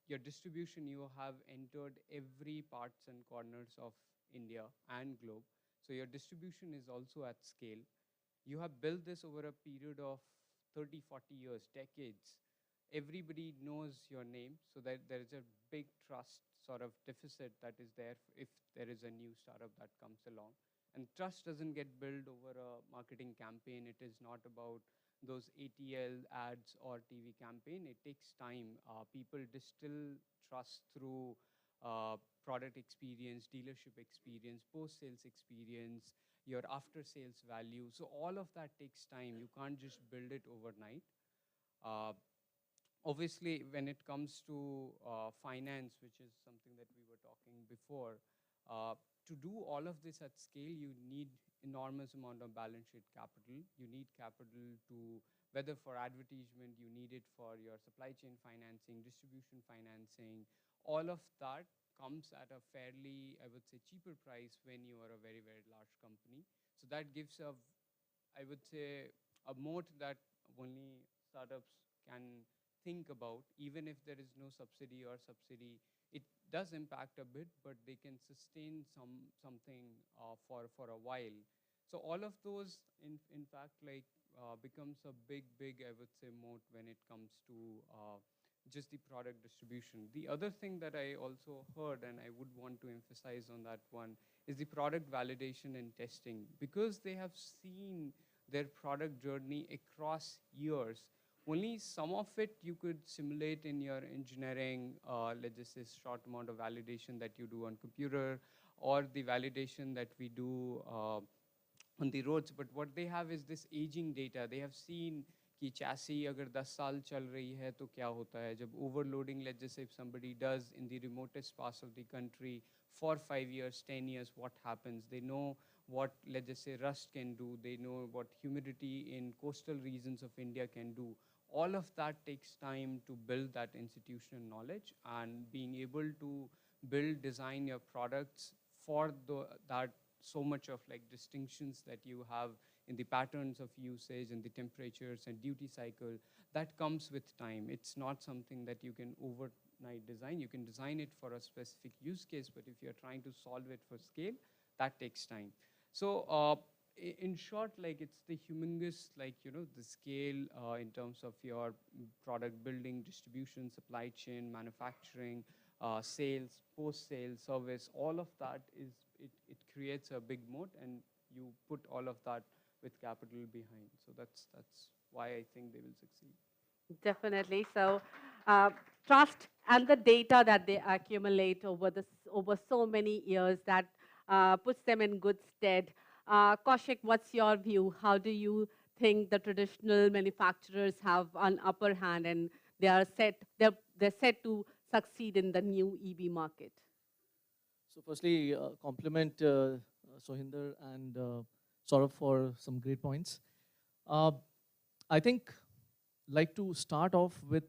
Your distribution, you have entered every parts and corners of India and globe. So your distribution is also at scale. You have built this over a period of 30, 40 years, decades, everybody knows your name, so that there is a big trust sort of deficit that is there if there is a new startup that comes along. And trust doesn't get built over a marketing campaign. It is not about those ATL ads or TV campaign. It takes time. People distill trust through product experience, dealership experience, post-sales experience, your after-sales value. So all of that takes time. You can't just build it overnight. Uh, Obviously, when it comes to finance, which is something that we were talking before, to do all of this at scale, you need enormous amount of balance sheet capital. You need capital to, whether for advertisement, you need it for your supply chain financing, distribution financing. All of that comes at a fairly, I would say, cheaper price when you are a very, very large company. So that gives I would say, a moat that only startups can think about. Even if there is no subsidy or subsidy, it does impact a bit, but they can sustain something for a while. So all of those, in fact, like becomes a big, I would say, moat when it comes to just the product distribution. The other thing that I also heard, and I would want to emphasize on that one, is the product validation and testing. Because they have seen their product journey across years, only some of it you could simulate in your engineering, let's just say short amount of validation that you do on computer, or the validation that we do on the roads. But what they have is this aging data. They have seen कि chassis अगर 10 साल चल रही है तो क्या होता है जब overloading, let's just say if somebody does in the remotest parts of the country for 5 years, 10 years, what happens? They know what, let's just say, rust can do. They know what humidity in coastal regions of India can do. All of that takes time to build that institutional knowledge, and being able to build, design your products for that so much of like distinctions that you have in the patterns of usage and the temperatures and duty cycle, that comes with time. It's not something that you can overnight design. You can design it for a specific use case, but if you're trying to solve it for scale, that takes time. So in short, like it's the humongous, like, you know, the scale in terms of your product building, distribution, supply chain, manufacturing, sales, post-sales, service, all of that is, it creates a big moat, and you put all of that with capital behind. So that's why I think they will succeed. Definitely. So trust and the data that they accumulate over so many years, that puts them in good stead. Kaushik, what's your view? How do you think the traditional manufacturers have an upper hand, and they're set to succeed in the new EV market? So firstly, compliment Sohinder and Saurabh for some great points. I think like to start off with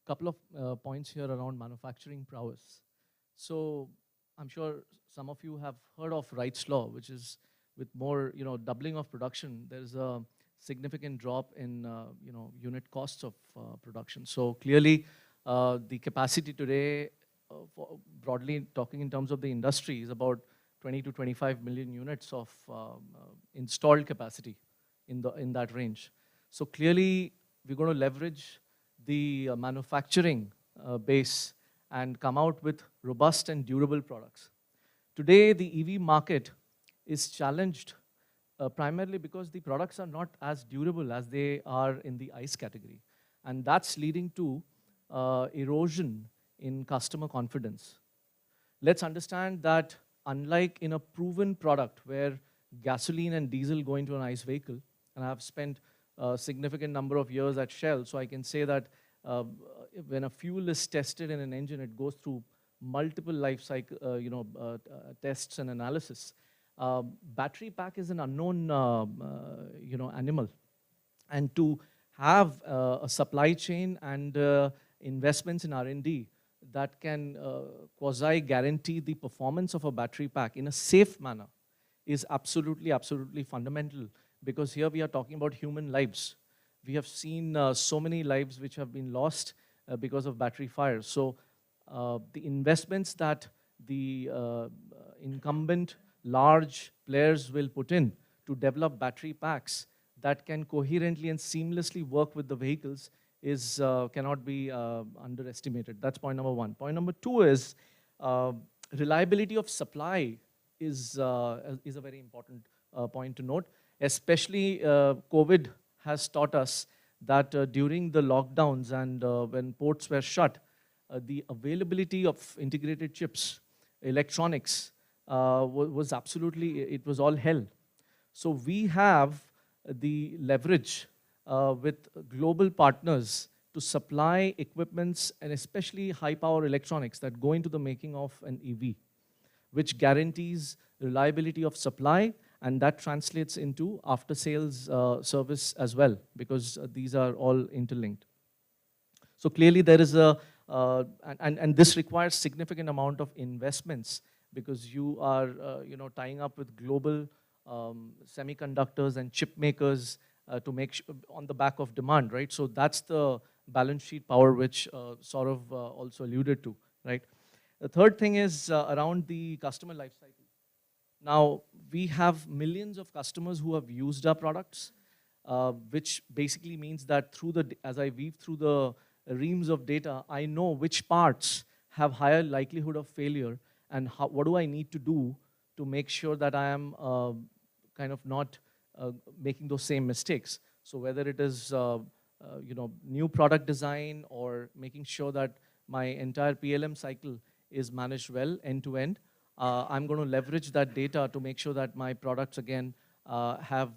couple of points here around manufacturing prowess. So I'm sure some of you have heard of Wright's Law, which is with more, you know, doubling of production, there's a significant drop in, you know, unit costs of production. So clearly, the capacity today, broadly talking in terms of the industry, is about 20 to 25 million units of installed capacity in that range. So clearly, we're going to leverage the manufacturing base and come out with robust and durable products. Today, the EV market is challenged primarily because the products are not as durable as they are in the ICE category. And that's leading to erosion in customer confidence. Let's understand that unlike in a proven product where gasoline and diesel go into an ICE vehicle, and I've spent a significant number of years at Shell, so I can say that when a fuel is tested in an engine, it goes through multiple life cycle, tests and analysis. Battery pack is an unknown, animal, and to have a supply chain and investments in R&D that can quasi-guarantee the performance of a battery pack in a safe manner is absolutely, absolutely fundamental, because here we are talking about human lives. We have seen so many lives which have been lost because of battery fires. So the investments that the incumbent large players will put in to develop battery packs, that can coherently and seamlessly work with the vehicles is cannot be underestimated. That's point number one. Point number two is reliability of supply is a very important point to note. Especially COVID has taught us that during the lockdowns and when ports were shut, the availability of integrated chips, electronics, was absolutely, it was all hell. So we have the leverage with global partners to supply equipments and especially high power electronics that go into the making of an EV, which guarantees reliability of supply, and that translates into after sales service as well, because these are all interlinked. So clearly there is and this requires significant amount of investments, because you are tying up with global semiconductors and chip makers to make on the back of demand, right? So that's the balance sheet power which Saurav also alluded to, right? The third thing is around the customer life cycle. Now, we have millions of customers who have used our products, which basically means that as I weave through the reams of data, I know which parts have higher likelihood of failure and what do I need to do to make sure that I am kind of not making those same mistakes. So whether it is new product design or making sure that my entire PLM cycle is managed well end to end, I'm going to leverage that data to make sure that my products again have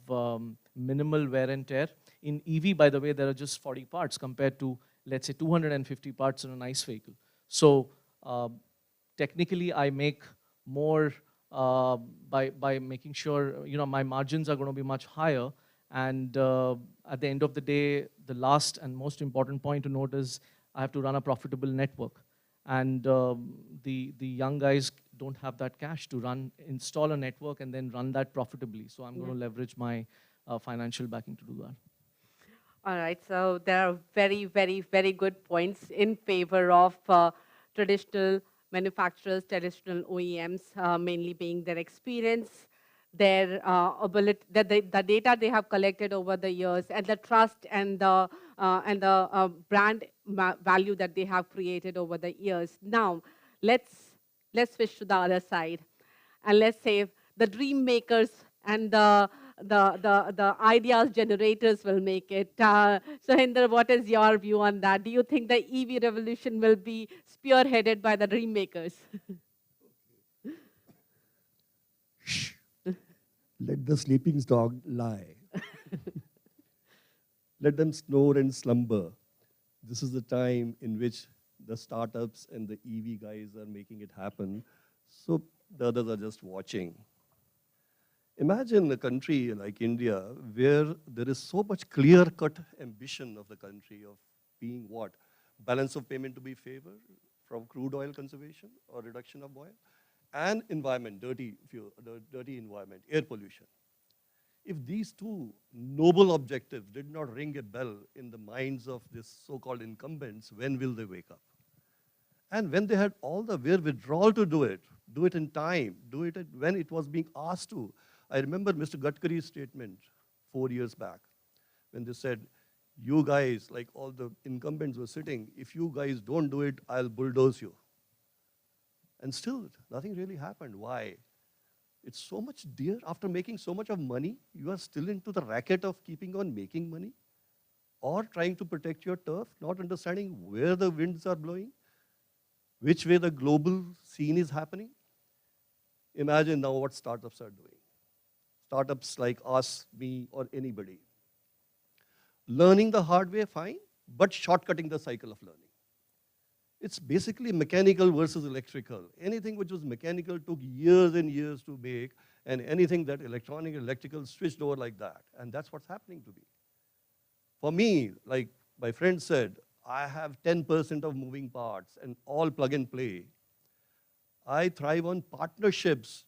minimal wear and tear. In EV, by the way, there are just 40 parts compared to, let's say, 250 parts in an ICE vehicle. So technically, I make more by making sure my margins are going to be much higher. And at the end of the day, the last and most important point to note is I have to run a profitable network. And the young guys don't have that cash to install a network and then run that profitably. So I'm going to leverage my financial backing to do that. All right, so there are very, very, very good points in favor of traditional manufacturers, traditional OEMs, mainly being their experience, their ability, the data they have collected over the years, and the trust and the brand value that they have created over the years. Now, let's switch to the other side, and let's say the dream makers and the ideas generators will make it. So Hinder, what is your view on that? Do you think the EV revolution will be spearheaded by the dream makers? Let the sleeping dog lie. Let them snore and slumber. This is the time in which the startups and the EV guys are making it happen. So the others are just watching. Imagine a country like India where there is so much clear-cut ambition of the country of being what? Balance of payment to be favored from crude oil conservation or reduction of oil, and environment, dirty environment, air pollution. If these two noble objectives did not ring a bell in the minds of these so-called incumbents, when will they wake up? And when they had all the withdrawal to do it in time, do it when it was being asked to. I remember Mr. Gadkari's statement 4 years back when they said, you guys, like all the incumbents were sitting, if you guys don't do it, I'll bulldoze you. And still, nothing really happened. Why? It's so much dear. After making so much of money, you are still into the racket of keeping on making money or trying to protect your turf, not understanding where the winds are blowing, which way the global scene is happening. Imagine now what startups are doing. Startups like us, me, or anybody. Learning the hard way, fine, but shortcutting the cycle of learning. It's basically mechanical versus electrical. Anything which was mechanical took years and years to make, and anything that electronic, electrical switched over like that. And that's what's happening to me. For me, like my friend said, I have 10% of moving parts and all plug and play. I thrive on partnerships.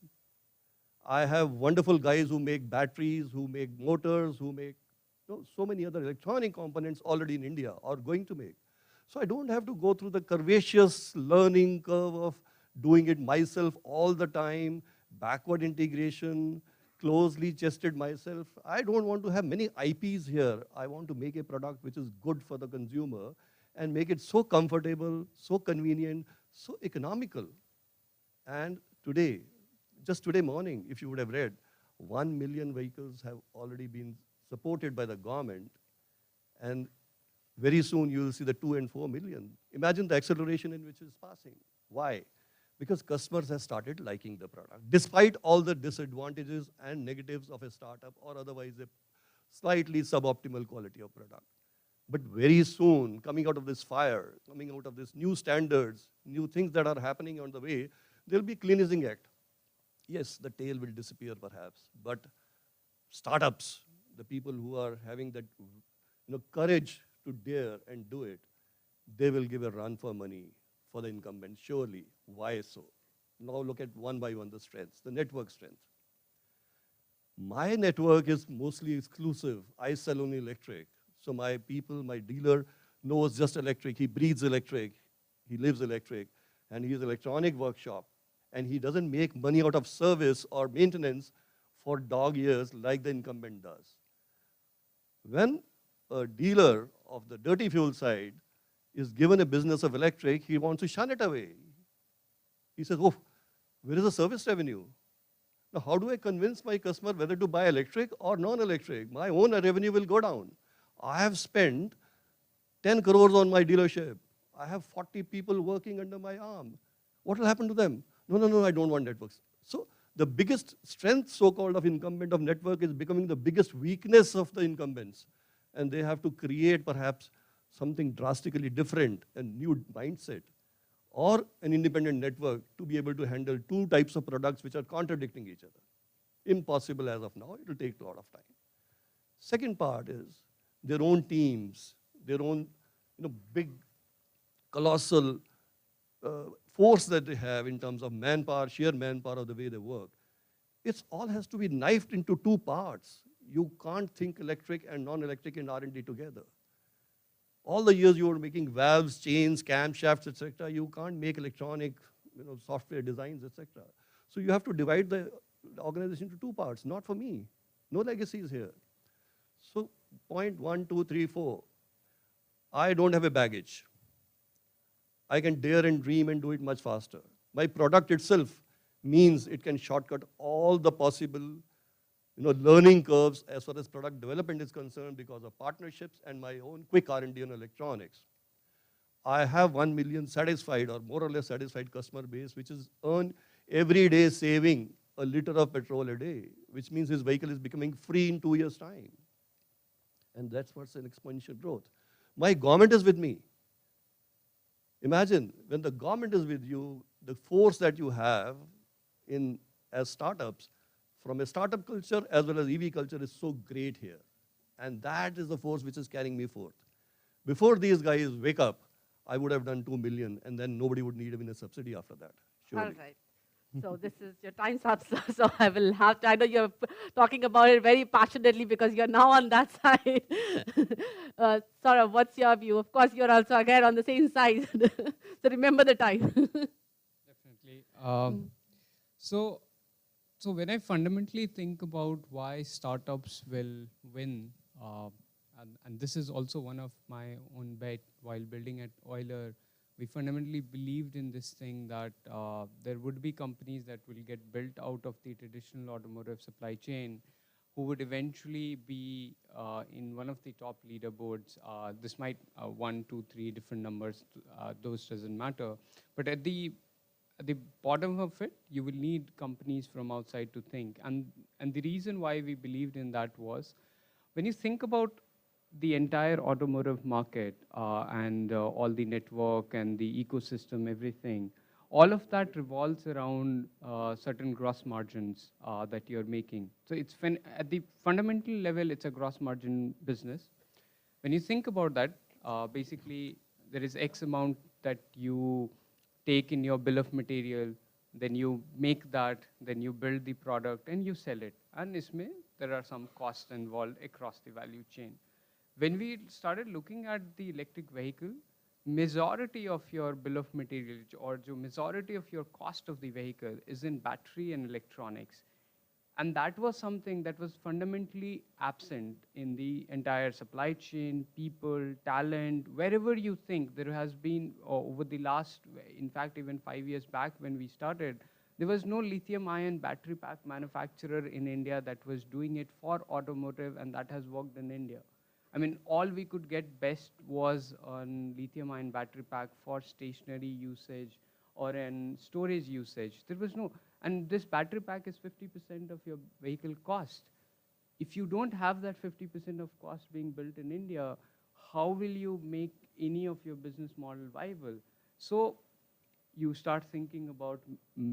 I have wonderful guys who make batteries, who make motors, who make so many other electronic components already in India or going to make. So I don't have to go through the curvaceous learning curve of doing it myself all the time, backward integration, closely tested myself. I don't want to have many IPs here. I want to make a product which is good for the consumer and make it so comfortable, so convenient, so economical. And today, just today morning, if you would have read, 1 million vehicles have already been supported by the government, and very soon you will see the 2 and 4 million. Imagine the acceleration in which it's passing. Why? Because customers have started liking the product, despite all the disadvantages and negatives of a startup or otherwise a slightly suboptimal quality of product. But very soon, coming out of this fire, coming out of these new standards, new things that are happening on the way, there'll be cleansing act. Yes, the tail will disappear perhaps, but startups, the people who are having that courage to dare and do it, they will give a run for money for the incumbent, surely. Why so? Now look at one by one the strengths, the network strength. My network is mostly exclusive. I sell only electric. So my people, my dealer knows just electric. He breathes electric. He lives electric. And he has an electronic workshop. And he doesn't make money out of service or maintenance for dog years like the incumbent does. When a dealer of the dirty fuel side is given a business of electric, he wants to shun it away. He says, oh, where is the service revenue? Now, how do I convince my customer whether to buy electric or non-electric? My own revenue will go down. I have spent 10 crores on my dealership. I have 40 people working under my arm. What will happen to them? No, I don't want networks. So the biggest strength, so-called, of incumbent of network is becoming the biggest weakness of the incumbents. And they have to create perhaps something drastically different, a new mindset, or an independent network to be able to handle two types of products which are contradicting each other. Impossible as of now. It will take a lot of time. Second part is their own teams, their own big, colossal force that they have in terms of manpower, sheer manpower of the way they work. It all has to be knifed into two parts. You can't think electric and non-electric in R&D together. All the years you were making valves, chains, camshafts, etc., you can't make electronic software designs, etc. So you have to divide the organization into two parts, not for me. No legacies here. So point 1, 2, 3, 4. I don't have a baggage. I can dare and dream and do it much faster. My product itself means it can shortcut all the possible learning curves as far as product development is concerned because of partnerships and my own quick R&D on electronics. I have 1 million satisfied or more or less satisfied customer base, which is earn every day saving a liter of petrol a day, which means his vehicle is becoming free in 2 years' time. And that's what's an exponential growth. My government is with me. Imagine when the government is with you, the force that you have as startups, from a startup culture as well as EV culture is so great here. And that is the force which is carrying me forth. Before these guys wake up, I would have done 2 million and then nobody would need even a subsidy after that. Surely. All right. So this is your time's up, so I will have to, I know you're talking about it very passionately because you're now on that side. Saurabh, what's your view? Of course, you're also again on the same side. So remember the time. Definitely. So when I fundamentally think about why startups will win, and this is also one of my own bet while building at Euler, we fundamentally believed in this thing that there would be companies that will get built out of the traditional automotive supply chain who would eventually be in one of the top leaderboards. This might 1, 2, 3 different numbers, those doesn't matter. But at the bottom of it, you will need companies from outside to think. And the reason why we believed in that was, when you think about the entire automotive market and all the network and the ecosystem, everything, all of that revolves around certain gross margins that you're making. So it's at the fundamental level, it's a gross margin business. When you think about that, basically there is X amount that you take in your bill of material, then you make that, then you build the product and you sell it. And there are some costs involved across the value chain. When we started looking at the electric vehicle, majority of your bill of materials or the majority of your cost of the vehicle is in battery and electronics. And that was something that was fundamentally absent in the entire supply chain, people, talent, wherever you think there has been over the last, in fact, even 5 years back when we started, there was no lithium ion battery pack manufacturer in India that was doing it for automotive and that has worked in India. I mean, all we could get best was on lithium ion battery pack for stationary usage or in storage usage. There was no, and this battery pack is 50% of your vehicle cost. If you don't have that 50% of cost being built in India, how will you make any of your business model viable? So you start thinking about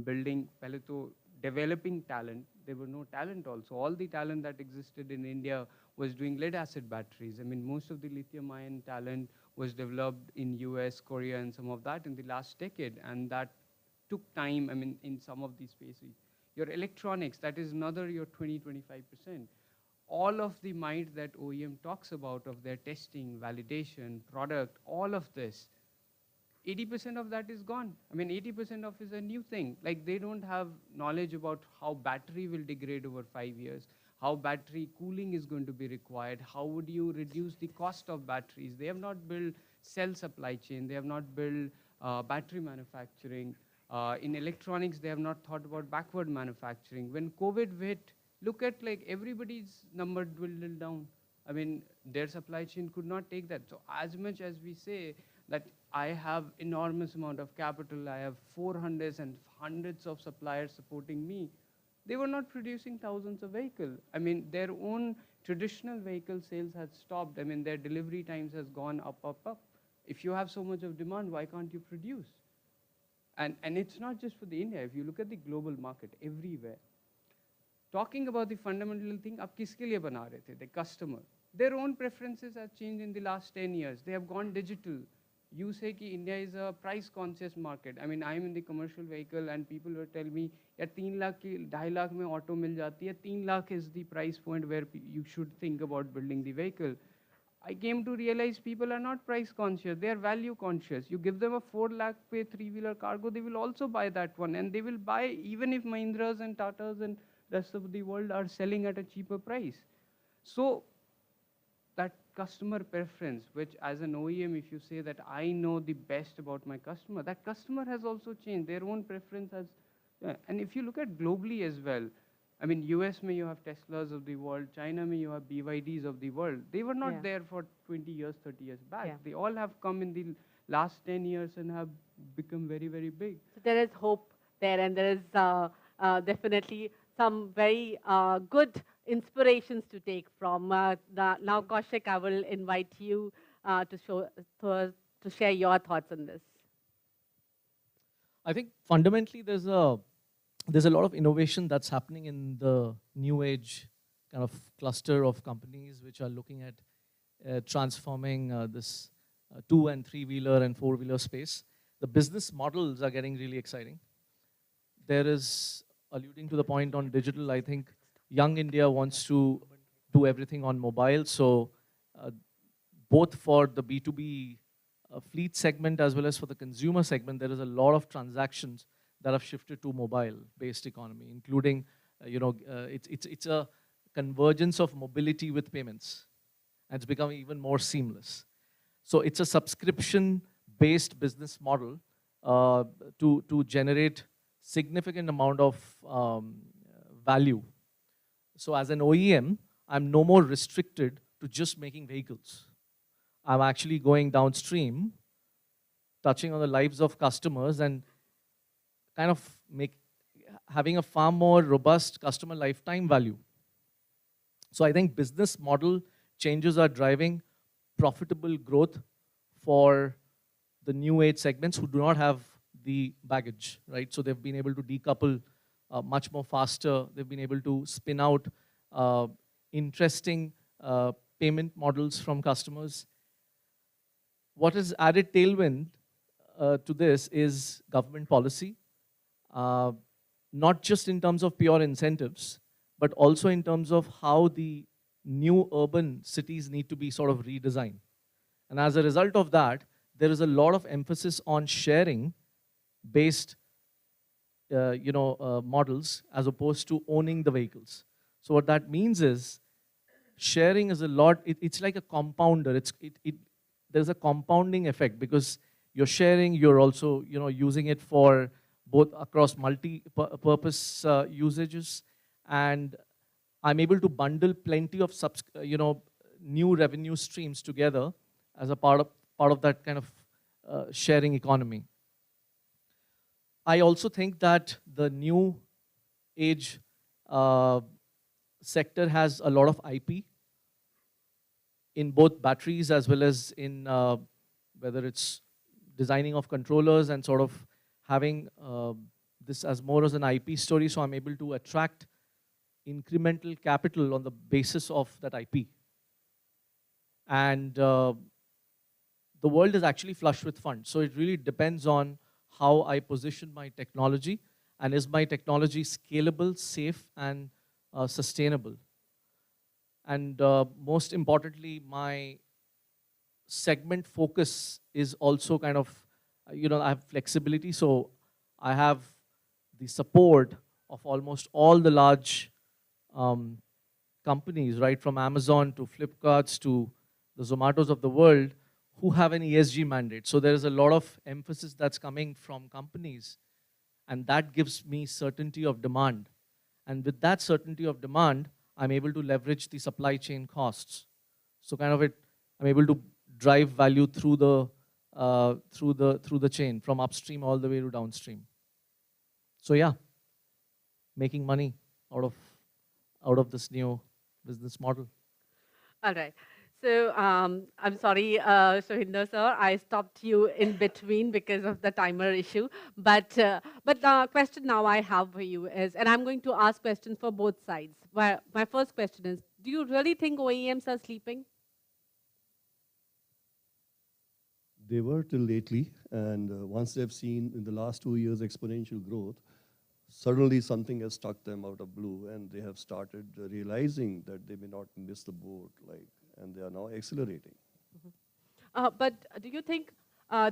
building Paleto, developing talent. There were no talent also. All the talent that existed in India was doing lead acid batteries. I mean, most of the lithium ion talent was developed in US, Korea, and some of that in the last decade. And that took time, I mean, in some of these spaces. Your electronics, that is another your 20, 25%. All of the might that OEM talks about of their testing, validation, product, all of this, 80% of that is gone. I mean, 80% of is a new thing. Like they don't have knowledge about how battery will degrade over 5 years, how battery cooling is going to be required, how would you reduce the cost of batteries. They have not built cell supply chain, they have not built battery manufacturing. In electronics, they have not thought about backward manufacturing. When COVID hit, look at like everybody's number dwindled down. I mean, their supply chain could not take that. So as much as we say that I have enormous amount of capital, I have 400s and hundreds of suppliers supporting me, they were not producing thousands of vehicles. I mean, their own traditional vehicle sales had stopped. I mean, their delivery times has gone up, up, up. If you have so much of demand, why can't you produce? And it's not just for the India. If you look at the global market, everywhere. Talking about the fundamental thing, ab kiske liye bana rahe the? The customer. Their own preferences have changed in the last 10 years. They have gone digital. You say that India is a price-conscious market. I mean, I'm in the commercial vehicle and people will tell me, yeah, 3 lakh ki 2.5 lakh mein auto mil jati hai. 3 lakh is the price point where you should think about building the vehicle. I came to realize people are not price-conscious. They are value-conscious. You give them a 4 lakh pay 3-wheeler cargo, they will also buy that one. And they will buy even if Mahindras and Tatas and rest of the world are selling at a cheaper price. So that customer preference, which as an OEM, if you say that I know the best about my customer, that customer has also changed. Their own preference has, and if you look at globally as well, I mean, US may you have Teslas of the world, China may you have BYDs of the world. They were not there for 20 years, 30 years back. They all have come in the last 10 years and have become very, very big. So there is hope there, and there is definitely some very good inspirations to take from now. Kaushik, I will invite you to share your thoughts on this. I think fundamentally there's a lot of innovation that's happening in the new age kind of cluster of companies which are looking at transforming this 2- and 3-wheeler and 4-wheeler space. The business models are getting really exciting. There is, alluding to the point on digital, I think young India wants to do everything on mobile. So both for the B2B fleet segment as well as for the consumer segment, there is a lot of transactions that have shifted to mobile-based economy, including, it's a convergence of mobility with payments. And it's becoming even more seamless. So it's a subscription-based business model to generate significant amount of value. So as an OEM, I'm no more restricted to just making vehicles. I'm actually going downstream, touching on the lives of customers and kind of having a far more robust customer lifetime value. So I think business model changes are driving profitable growth for the new age segments who do not have the baggage, right? So they've been able to decouple much more faster. They've been able to spin out interesting payment models from customers. What is added tailwind to this is government policy, not just in terms of pure incentives, but also in terms of how the new urban cities need to be sort of redesigned. And as a result of that, there is a lot of emphasis on sharing based models as opposed to owning the vehicles. So what that means is sharing is a lot, it's like a compounder. There's a compounding effect because you're sharing, you're also using it for both across multi-purpose usages, and I'm able to bundle plenty of new revenue streams together as a part of that kind of sharing economy. I also think that the new age sector has a lot of IP in both batteries as well as in whether it's designing of controllers and sort of having this as more as an IP story, so I'm able to attract incremental capital on the basis of that IP. And the world is actually flush with funds, so it really depends on how I position my technology, and is my technology scalable, safe, and sustainable. And most importantly, my segment focus is also kind of, I have flexibility, so I have the support of almost all the large companies, right from Amazon to Flipkarts to the Zomatos of the world, who have an ESG mandate. So there is a lot of emphasis that's coming from companies, and that gives me certainty of demand. And with that certainty of demand, I'm able to leverage the supply chain costs. So kind of I'm able to drive value through the chain, from upstream all the way to downstream. So yeah, making money out of this new business model. All right. So I'm sorry, Shohinder sir, I stopped you in between because of the timer issue. But the question now I have for you is, and I'm going to ask questions for both sides. My first question is, do you really think OEMs are sleeping? They were till lately, and once they've seen in the last 2 years exponential growth, suddenly something has struck them out of blue, and they have started realizing that they may not miss the boat, and they are now accelerating. But do you think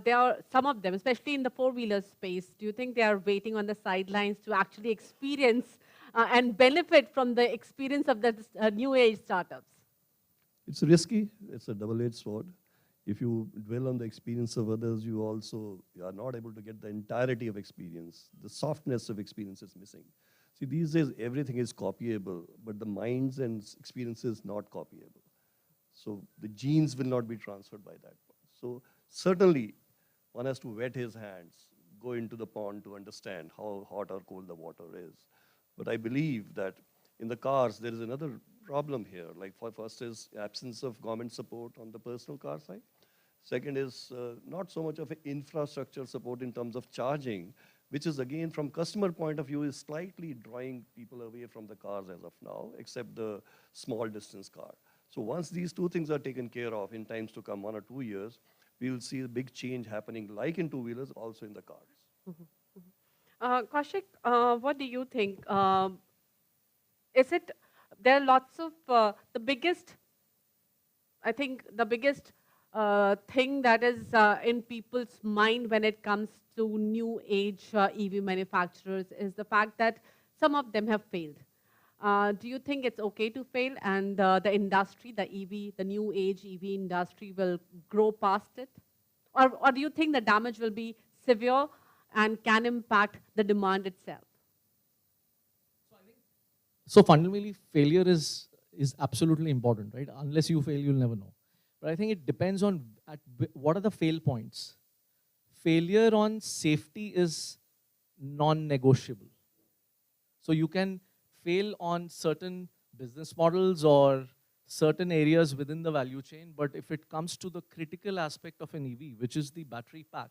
there are some of them, especially in the four-wheeler space, do you think they are waiting on the sidelines to actually experience and benefit from the experience of the new age startups? It's risky. It's a double-edged sword. If you dwell on the experience of others, you also are not able to get the entirety of experience. The softness of experience is missing. See, these days, everything is copyable, but the minds and experiences not copyable. So the genes will not be transferred by that point. So certainly, one has to wet his hands, go into the pond to understand how hot or cold the water is. But I believe that in the cars, there is another problem here. First is absence of government support on the personal car side. Second is not so much of an infrastructure support in terms of charging, which is again from customer point of view is slightly drawing people away from the cars as of now, except the small distance car. So once these two things are taken care of in times to come, 1 or 2 years, we will see a big change happening like in two-wheelers, also in the cars. Kaushik, what do you think? There are lots of, the biggest thing that is in people's mind when it comes to new age EV manufacturers is the fact that some of them have failed. Do you think it's okay to fail, and the industry, the new age EV industry will grow past it? Or do you think the damage will be severe and can impact the demand itself? So fundamentally, failure is absolutely important, right? Unless you fail, you'll never know. But I think it depends on what are the fail points. Failure on safety is non-negotiable. So you can fail on certain business models or certain areas within the value chain, but if it comes to the critical aspect of an EV, which is the battery pack,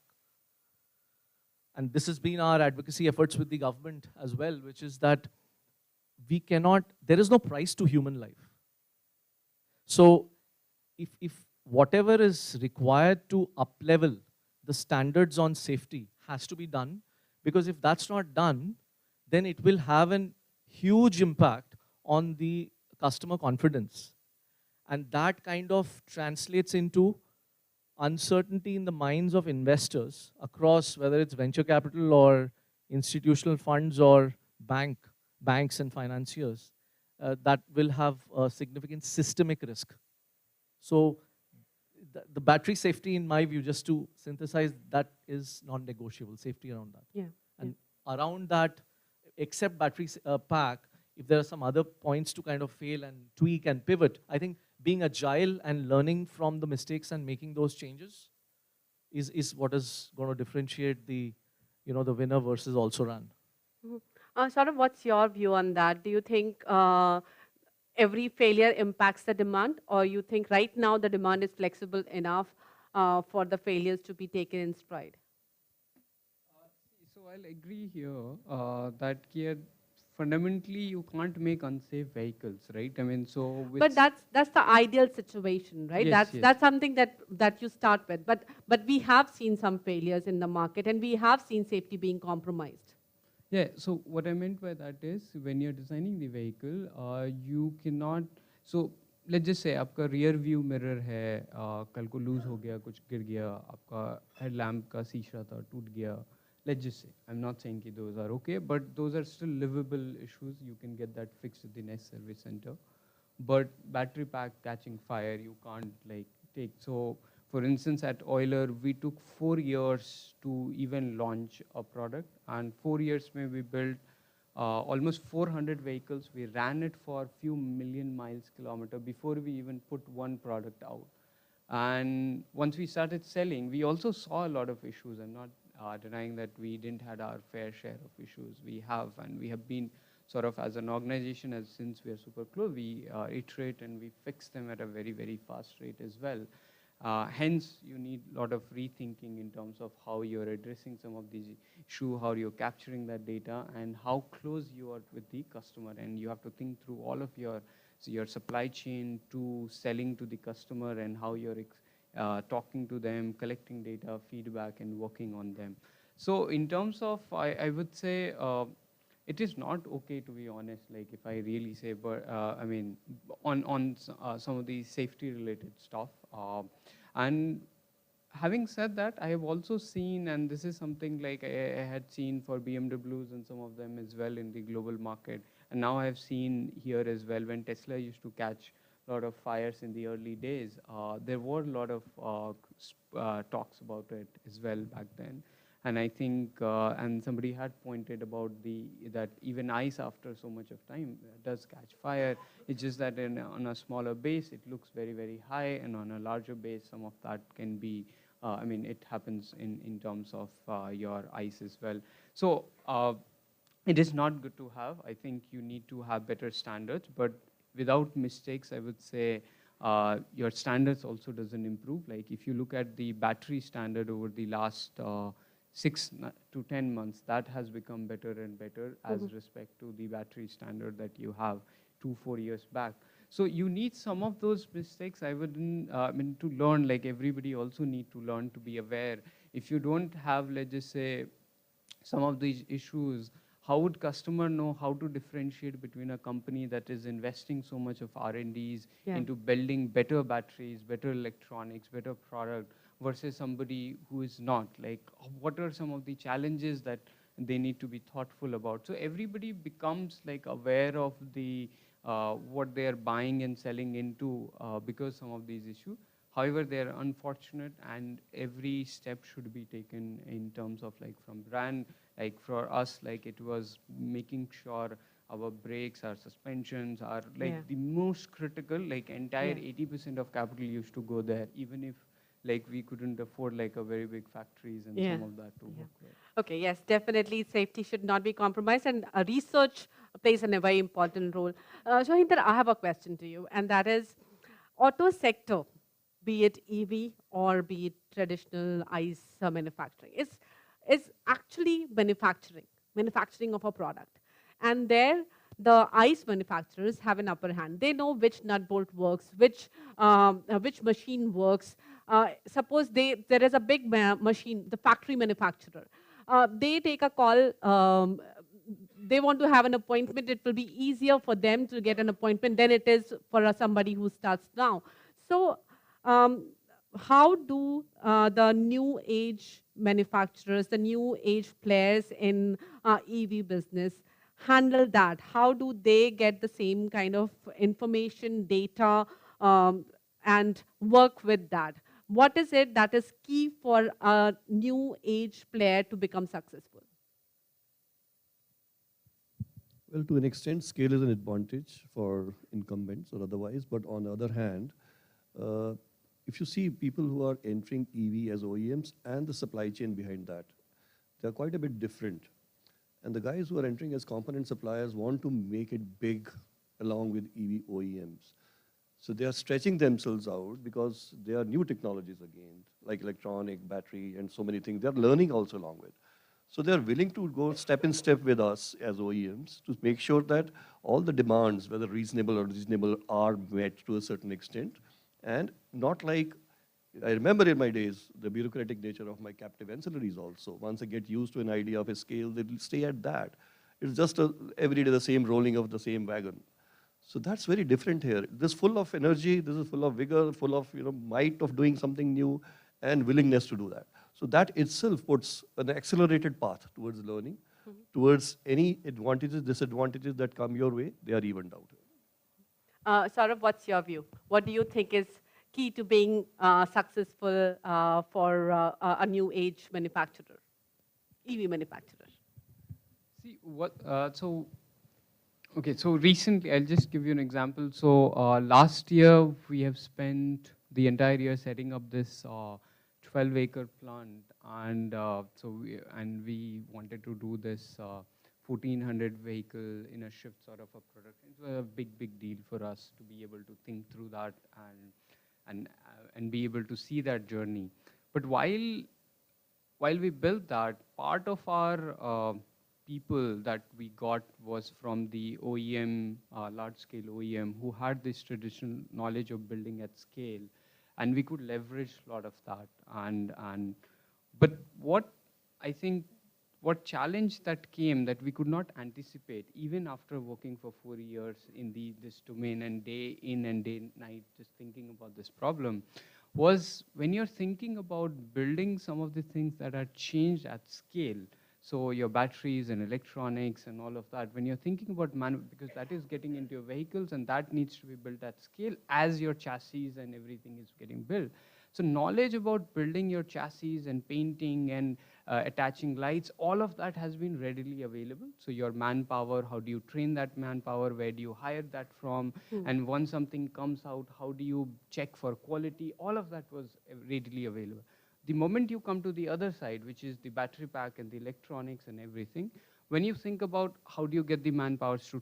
and this has been our advocacy efforts with the government as well, which is that there is no price to human life. So if whatever is required to up-level the standards on safety has to be done, because if that's not done, then it will have a huge impact on the customer confidence. And that kind of translates into uncertainty in the minds of investors across, whether it's venture capital or institutional funds or banks and financiers that will have a significant systemic risk. So the battery safety, in my view, just to synthesize, that is non-negotiable, safety around that. Yeah. And around that, except battery pack, if there are some other points to kind of fail and tweak and pivot, I think being agile and learning from the mistakes and making those changes is what is going to differentiate the, the winner versus also run. Saurabh, what's your view on that? Do you think every failure impacts the demand, or you think right now the demand is flexible enough for the failures to be taken in stride? So I'll agree here that here fundamentally you can't make unsafe vehicles, right? I mean, so but that's the ideal situation, right? Yes, That's something that you start with. But we have seen some failures in the market, and we have seen safety being compromised. Yeah, so what I meant by that is when you're designing the vehicle, you cannot, so let's just say आपका rear view mirror है, कल को lose हो गया, कुछ गिर गया, आपका headlamp का शीशा था, टूट गया. Let's just say, I'm not saying that those are okay, but those are still livable issues. You can get that fixed at the next service center. But battery pack catching fire, you can't like take. So for instance, at Euler, we took 4 years to even launch a product, and 4 years we built almost 400 vehicles. We ran it for a few million miles kilometer before we even put one product out. And once we started selling, we also saw a lot of issues. I'm not denying that we didn't had our fair share of issues. We have, and we have been sort of as an organization, as since we are super close, we iterate and we fix them at a very, very fast rate as well. Hence, you need a lot of rethinking in terms of how you're addressing some of these issues, how you're capturing that data, and how close you are with the customer. And you have to think through all of your supply chain to selling to the customer and how you're talking to them, collecting data, feedback, and working on them. So in terms of, I would say, it is not okay, to be honest, like if I really say, but I mean, on some of the safety related stuff. And having said that, I have also seen, and this is something like I had seen for BMWs and some of them as well in the global market. And now I have seen here as well, when Tesla used to catch a lot of fires in the early days, there were a lot of talks about it as well back then. And I think, and somebody had pointed about that even ice after so much of time does catch fire. It's just that on a smaller base, it looks very, very high, and on a larger base, some of that can be, I mean, it happens in terms of your ice as well. So it is not good to have. I think you need to have better standards, but without mistakes, I would say your standards also doesn't improve. Like if you look at the battery standard over the last 6 to 10 months, that has become better and better as respect to the battery standard that you have 2-4 years back. So you need some of those mistakes. I wouldn't, I mean, to learn, like everybody also need to learn to be aware. If you don't have, let's just say, some of these issues, how would customer know how to differentiate between a company that is investing so much of R&Ds into building better batteries, better electronics, better product, versus somebody who is not? Like, what are some of the challenges that they need to be thoughtful about? So everybody becomes like aware of the what they are buying and selling into because some of these issues. However, they are unfortunate, and every step should be taken in terms of like from brand. Like for us, like it was making sure our brakes, our suspensions are like the most critical, like entire 80% of capital used to go there, even if like we couldn't afford like a very big factories and some of that to work with. Okay, yes, definitely safety should not be compromised, and research plays a very important role. Shohinder, I have a question to you, and that is, auto sector, be it EV or be it traditional ICE manufacturing, is actually manufacturing of a product. And there, the ICE manufacturers have an upper hand. They know which nut bolt works, which machine works. Suppose there is a big machine, the factory manufacturer. They take a call, they want to have an appointment. It will be easier for them to get an appointment than it is for somebody who starts now. So how do the new age manufacturers, the new age players in EV business handle that? How do they get the same kind of information, data, and work with that? What is it that is key for a new age player to become successful? Well, to an extent, scale is an advantage for incumbents or otherwise. But on the other hand, uh, if you see people who are entering EV as OEMs and the supply chain behind that, they're quite a bit different. And the guys who are entering as component suppliers want to make it big along with EV OEMs. So they are stretching themselves out because there are new technologies again, like electronic, battery, and so many things. They're learning also along with. So they're willing to go step in step with us as OEMs to make sure that all the demands, whether reasonable or unreasonable, are met to a certain extent. And not like, I remember in my days, the bureaucratic nature of my captive ancillaries also. Once I get used to an idea of a scale, they'll stay at that. It's just every day the same rolling of the same wagon. So that's very different here. This is full of energy, this is full of vigor, full of might of doing something new and willingness to do that. So that itself puts an accelerated path towards learning, towards any advantages, disadvantages that come your way, they are evened out. Saurabh, what's your view? What do you think is key to being successful for a new age manufacturer, EV manufacturer? See, okay, so recently, I'll just give you an example. So last year, we have spent the entire year setting up this 12-acre plant, and we wanted to do this 1,400 vehicle in a shift sort of a production. It was a big deal for us to be able to think through that and be able to see that journey. But while we built that, part of our people that we got was from the OEM, large-scale OEM, who had this traditional knowledge of building at scale, and we could leverage a lot of that. But what I think, what challenge that came that we could not anticipate, even after working for 4 years in this domain and day in and day night, just thinking about this problem, was when you're thinking about building some of the things that are changed at scale. So your batteries and electronics and all of that, when you're thinking about because that is getting into your vehicles and that needs to be built at scale as your chassis and everything is getting built. So knowledge about building your chassis and painting and attaching lights, all of that has been readily available. So your manpower, how do you train that manpower? Where do you hire that from? And once something comes out, how do you check for quality? All of that was readily available. The moment you come to the other side, which is the battery pack and the electronics and everything, when you think about how do you get the manpower to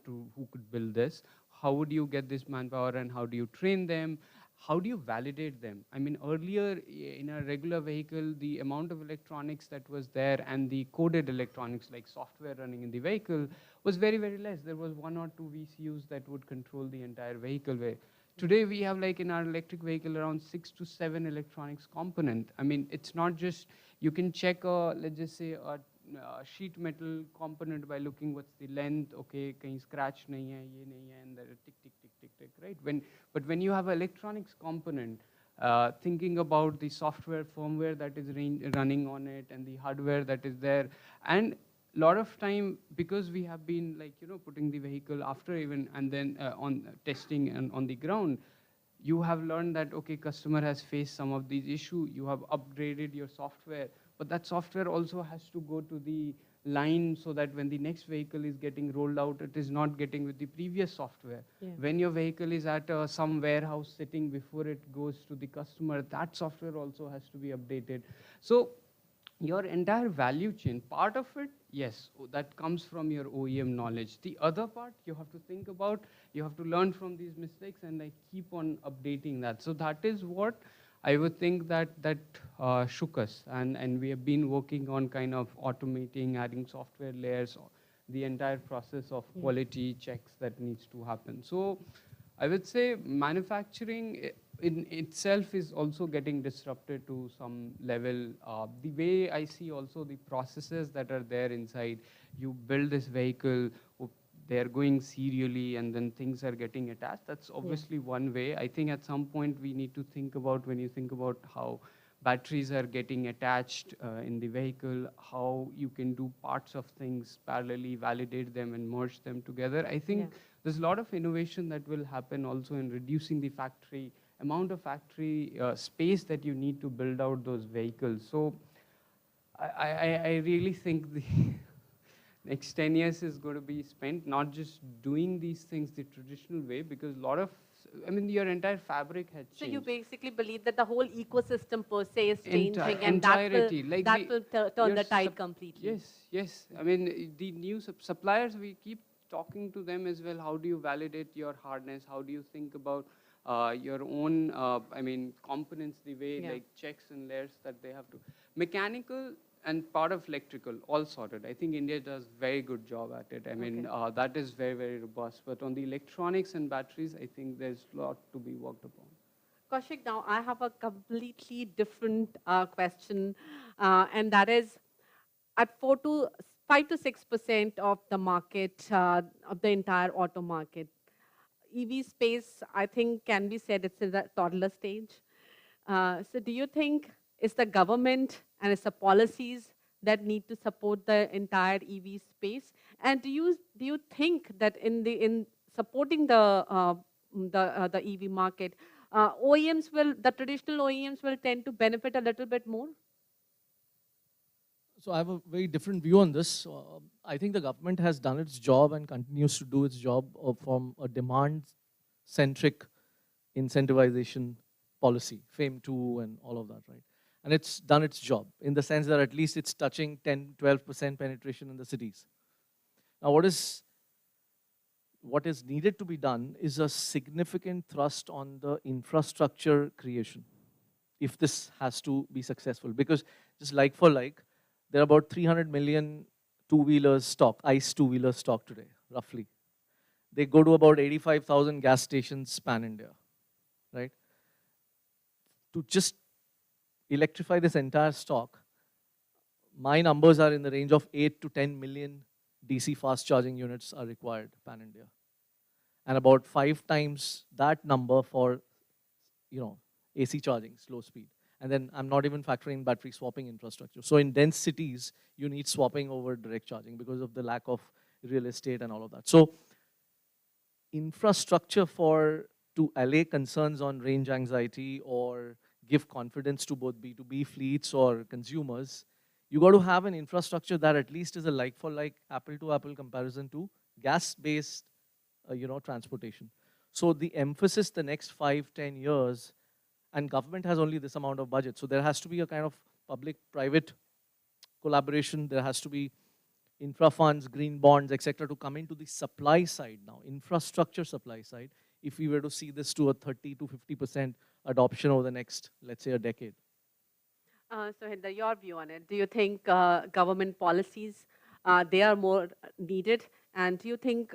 who could build this, how would you get this manpower and how do you train them? How do you validate them? I mean, earlier in a regular vehicle, the amount of electronics that was there and the coded electronics like software running in the vehicle was very less. There was 1 or 2 VCUs that would control the entire vehicle. Today we have like in our electric vehicle around 6 to 7 electronics component. I mean, it's not just, you can check let's just say a sheet metal component by looking what's the length, okay, kahin scratch nahi hai, ye nahi hai, and there are tick, right? But when you have electronics component, thinking about the software, firmware that is running on it and the hardware that is there, and lot of time, because we have been like, putting the vehicle after even, and then on testing and on the ground, you have learned that, okay, customer has faced some of these issues, you have upgraded your software, but that software also has to go to the line so that when the next vehicle is getting rolled out, it is not getting with the previous software. Yeah. When your vehicle is at some warehouse sitting before it goes to the customer, that software also has to be updated. So your entire value chain, part of it, yes, that comes from your OEM knowledge. The other part, you have to think about, you have to learn from these mistakes and like keep on updating that. So that is what I would think that shook us. And we have been working on kind of automating, adding software layers, the entire process of quality checks that needs to happen. So I would say manufacturing in itself is also getting disrupted to some level. The way I see also the processes that are there inside, you build this vehicle, they're going serially and then things are getting attached. That's obviously one way. I think at some point we need to think about, when you think about how batteries are getting attached in the vehicle, how you can do parts of things parallelly, validate them and merge them together. I think there's a lot of innovation that will happen also in reducing the amount of factory space that you need to build out those vehicles. So I really think the next 10 years is going to be spent not just doing these things the traditional way, because a lot of, I mean, your entire fabric had changed. So you basically believe that the whole ecosystem per se is changing, and entirety. that will turn the tide completely. Yes, yes. I mean, the new suppliers, we keep talking to them as well. How do you validate your hardness? How do you think about your own, I mean, components, the way like checks and layers that they have to. Mechanical and part of electrical, all sorted. I think India does very good job at it. I mean, that is very, very robust. But on the electronics and batteries, I think there's a lot to be worked upon. Kaushik, now I have a completely different question, and that is, at 5 to 6% of the market, of the entire auto market, EV space, I think, can be said it's in the toddler stage. So do you think it's the government and it's the policies that need to support the entire EV space? And do you think that in supporting the EV market, the traditional OEMs will tend to benefit a little bit more? So I have a very different view on this. I think the government has done its job and continues to do its job from a demand-centric incentivization policy, FAME 2 and all of that, right? And it's done its job in the sense that at least it's touching 10, 12% penetration in the cities. Now what is needed to be done is a significant thrust on the infrastructure creation if this has to be successful. Because just like for like, there are about 300 million two-wheelers stock, ICE two-wheelers stock today, roughly. They go to about 85,000 gas stations pan-India, right? To just electrify this entire stock, my numbers are in the range of 8 to 10 million DC fast charging units are required pan-India. And about 5 times that number for, AC charging, slow speed. And then I'm not even factoring battery swapping infrastructure. So in dense cities, you need swapping over direct charging because of the lack of real estate and all of that. So infrastructure to allay concerns on range anxiety or give confidence to both B2B fleets or consumers, you got to have an infrastructure that at least is a like-for-like, apple-to-apple comparison to gas-based, transportation. So the emphasis the next 5, 10 years, and government has only this amount of budget. So there has to be a kind of public-private collaboration. There has to be infra funds, green bonds, etc., to come into the supply side now, infrastructure supply side, if we were to see this to a 30 to 50% adoption over the next, let's say, a decade. So Hinder, your view on it. Do you think government policies, they are more needed? And do you think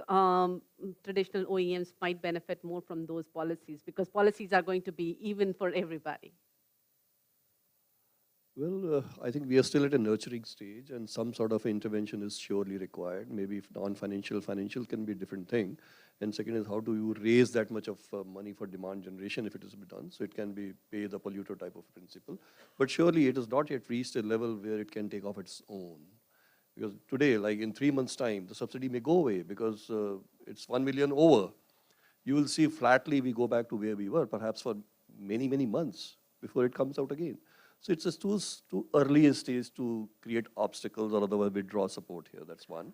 traditional OEMs might benefit more from those policies? Because policies are going to be even for everybody. Well, I think we are still at a nurturing stage, and some sort of intervention is surely required. Maybe if non-financial, financial can be a different thing. And second is, how do you raise that much of money for demand generation if it is to be done? So it can be pay the polluter type of principle. But surely it has not yet reached a level where it can take off its own. Because today, like in 3 months' time, the subsidy may go away because it's 1 million over. You will see flatly we go back to where we were, perhaps for many, many months before it comes out again. So it's just too early a stage to create obstacles or otherwise withdraw support here. That's one.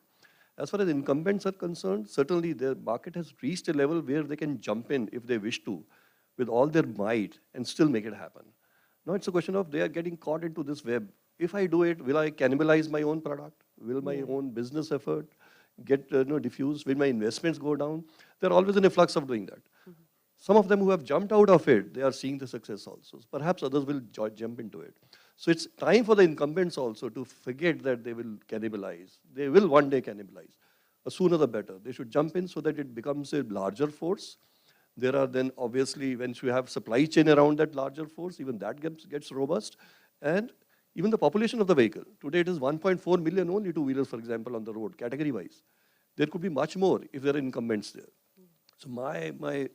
As far as incumbents are concerned, certainly the market has reached a level where they can jump in if they wish to with all their might and still make it happen. Now it's a question of they are getting caught into this web. If I do it, will I cannibalize my own product? Will my own business effort get diffused? Will my investments go down? They're always in a flux of doing that. Some of them who have jumped out of it, they are seeing the success also. Perhaps others will jump into it. So it's time for the incumbents also to forget that they will cannibalize. They will one day cannibalize. The sooner the better. They should jump in so that it becomes a larger force. There are then obviously, when you have supply chain around that larger force, even that gets robust. And even the population of the vehicle. Today it is 1.4 million only two-wheelers, for example, on the road, category-wise. There could be much more if there are incumbents there. So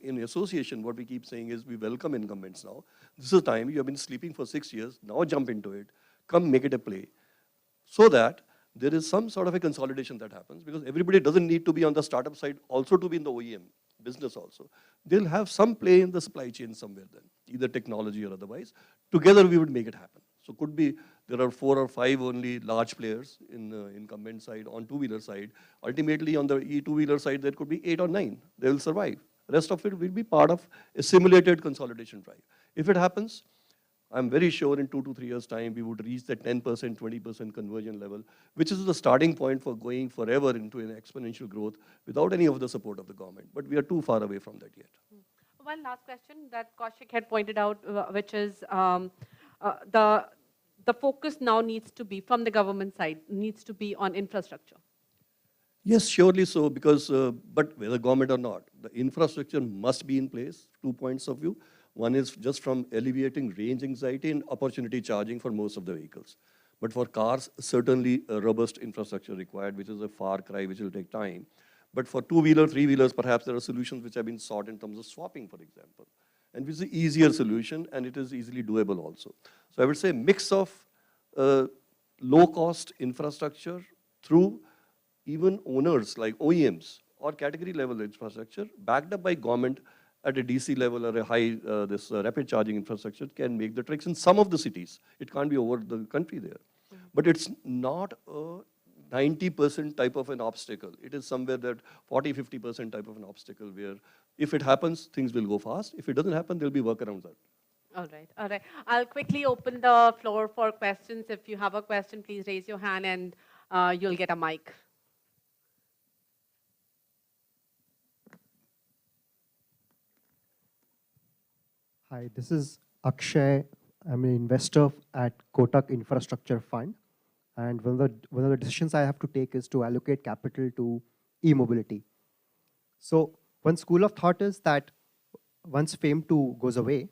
in association, what we keep saying is we welcome incumbents now. This is the time, you have been sleeping for 6 years, now jump into it, come make it a play. So that there is some sort of a consolidation that happens, because everybody doesn't need to be on the startup side also to be in the OEM business also. They'll have some play in the supply chain somewhere then, either technology or otherwise. Together we would make it happen. So could be there are 4 or 5 only large players in the incumbent side, on two-wheeler side. Ultimately on the e-two-wheeler side, there could be 8 or 9. They will survive. Rest of it will be part of a simulated consolidation drive. If it happens, I'm very sure in 2 to 3 years' time, we would reach the 10%, 20% conversion level, which is the starting point for going forever into an exponential growth without any of the support of the government. But we are too far away from that yet. One last question that Kaushik had pointed out, which is the focus now needs to be, from the government side, needs to be on infrastructure. Yes, surely so, because, but whether government or not, the infrastructure must be in place, 2 points of view. One is just from alleviating range anxiety and opportunity charging for most of the vehicles. But for cars, certainly a robust infrastructure required, which is a far cry, which will take time. But for two-wheeler, three-wheelers, perhaps there are solutions which have been sought in terms of swapping, for example. And which is an easier solution, and it is easily doable also. So I would say a mix of low-cost infrastructure through even owners like OEMs or category level infrastructure backed up by government at a DC level or a high rapid charging infrastructure can make the tricks in some of the cities. It can't be over the country there. But it's not a 90% type of an obstacle. It is somewhere that 40, 50% type of an obstacle where if it happens, things will go fast. If it doesn't happen, there'll be workarounds that. All right, all right. I'll quickly open the floor for questions. If you have a question, please raise your hand and you'll get a mic. Hi, this is Akshay. I'm an investor at Kotak Infrastructure Fund. And one of the decisions I have to take is to allocate capital to e-mobility. So one school of thought is that once FAME 2 goes away,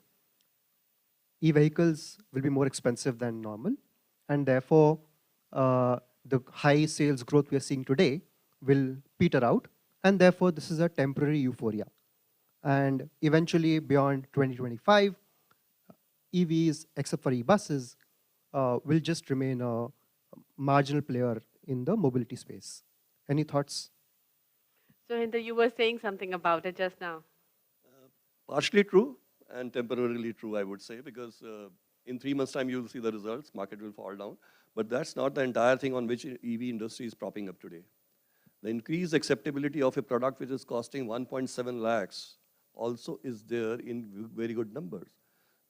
e-vehicles will be more expensive than normal. And therefore, the high sales growth we are seeing today will peter out. And therefore, this is a temporary euphoria. And eventually, beyond 2025, EVs, except for e-buses, will just remain a marginal player in the mobility space. Any thoughts? So, Hindu, you were saying something about it just now. Partially true and temporarily true, I would say, because in 3 months' time, you'll see the results, market will fall down. But that's not the entire thing on which EV industry is propping up today. The increased acceptability of a product which is costing 1.7 lakhs also is there in very good numbers.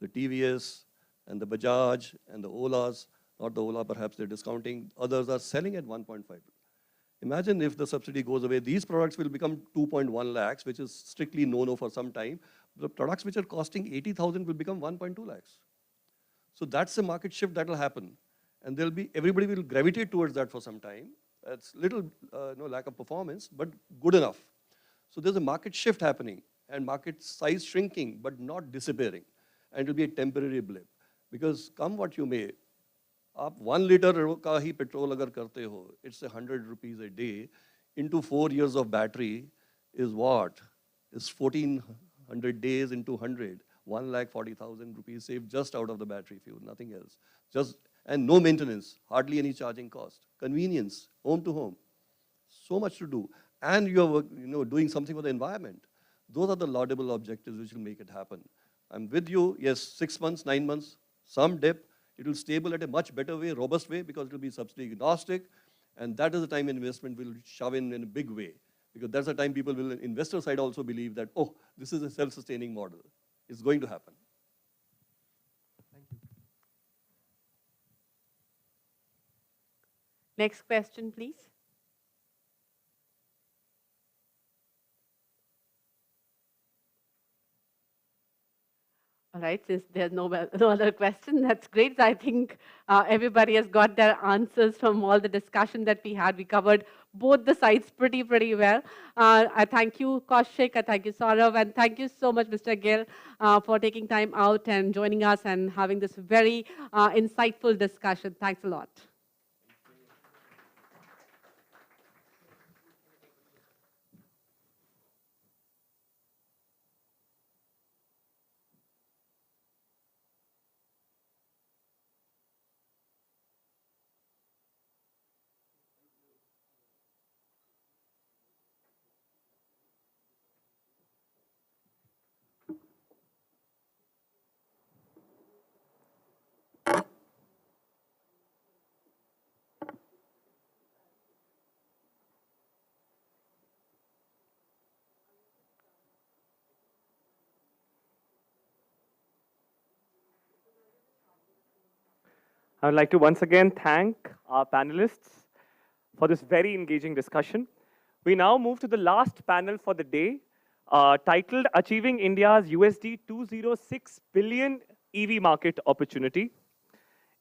The TVS and the Bajaj and the Olas, not the Ola, perhaps they're discounting, others are selling at 1.5. Imagine if the subsidy goes away, these products will become 2.1 lakhs, which is strictly no-no for some time. The products which are costing 80,000 will become 1.2 lakhs. So that's a market shift that will happen. And there'll be, everybody will gravitate towards that for some time. It's little no lack of performance, but good enough. So there's a market shift happening and market size shrinking, but not disappearing. And it will be a temporary blip. Because come what you may, आप 1 liter का ही petrol अगर करते हो, it's 100 rupees a day into 4 years of battery is what? Is 1400 days into 100, 1,40,000 rupees saved just out of the battery fuel, nothing else. Just and no maintenance, hardly any charging cost, convenience, home to home, so much to do, and you're doing something for the environment. Those are the laudable objectives which will make it happen. I'm with you. Yes, 6 months, 9 months, some dip. It will stable at a much better way, robust way, because it will be subsidy agnostic. And that is the time investment will shove in a big way. Because that's the time people will, investor side also believe that, oh, this is a self-sustaining model. It's going to happen. Thank you. Next question, please. All right, since there's no other question, that's great. I think everybody has got their answers from all the discussion that we had. We covered both the sides pretty well. I thank you, Kaushik, I thank you, Saurav, and thank you so much, Mr. Gill, for taking time out and joining us and having this very insightful discussion. Thanks a lot. I would like to once again thank our panelists for this very engaging discussion. We now move to the last panel for the day, titled Achieving India's USD 206 billion EV market opportunity.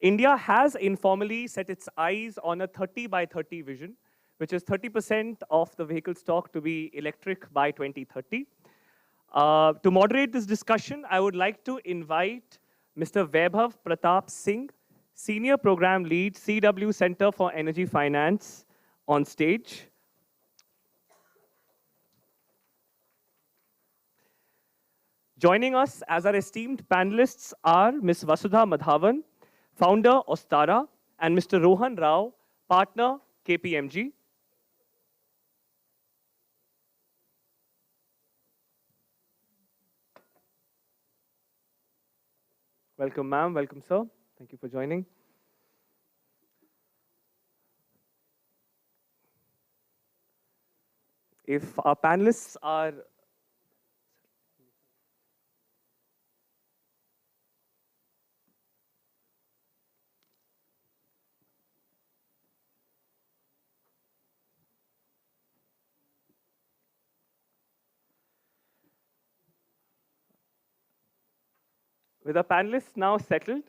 India has informally set its eyes on a 30 by 30 vision, which is 30% of the vehicle stock to be electric by 2030. To moderate this discussion, I would like to invite Mr. Vaibhav Pratap Singh, Senior Program Lead, CEEW Center for Energy Finance, on stage. Joining us as our esteemed panelists are Ms. Vasudha Madhavan, Founder, Ostara, and Mr. Rohan Rao, Partner, KPMG. Welcome, ma'am. Welcome, sir. Thank you for joining. If our panelists are with our panelists now settled,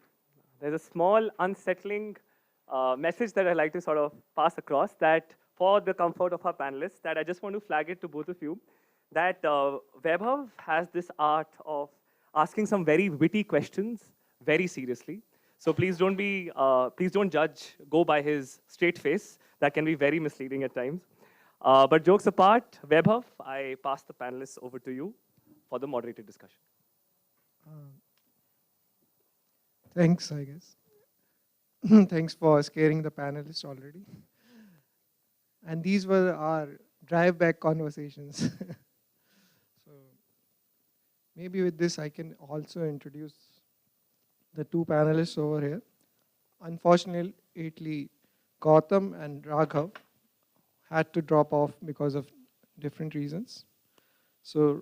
there's a small unsettling message that I'd like to sort of pass across, that for the comfort of our panelists, that I just want to flag it to both of you, that Vaibhav has this art of asking some very witty questions very seriously. So please don't judge, go by his straight face. That can be very misleading at times. But jokes apart, Vaibhav, I pass the panelists over to you for the moderated discussion. Thanks, I guess. Thanks for scaring the panelists already. And these were our drive-back conversations. So maybe with this, I can also introduce the two panelists over here. Unfortunately, Gautam and Raghav had to drop off because of different reasons. So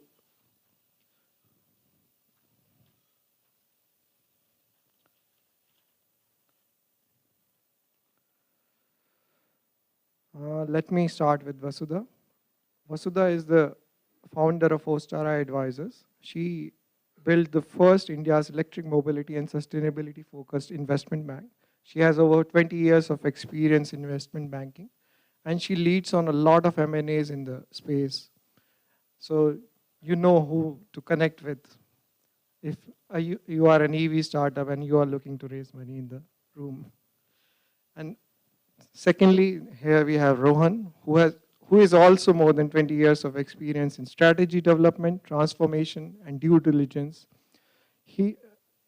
let me start with Vasudha. Vasudha is the founder of Ostara Advisors. She built the first India's electric mobility and sustainability focused investment bank. She has over 20 years of experience in investment banking, and she leads on a lot of M&As in the space. So you know who to connect with if you are an EV startup and you are looking to raise money in the room. And secondly, here we have Rohan, who is also more than 20 years of experience in strategy development, transformation, and due diligence. He,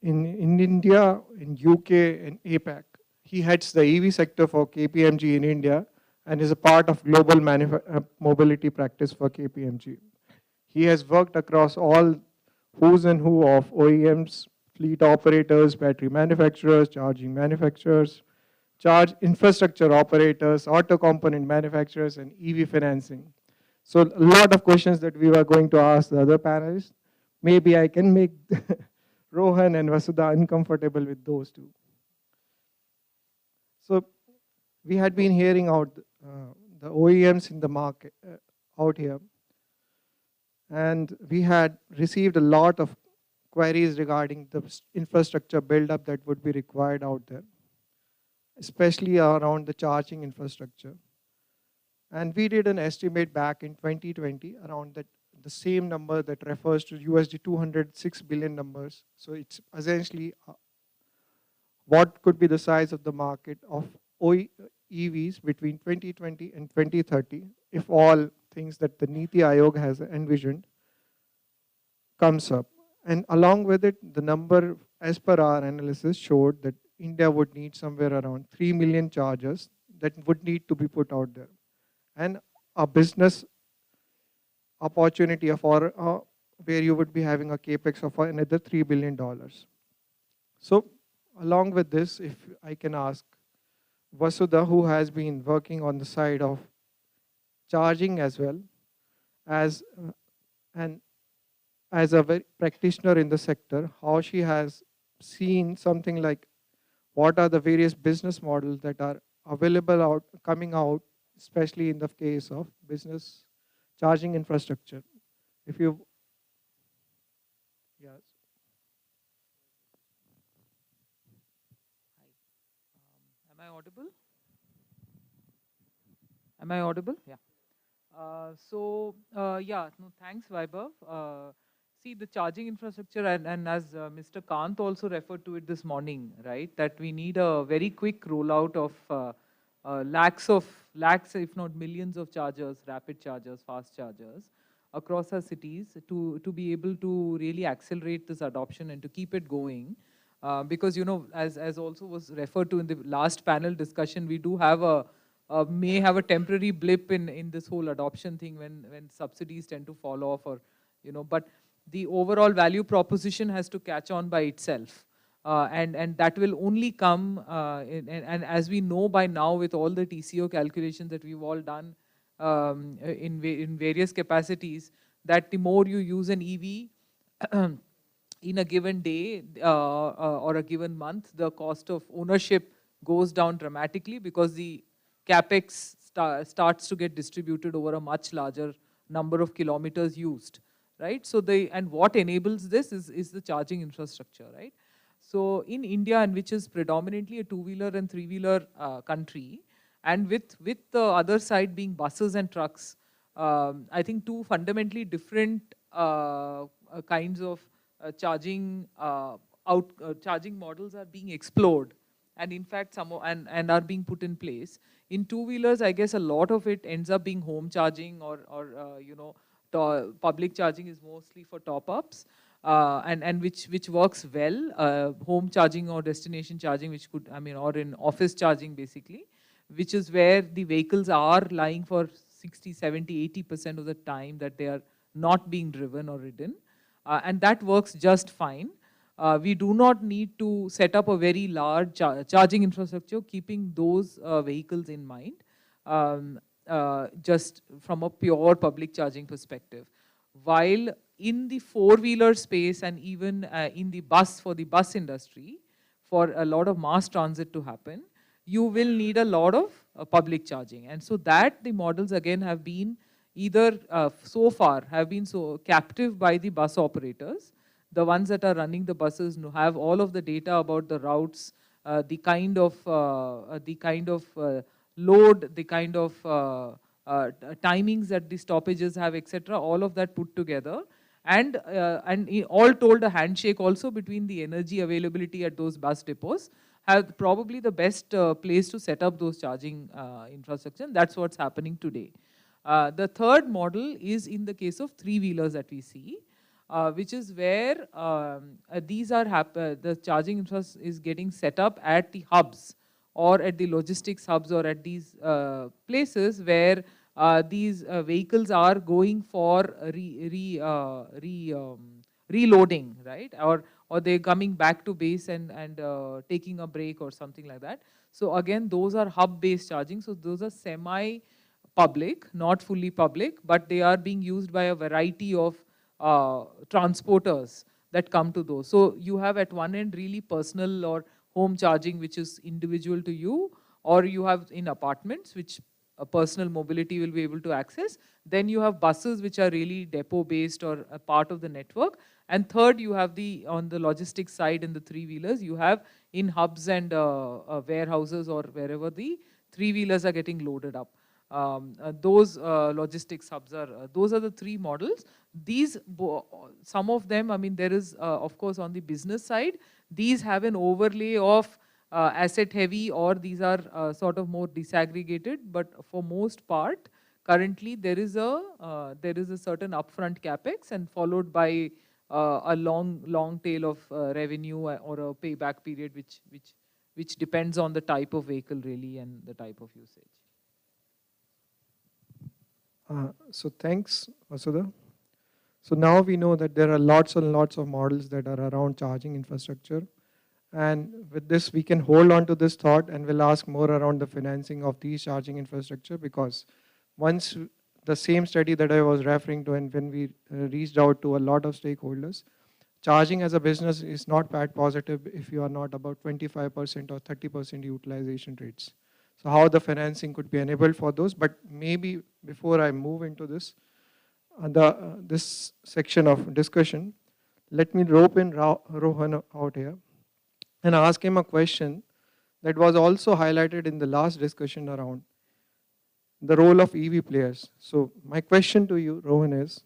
in India, in UK, and APAC, he heads the EV sector for KPMG in India and is a part of global mobility practice for KPMG. He has worked across all who's and who of OEMs, fleet operators, battery manufacturers, charging manufacturers, charge infrastructure operators, auto component manufacturers, and EV financing. So a lot of questions that we were going to ask the other panelists. Maybe I can make Rohan and Vasudha uncomfortable with those two. So we had been hearing out the OEMs in the market out here, and we had received a lot of queries regarding the infrastructure buildup that would be required out there, especially around the charging infrastructure. And we did an estimate back in 2020 around that, the same number that refers to USD 206 billion numbers. So it's essentially what could be the size of the market of EVs between 2020 and 2030 if all things that the Niti Aayog has envisioned comes up. And along with it, the number as per our analysis showed that India would need somewhere around 3 million chargers that would need to be put out there. And a business opportunity of where you would be having a capex of another $3 billion. So along with this, if I can ask Vasudha, who has been working on the side of charging as well as a very practitioner in the sector, how she has seen something like what are the various business models that are available coming out, especially in the case of business charging infrastructure. If you, yes. Am I audible? Am I audible? Yeah. Yeah, no, thanks, Vaibhav. See, the charging infrastructure, and as Mr. Kant also referred to it this morning, right, that we need a very quick rollout of lakhs, if not millions of chargers, rapid chargers, fast chargers across our cities to be able to really accelerate this adoption and to keep it going. Because, you know, as also was referred to in the last panel discussion, we do have may have a temporary blip in this whole adoption thing when subsidies tend to fall off, or, you know, but the overall value proposition has to catch on by itself. And that will only come, and as we know by now with all the TCO calculations that we've all done in various capacities, that the more you use an EV in a given day or a given month, the cost of ownership goes down dramatically because the capex starts to get distributed over a much larger number of kilometers used, right? So and what enables this is the charging infrastructure, right? So in India, and which is predominantly a two-wheeler and three-wheeler country, and with the other side being buses and trucks, I think two fundamentally different kinds of charging charging models are being explored, and in fact and are being put in place. In two-wheelers, I guess a lot of it ends up being home charging, or you know, public charging is mostly for top-ups, and which works well. Home charging or destination charging, which could, I mean, or in office charging basically, which is where the vehicles are lying for 60, 70, 80% of the time that they are not being driven or ridden. And that works just fine. We do not need to set up a very large charging infrastructure, keeping those vehicles in mind, just from a pure public charging perspective. While in the four-wheeler space, and even in the bus, for the bus industry, for a lot of mass transit to happen, you will need a lot of public charging. And so that the models again have been either so far have been so captive by the bus operators. The ones that are running the buses have all of the data about the routes, the kind of load, the kind of timings that the stoppages have, etc. All of that put together, and all told, a handshake also between the energy availability at those bus depots have probably the best place to set up those charging infrastructure. And that's what's happening today. The third model is in the case of three-wheelers that we see, which is where the charging infrastructure is getting set up at the hubs, or at the logistics hubs, or at these places where these vehicles are going for reloading, right? Or they're coming back to base and taking a break or something like that. So again, those are hub-based charging. So those are semi-public, not fully public, but they are being used by a variety of transporters that come to those. So you have at one end really personal or home charging, which is individual to you, or you have in apartments, which a personal mobility will be able to access. Then you have buses, which are really depot-based or a part of the network. And third, you have on the logistics side in the three-wheelers, you have in hubs and warehouses or wherever the three-wheelers are getting loaded up. Those logistics hubs those are the three models. These, some of them, I mean, there is, of course, on the business side, these have an overlay of asset heavy, or these are sort of more disaggregated. But for most part, currently there is a certain upfront capex, and followed by a long tail of revenue or a payback period, which depends on the type of vehicle really and the type of usage. So thanks, Vasudha. So now we know that there are lots and lots of models that are around charging infrastructure. And with this, we can hold on to this thought, and we'll ask more around the financing of these charging infrastructure, because once the same study that I was referring to, and when we reached out to a lot of stakeholders, charging as a business is not PAT positive if you are not about 25% or 30% utilization rates. So how the financing could be enabled for those, but maybe before I move into this, this section of discussion, let me rope in Rohan out here and ask him a question that was also highlighted in the last discussion around the role of EV players. So my question to you, Rohan, is,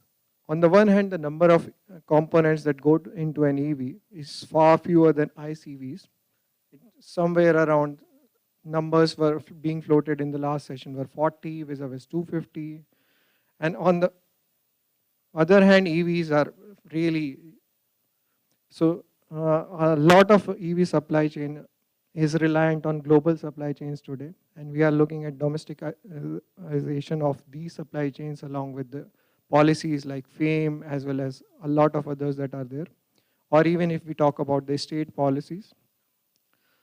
on the one hand, the number of components that go into an EV is far fewer than ICE EVs. Somewhere around, numbers were being floated in the last session were 40 vis-a-vis 250. And on the other hand, EVs are really, so a lot of EV supply chain is reliant on global supply chains today. And we are looking at domesticization of these supply chains along with the policies like FAME as well as a lot of others that are there. Or even if we talk about the state policies.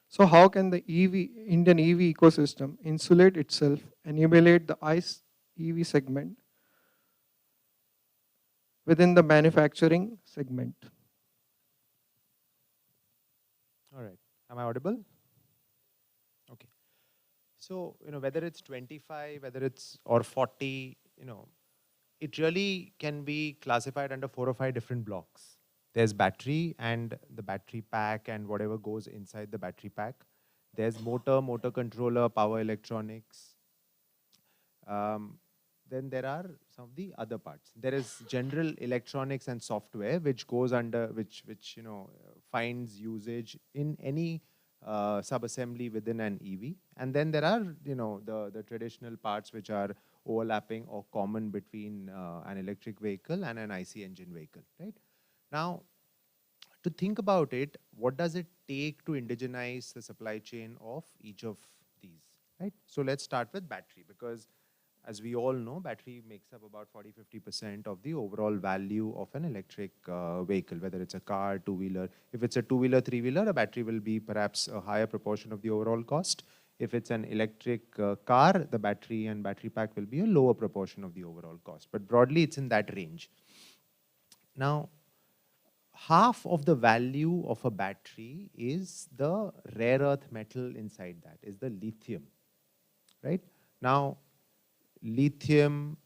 So how can the Indian EV ecosystem insulate itself and emulate the ICE EV segment within the manufacturing segment? All right. Am I audible? Okay. So, whether it's 25, whether it's or 40, it really can be classified under 4 or 5 different blocks. There's battery and the battery pack and whatever goes inside the battery pack. There's motor controller, power electronics. Then there are some of the other parts. There is general electronics and software, which goes under, which finds usage in any sub-assembly within an EV. And then there are, the traditional parts which are overlapping or common between an electric vehicle and an IC engine vehicle, right? Now, to think about it, what does it take to indigenize the supply chain of each of these, right? So let's start with battery, because as we all know, battery makes up about 40–50% of the overall value of an electric vehicle, whether it's a car, two-wheeler. If it's a two-wheeler, three-wheeler, a battery will be perhaps a higher proportion of the overall cost. If it's an electric car, the battery and battery pack will be a lower proportion of the overall cost. But broadly, it's in that range. Now, half of the value of a battery is the rare earth metal inside that, is the lithium, right? Now, lithium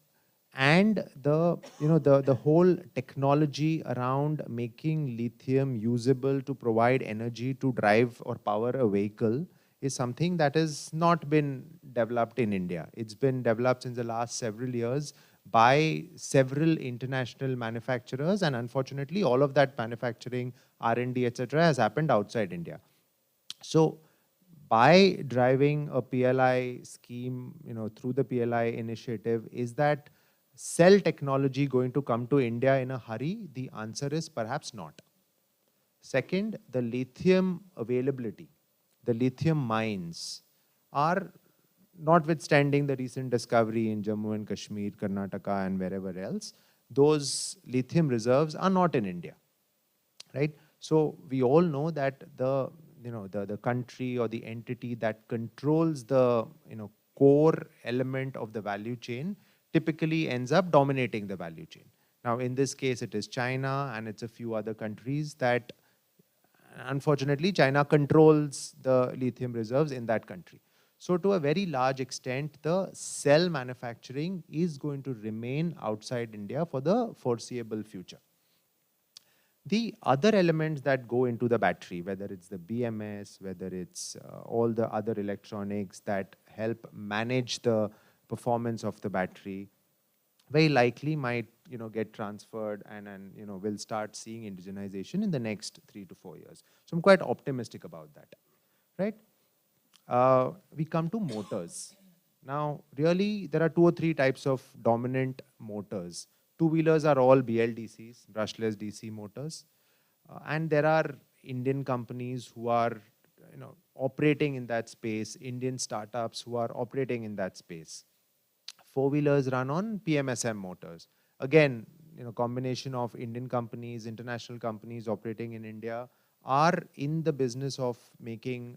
and the whole technology around making lithium usable to provide energy to drive or power a vehicle is something that has not been developed in India. It's been developed in the last several years by several international manufacturers, and unfortunately all of that manufacturing, R&D, etc. has happened outside India. So by driving a PLI scheme, through the PLI initiative, is that cell technology going to come to India in a hurry? The answer is perhaps not. Second, the lithium availability, the lithium mines are, notwithstanding the recent discovery in Jammu and Kashmir, Karnataka and wherever else, those lithium reserves are not in India, right? So we all know that the country or the entity that controls the core element of the value chain typically ends up dominating the value chain. Now, in this case, it is China and it's a few other countries that, unfortunately, China controls the lithium reserves in that country. So to a very large extent, the cell manufacturing is going to remain outside India for the foreseeable future. The other elements that go into the battery, whether it's the BMS, whether it's all the other electronics that help manage the performance of the battery, very likely might get transferred and we'll start seeing indigenization in the next 3 to 4 years. So I'm quite optimistic about that, right? We come to motors. Now, really, there are 2 or 3 types of dominant motors. Two-wheelers are all BLDCs, brushless DC motors. And there are Indian companies who are operating in that space, Indian startups who are operating in that space. Four-wheelers run on PMSM motors. Again, combination of Indian companies, international companies operating in India are in the business of making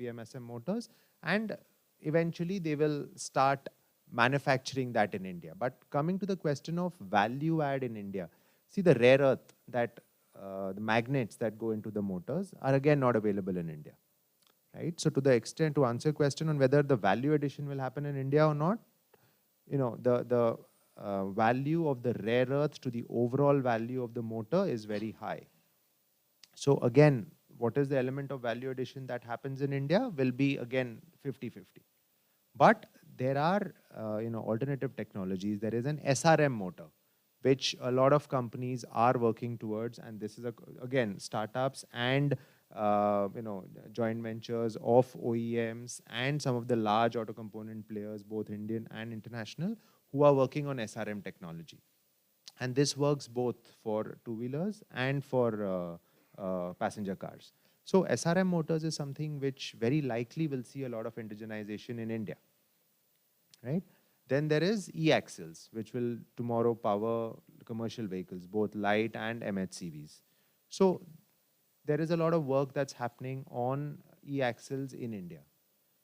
PMSM motors, and eventually they will start manufacturing that in India. But coming to the question of value add in India, see the rare earth that the magnets that go into the motors are again not available in India, right? So to the extent, to answer your question on whether the value addition will happen in India or not, the value of the rare earth to the overall value of the motor is very high. So again, what is the element of value addition that happens in India will be again 50-50. But there are alternative technologies. There is an SRM motor, which a lot of companies are working towards, and this is again startups and joint ventures of OEMs and some of the large auto component players, both Indian and international, who are working on SRM technology. And this works both for two-wheelers and for passenger cars. So SRM motors is something which very likely will see a lot of indigenization in India, right? Then there is e-axles, which will tomorrow power commercial vehicles, both light and MHCVs. So there is a lot of work that's happening on e-axles in India.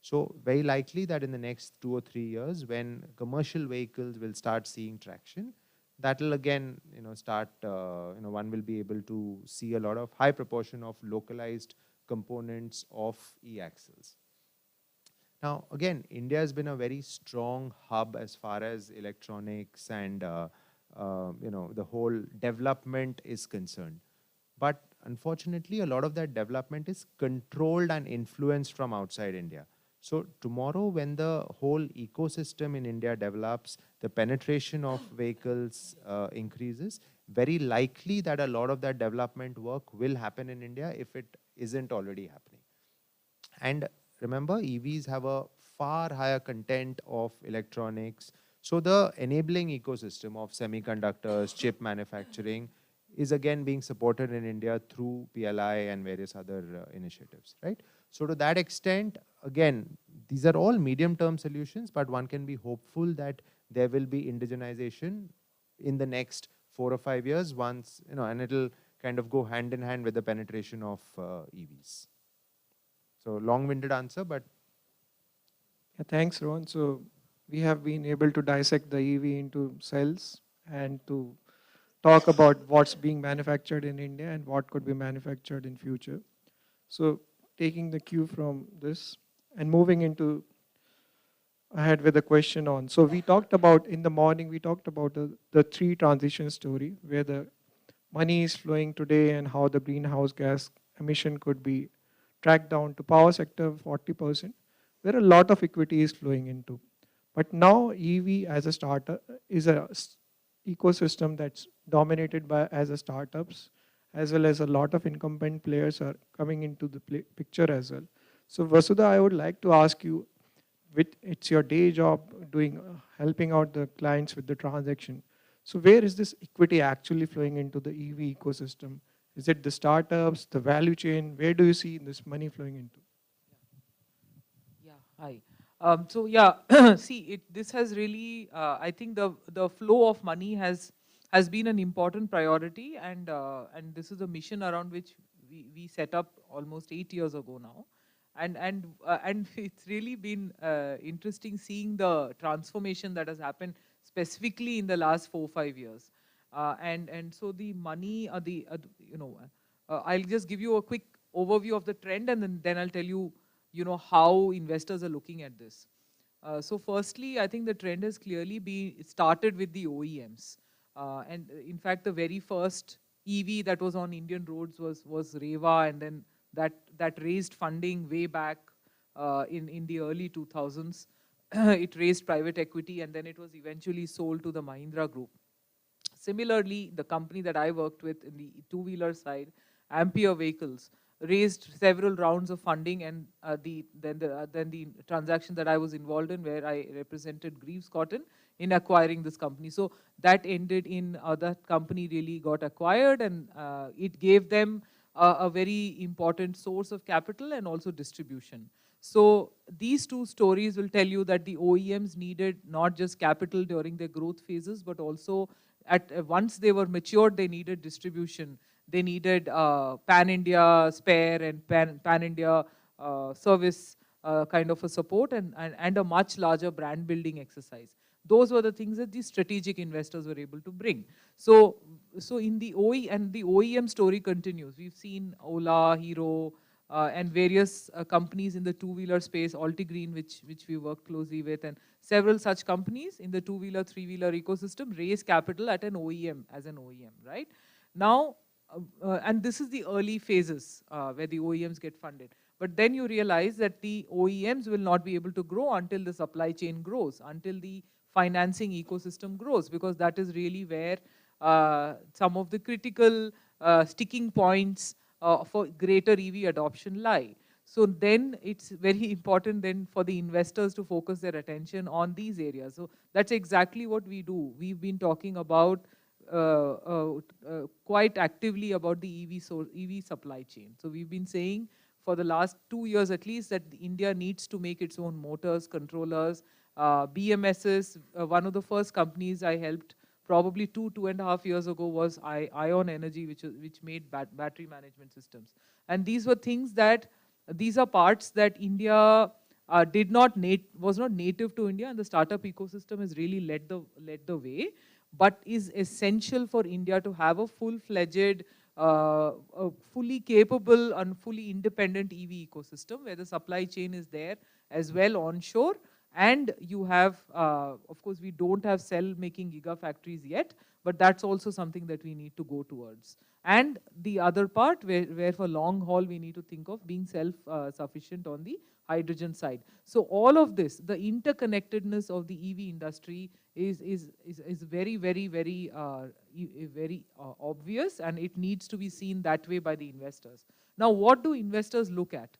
So very likely that in the next 2 or 3 years, when commercial vehicles will start seeing traction, that will again, one will be able to see a lot of high proportion of localized components of e-axles. Now, again, India has been a very strong hub as far as electronics and the whole development is concerned. But unfortunately, a lot of that development is controlled and influenced from outside India. So tomorrow, when the whole ecosystem in India develops, the penetration of vehicles increases, very likely that a lot of that development work will happen in India if it isn't already happening. And remember, EVs have a far higher content of electronics. So the enabling ecosystem of semiconductors, chip manufacturing is again being supported in India through PLI and various other initiatives, right? So to that extent, again, these are all medium-term solutions, but one can be hopeful that there will be indigenization in the next 4 or 5 years once, and it'll kind of go hand in hand with the penetration of EVs. So long-winded answer, but. Yeah, thanks, Rohan. So we have been able to dissect the EV into cells and to talk about what's being manufactured in India and what could be manufactured in future. So taking the cue from this and moving into ahead with a question on. So we talked about, in the morning, we talked about the 3 transition story where the money is flowing today and how the greenhouse gas emission could be tracked down to power sector 40%, where a lot of equity is flowing into. But now EV as a startup is a ecosystem that's dominated by as a startups, as well as a lot of incumbent players are coming into the picture as well. So Vasudha, I would like to ask you, it's your day job doing helping out the clients with the transaction. So where is this equity actually flowing into the EV ecosystem? Is it the startups, the value chain? Where do you see this money flowing into? Yeah, hi. So yeah, see, this has really, I think the flow of money has been an important priority, and this is a mission around which we set up almost 8 years ago now, and it's really been interesting seeing the transformation that has happened specifically in the last 4-5 years, and so the money, I'll just give you a quick overview of the trend, and then I'll tell you how investors are looking at this. So firstly, I think the trend has clearly been started with the OEMs. And in fact, the very first EV that was on Indian roads was Reva, and then that raised funding way back in the early 2000s. It raised private equity, and then it was eventually sold to the Mahindra Group. Similarly, the company that I worked with in the two-wheeler side, Ampere Vehicles, raised several rounds of funding, and then the transaction that I was involved in, where I represented Greaves Cotton in acquiring this company. So that ended in that company really got acquired, and it gave them a very important source of capital and also distribution. So these two stories will tell you that the OEMs needed not just capital during their growth phases, but also once they were matured, they needed distribution. They needed pan-India spare and pan-India service kind of a support, and a much larger brand building exercise. Those were the things that the strategic investors were able to bring. So in the the OEM story continues. We've seen Ola, Hero, and various companies in the two-wheeler space, Altigreen, which we work closely with, and several such companies in the two-wheeler, three-wheeler ecosystem raise capital at an OEM, as an OEM, right? Now, and this is the early phases where the OEMs get funded. But then you realize that the OEMs will not be able to grow until the supply chain grows, until the financing ecosystem grows, because that is really where some of the critical sticking points for greater EV adoption lie. So then it's very important then for the investors to focus their attention on these areas. So that's exactly what we do. We've been talking about quite actively about the EV supply chain. So we've been saying for the last 2 years at least that India needs to make its own motors, controllers, BMSs. One of the first companies I helped probably 2.5 years ago was Ion Energy, which made battery management systems. And these were things that, these are parts that India was not native to India, and the startup ecosystem has really led the way, but is essential for India to have a full-fledged, fully capable and fully independent EV ecosystem where the supply chain is there as well onshore. And you have, of course, we don't have cell-making gigafactories yet, but that's also something that we need to go towards. And the other part, where for long haul, we need to think of being self-sufficient on the hydrogen side. So all of this, the interconnectedness of the EV industry is very, very, very, very obvious, and it needs to be seen that way by the investors. Now, what do investors look at?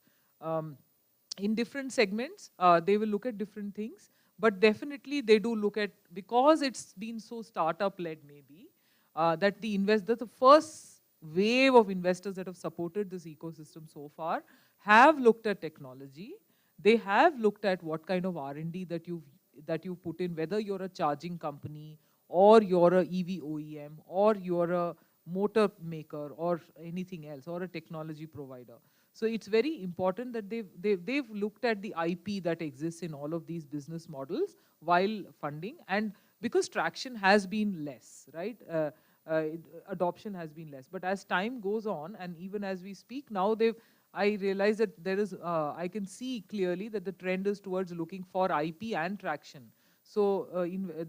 In different segments, they will look at different things, but definitely they do look at, because it's been so startup-led maybe, that the first wave of investors that have supported this ecosystem so far have looked at technology. They have looked at what kind of R&D that you've put in, whether you're a charging company or you're a EV OEM or you're a motor maker or anything else, or a technology provider. So it's very important that they've looked at the IP that exists in all of these business models while funding, and because traction has been less, right? Adoption has been less. But as time goes on, and even as we speak now, I realize that there is, I can see clearly that the trend is towards looking for IP and traction. So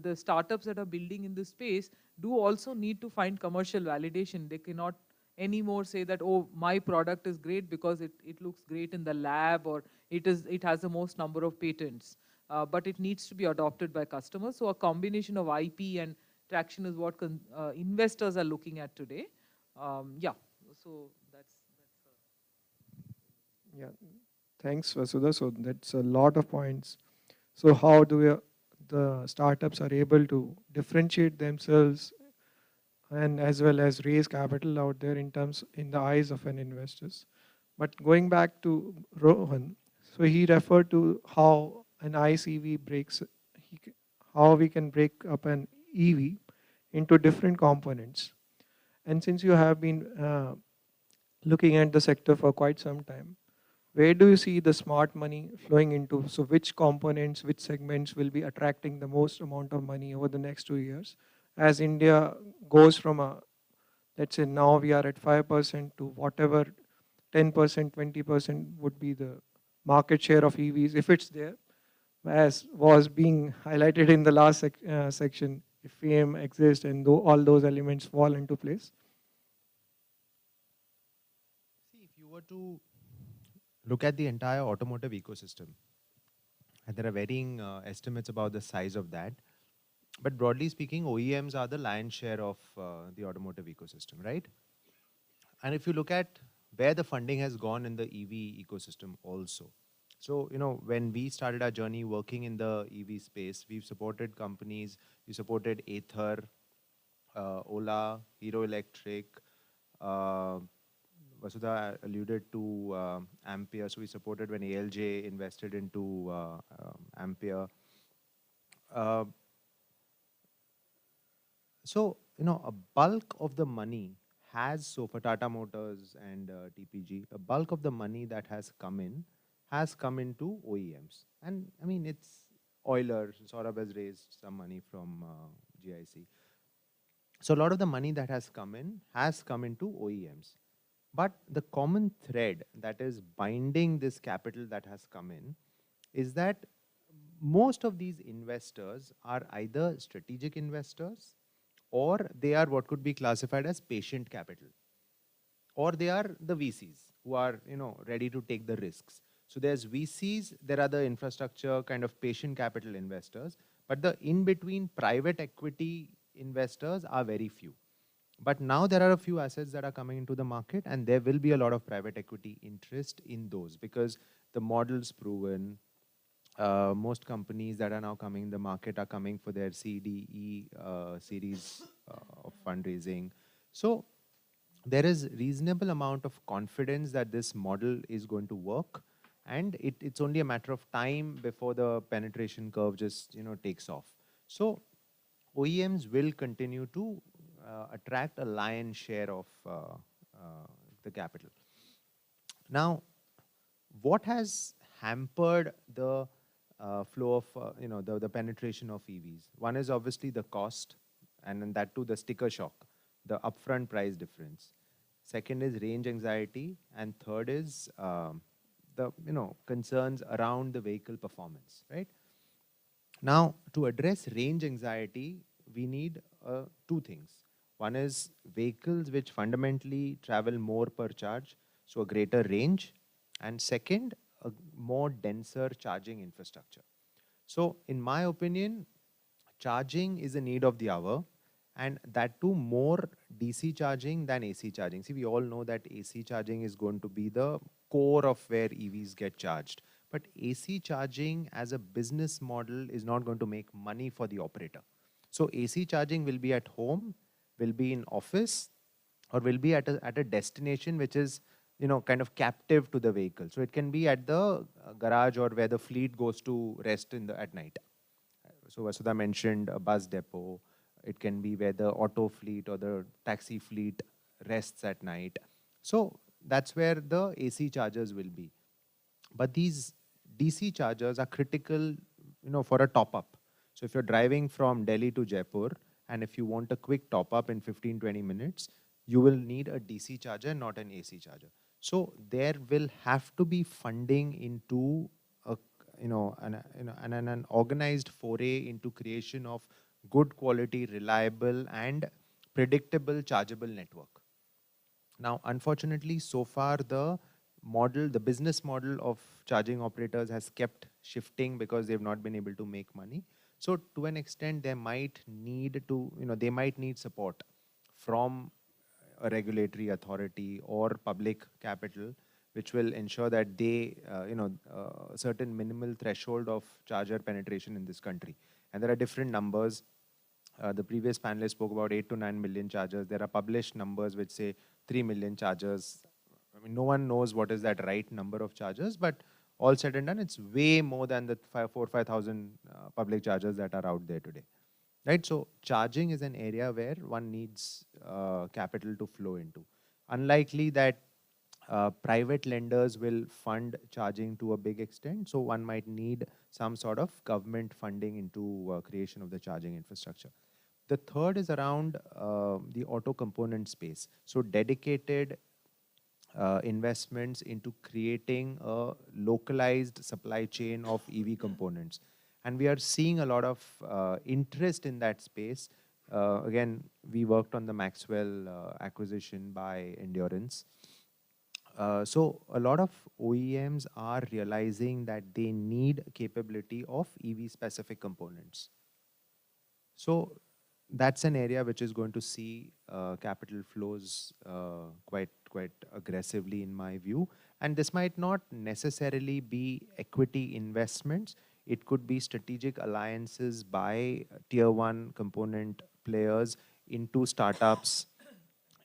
the startups that are building in this space do also need to find commercial validation. They cannot anymore say that, oh, my product is great because it looks great in the lab, or it has the most number of patents. But it needs to be adopted by customers. So a combination of IP and traction is what investors are looking at today. Yeah, so that's yeah. Thanks, Vasudha. So that's a lot of points. So how do the startups are able to differentiate themselves and as well as raise capital out there in the eyes of an investors? But going back to Rohan, so he referred to how an ICE breaks, how we can break up an EV into different components. And since you have been looking at the sector for quite some time, where do you see the smart money flowing into? So which components, which segments will be attracting the most amount of money over the next 2 years? As India goes from let's say now we are at 5% to whatever 10%, 20% would be the market share of EVs, if it's there, as was being highlighted in the last section, if FAME exists and all those elements fall into place. See, if you were to look at the entire automotive ecosystem, and there are varying estimates about the size of that, but broadly speaking, OEMs are the lion's share of the automotive ecosystem, right? And if you look at where the funding has gone in the EV ecosystem also. So, when we started our journey working in the EV space, we've supported companies, we supported Ather, Ola, Hero Electric, Vasudha alluded to Ampere, so we supported when ALJ invested into Ampere. So, a bulk of the money so for Tata Motors and TPG, a bulk of the money that has come into OEMs. And I mean, Euler, Saurabh has raised some money from GIC. So a lot of the money that has come into OEMs. But the common thread that is binding this capital that has come in is that most of these investors are either strategic investors or they are what could be classified as patient capital, or they are the VCs who are ready to take the risks. So there's VCs, there are the infrastructure kind of patient capital investors, but the in between private equity investors are very few. But now there are a few assets that are coming into the market, and there will be a lot of private equity interest in those because the model's proven. Most companies that are now coming in the market are coming for their CDE series of fundraising. So there is reasonable amount of confidence that this model is going to work, and it's only a matter of time before the penetration curve just takes off. So OEMs will continue to attract a lion's share of the capital. Now, what has hampered the flow of the penetration of EVs? One is obviously the cost, and then that too the sticker shock, the upfront price difference. Second is range anxiety, and third is the concerns around the vehicle performance, right? Now, to address range anxiety, we need two things. One is vehicles which fundamentally travel more per charge, so a greater range, and second, a more denser charging infrastructure. So, in my opinion, charging is a need of the hour, and that too more DC charging than AC charging. See, we all know that AC charging is going to be the core of where EVs get charged. But AC charging as a business model is not going to make money for the operator. So AC charging will be at home, will be in office, or will be at a destination which is kind of captive to the vehicle. So it can be at the garage or where the fleet goes to rest at night. So Vasudha mentioned a bus depot. It can be where the auto fleet or the taxi fleet rests at night. So that's where the AC chargers will be. But these DC chargers are critical, for a top up. So if you're driving from Delhi to Jaipur, and if you want a quick top up in 15-20 minutes, you will need a DC charger, not an AC charger. So there will have to be funding into an organized foray into creation of good quality, reliable, and predictable chargeable network. Now, unfortunately, so far the business model of charging operators has kept shifting because they've not been able to make money. So to an extent, they might need support from a regulatory authority or public capital, which will ensure that they, a certain minimal threshold of charger penetration in this country. And there are different numbers. The previous panelist spoke about 8 to 9 million chargers. There are published numbers which say 3 million chargers. I mean, no one knows what is that right number of chargers, but all said and done, it's way more than the 5,000 public chargers that are out there today. Right? So charging is an area where one needs capital to flow into. Unlikely that private lenders will fund charging to a big extent, so one might need some sort of government funding into creation of the charging infrastructure. The third is around the auto component space. So dedicated investments into creating a localized supply chain of EV components. And we are seeing a lot of interest in that space. Again, we worked on the Maxwell acquisition by Endurance. So a lot of OEMs are realizing that they need capability of EV specific components. So that's an area which is going to see capital flows quite aggressively in my view. And this might not necessarily be equity investments. It could be strategic alliances by tier 1 component players into startups.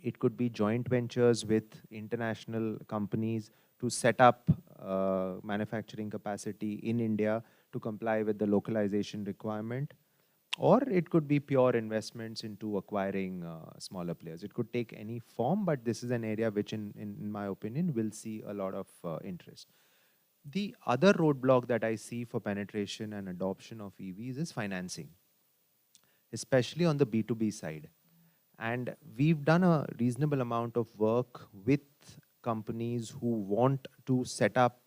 It could be joint ventures with international companies to set up manufacturing capacity in India to comply with the localization requirement. Or it could be pure investments into acquiring smaller players. It could take any form, but this is an area which, in my opinion, will see a lot of interest. The other roadblock that I see for penetration and adoption of EVs is financing, especially on the B2B side. And we've done a reasonable amount of work with companies who want to set up,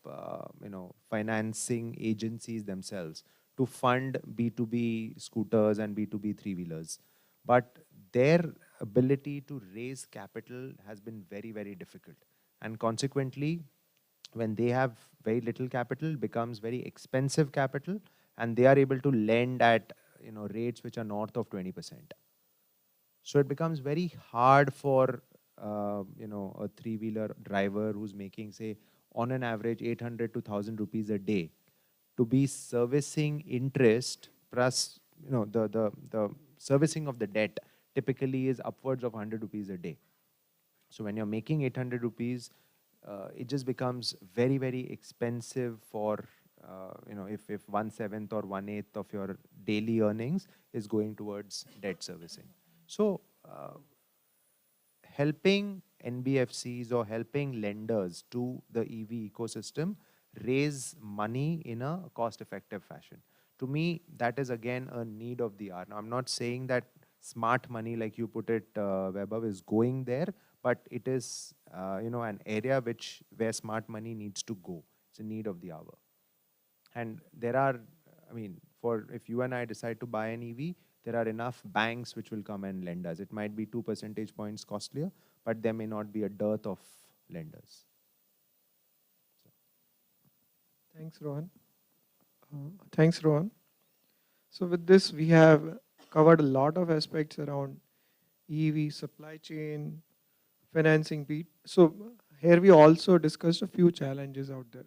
financing agencies themselves to fund B2B scooters and B2B three-wheelers. But their ability to raise capital has been very, very difficult. And consequently, when they have very little capital, it becomes very expensive capital, and they are able to lend at rates which are north of 20%. So it becomes very hard for a three-wheeler driver who's making, say, on an average 800 to 1,000 rupees a day to be servicing interest plus the servicing of the debt typically is upwards of 100 rupees a day. So when you're making 800 rupees, it just becomes very, very expensive for if 1/7 or 1/8 of your daily earnings is going towards debt servicing. So helping NBFCs or helping lenders to the EV ecosystem raise money in a cost-effective fashion. To me, that is again a need of the hour. Now, I'm not saying that smart money, like you put it, Vaibhav, is going there, but it is an area where smart money needs to go. It's a need of the hour. And there are, if you and I decide to buy an EV, there are enough banks which will come and lend us. It might be 2 percentage points costlier, but there may not be a dearth of lenders. Thanks, Rohan. Thanks, Rohan. So with this, we have covered a lot of aspects around EV, supply chain, financing beat. So here we also discussed a few challenges out there.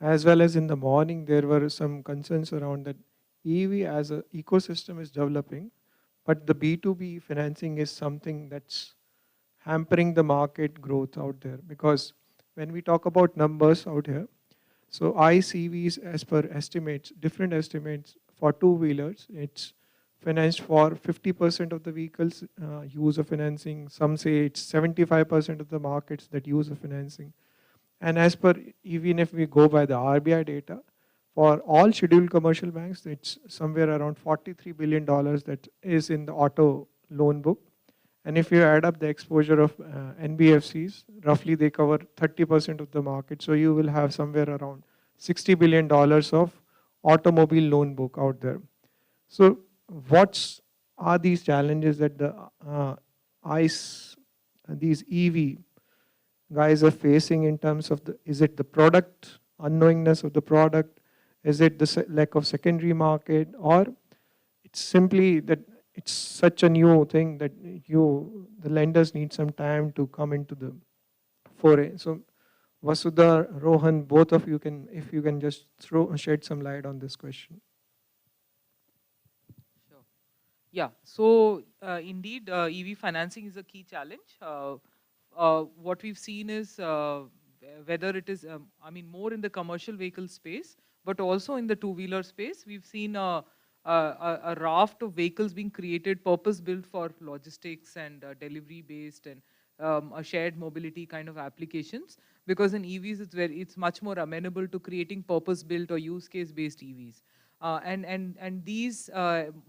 As well as in the morning, there were some concerns around that EV as an ecosystem is developing, but the B2B financing is something that's hampering the market growth out there. Because when we talk about numbers out here, so ICVs as per estimates, different estimates for two-wheelers, it's financed for 50% of the vehicles use of financing. Some say it's 75% of the markets that use of financing. And as per, even if we go by the RBI data, for all scheduled commercial banks, it's somewhere around $43 billion that is in the auto loan book. And if you add up the exposure of NBFCs, roughly they cover 30% of the market. So you will have somewhere around $60 billion of automobile loan book out there. So what are these challenges that the these EV guys are facing in terms of is it the product, unknowingness of the product? Is it the lack of secondary market? Or it's simply that it's such a new thing that the lenders need some time to come into the foray. So Vasudha, Rohan, both of you can, if you can just shed some light on this question. Sure. Yeah, so indeed EV financing is a key challenge. What we've seen is whether it is, more in the commercial vehicle space, but also in the two-wheeler space, we've seen a raft of vehicles being created, purpose-built for logistics and delivery-based and a shared mobility kind of applications. Because in EVs, it's much more amenable to creating purpose-built or use case-based EVs. And these,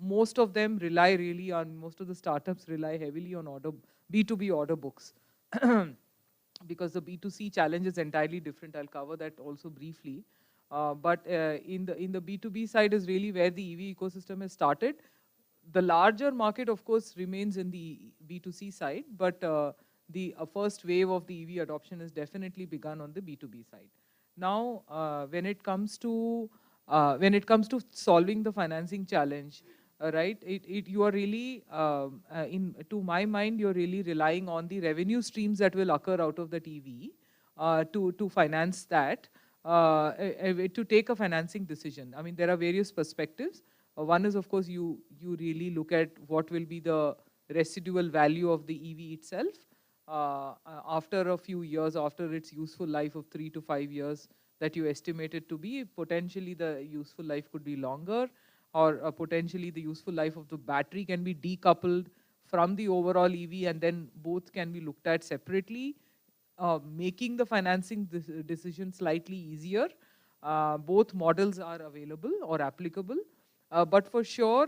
most of them rely really on, most of the startups rely heavily on B2B order books. Because the B2C challenge is entirely different. I'll cover that also briefly. But in the B2B side is really where the EV ecosystem has started. The larger market, of course, remains in the B2C side, but the first wave of the EV adoption has definitely begun on the B2B side. Now, when it comes to solving the financing challenge, right? You are really, to my mind, you're really relying on the revenue streams that will occur out of the EV to finance that, to take a financing decision. I mean, there are various perspectives. One is, of course, you really look at what will be the residual value of the EV itself after a few years, after its useful life of 3 to 5 years that you estimate it to be. Potentially, the useful life could be longer, or potentially the useful life of the battery can be decoupled from the overall EV, and then both can be looked at separately, making the financing decision slightly easier. Both models are available or applicable. But for sure,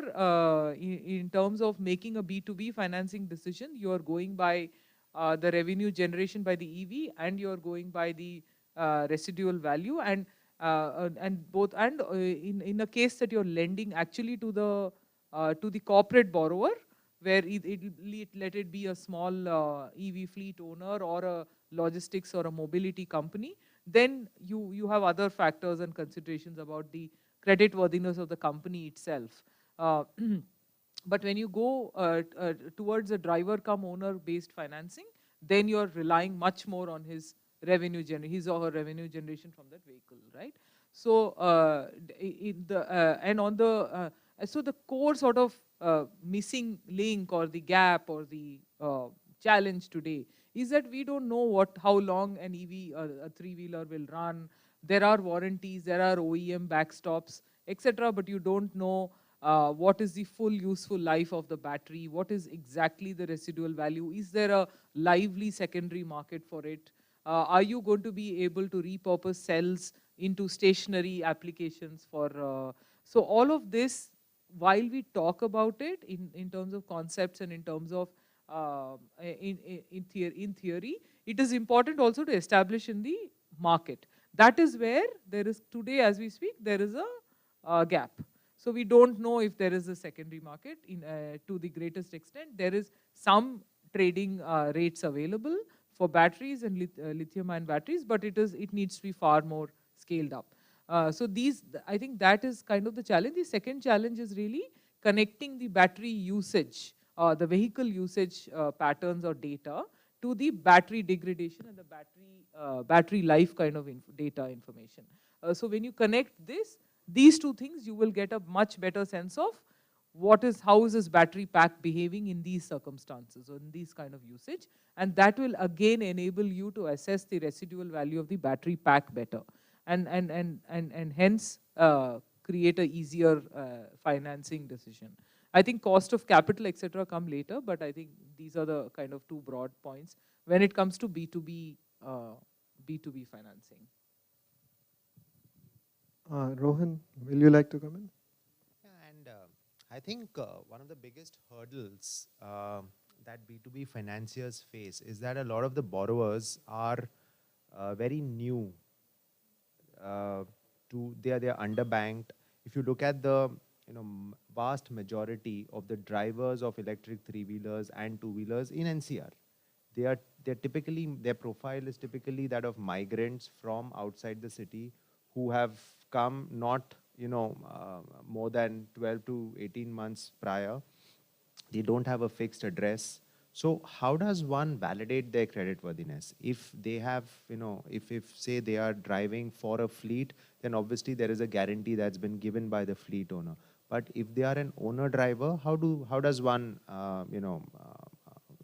in terms of making a B2B financing decision, you are going by the revenue generation by the EV, and you are going by the residual value, and both, and in a case that you're lending actually to the corporate borrower, where let it be a small EV fleet owner or a logistics or a mobility company, then you have other factors and considerations about the credit worthiness of the company itself. But when you go towards a driver come owner based financing, then you're relying much more on his his or her revenue generation from that vehicle, right? So so the core sort of missing link or the gap or the challenge today is that we don't know how long an EV, a three-wheeler will run. There are warranties, there are OEM backstops, etc., but you don't know what is the full useful life of the battery, what is exactly the residual value, is there a lively secondary market for it, are you going to be able to repurpose cells into stationary applications for, so all of this, while we talk about it in terms of concepts and in terms of in theory, it is important also to establish in the market. That is where there is today, as we speak, there is a gap. So we don't know if there is a secondary market to the greatest extent. There is some trading rates available for batteries and lithium-ion batteries, but it needs to be far more scaled up. So I think that is kind of the challenge. The second challenge is really connecting the battery usage, the vehicle usage patterns or data to the battery degradation and the battery life kind of data information. So when you connect these two things, you will get a much better sense of how is this battery pack behaving in these circumstances or in these kind of usage, and that will again enable you to assess the residual value of the battery pack better, and hence create a easier financing decision. I think cost of capital, etc., come later, but I think these are the kind of two broad points when it comes to B2B financing. Rohan, will you like to come in? And I think one of the biggest hurdles that B2B financiers face is that a lot of the borrowers are very new. They are underbanked. If you look at the vast majority of the drivers of electric three-wheelers and two-wheelers in NCR, their profile is typically that of migrants from outside the city who have come not more than 12 to 18 months prior. They don't have a fixed address. So how does one validate their creditworthiness? If they have, if say they are driving for a fleet, then obviously there is a guarantee that's been given by the fleet owner. But if they are an owner driver, how does one,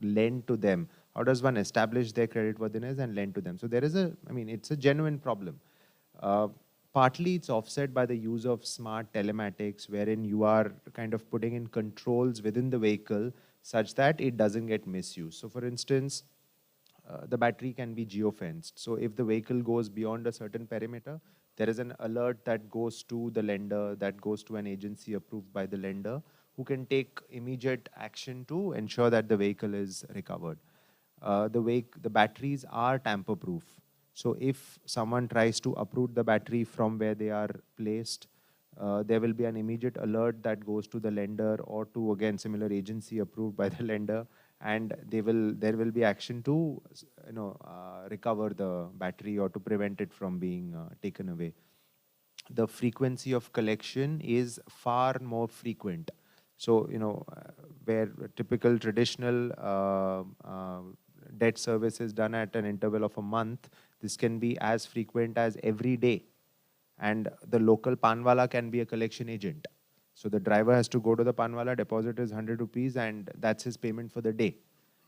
lend to them? How does one establish their creditworthiness and lend to them? So there is it's a genuine problem. Partly it's offset by the use of smart telematics, wherein you are kind of putting in controls within the vehicle such that it doesn't get misused. So for instance, the battery can be geofenced. So if the vehicle goes beyond a certain perimeter, there is an alert that goes to the lender, that goes to an agency approved by the lender, who can take immediate action to ensure that the vehicle is recovered. The batteries are tamper-proof. So if someone tries to uproot the battery from where they are placed, there will be an immediate alert that goes to the lender or to, again, similar agency approved by the lender, and there will be action to recover the battery or to prevent it from being taken away. The frequency of collection is far more frequent. So, where typical traditional debt service is done at an interval of a month, this can be as frequent as every day. And the local panwala can be a collection agent. So the driver has to go to the panwala, deposit his 100 rupees, and that's his payment for the day.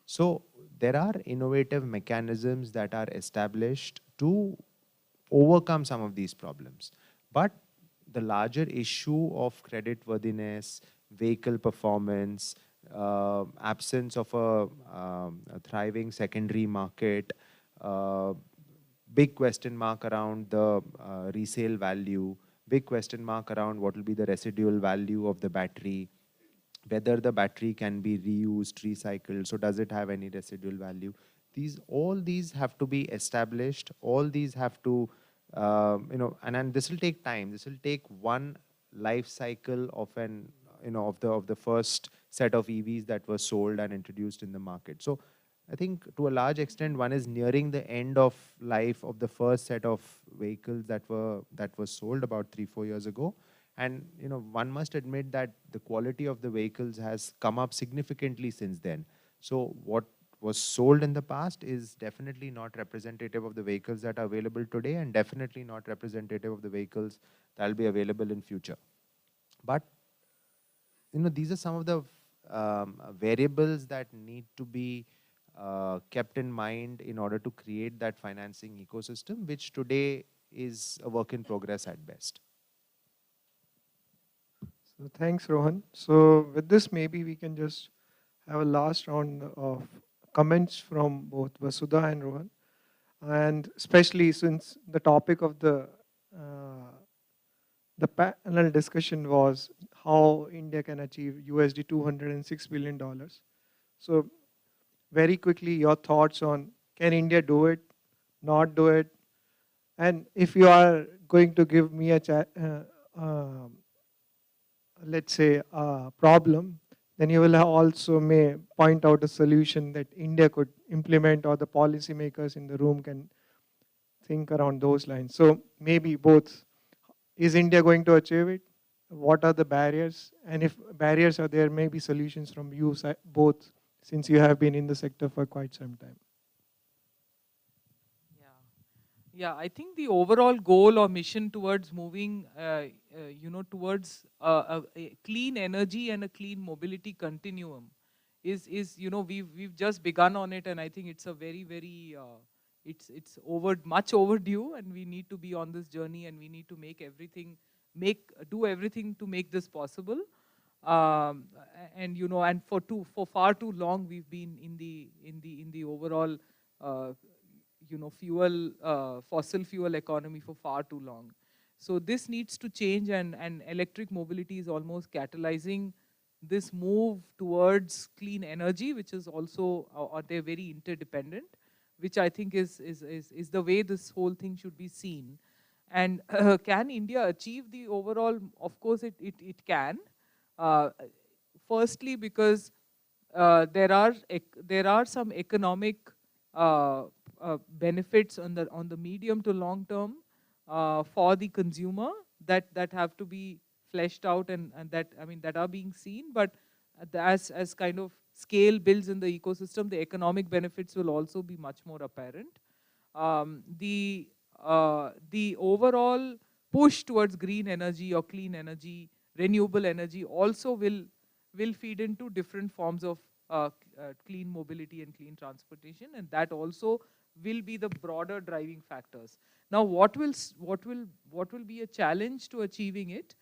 So there are innovative mechanisms that are established to overcome some of these problems. But the larger issue of creditworthiness, vehicle performance, absence of a thriving secondary market, big question mark around the resale value, big question mark around what will be the residual value of the battery, whether the battery can be reused, recycled, so does it have any residual value. All these have to be established, all these have to, and this will take time. This will take one life cycle of of the first set of EVs that were sold and introduced in the market. So I think to a large extent, one is nearing the end of life of the first set of vehicles that were sold about 3-4 years ago. And one must admit that the quality of the vehicles has come up significantly since then. So what was sold in the past is definitely not representative of the vehicles that are available today, and definitely not representative of the vehicles that will be available in future. But these are some of the variables that need to be kept in mind in order to create that financing ecosystem, which today is a work in progress at best. So thanks, Rohan. So with this, maybe we can just have a last round of comments from both Vasudha and Rohan. And especially since the topic of the panel discussion was how India can achieve USD $206 billion. So very quickly, your thoughts on can India do it, not do it? And if you are going to give me a let's say a problem, then you will also may point out a solution that India could implement, or the policymakers in the room can think around those lines. So maybe both. Is India going to achieve it? What are the barriers? And if barriers are there, maybe solutions from you both, since you have been in the sector for quite some time. Yeah, I think the overall goal or mission towards moving, towards a clean energy and a clean mobility continuum is we've just begun on it, and I think it's a very, very, it's much overdue, and we need to be on this journey, and we need to do everything to make this possible. And for far too long we've been in the overall fossil fuel economy for far too long. So this needs to change, and electric mobility is almost catalyzing this move towards clean energy, which is also, they're very interdependent, which I think is the way this whole thing should be seen. And can India achieve the overall? Of course it can. Firstly, because there are some economic benefits on the medium to long term for the consumer that have to be fleshed out, and that are being seen. But as kind of scale builds in the ecosystem, the economic benefits will also be much more apparent. The overall push towards green energy or clean energy, renewable energy also will feed into different forms of clean mobility and clean transportation, and that also will be the broader driving factors. Now, what will be a challenge to achieving it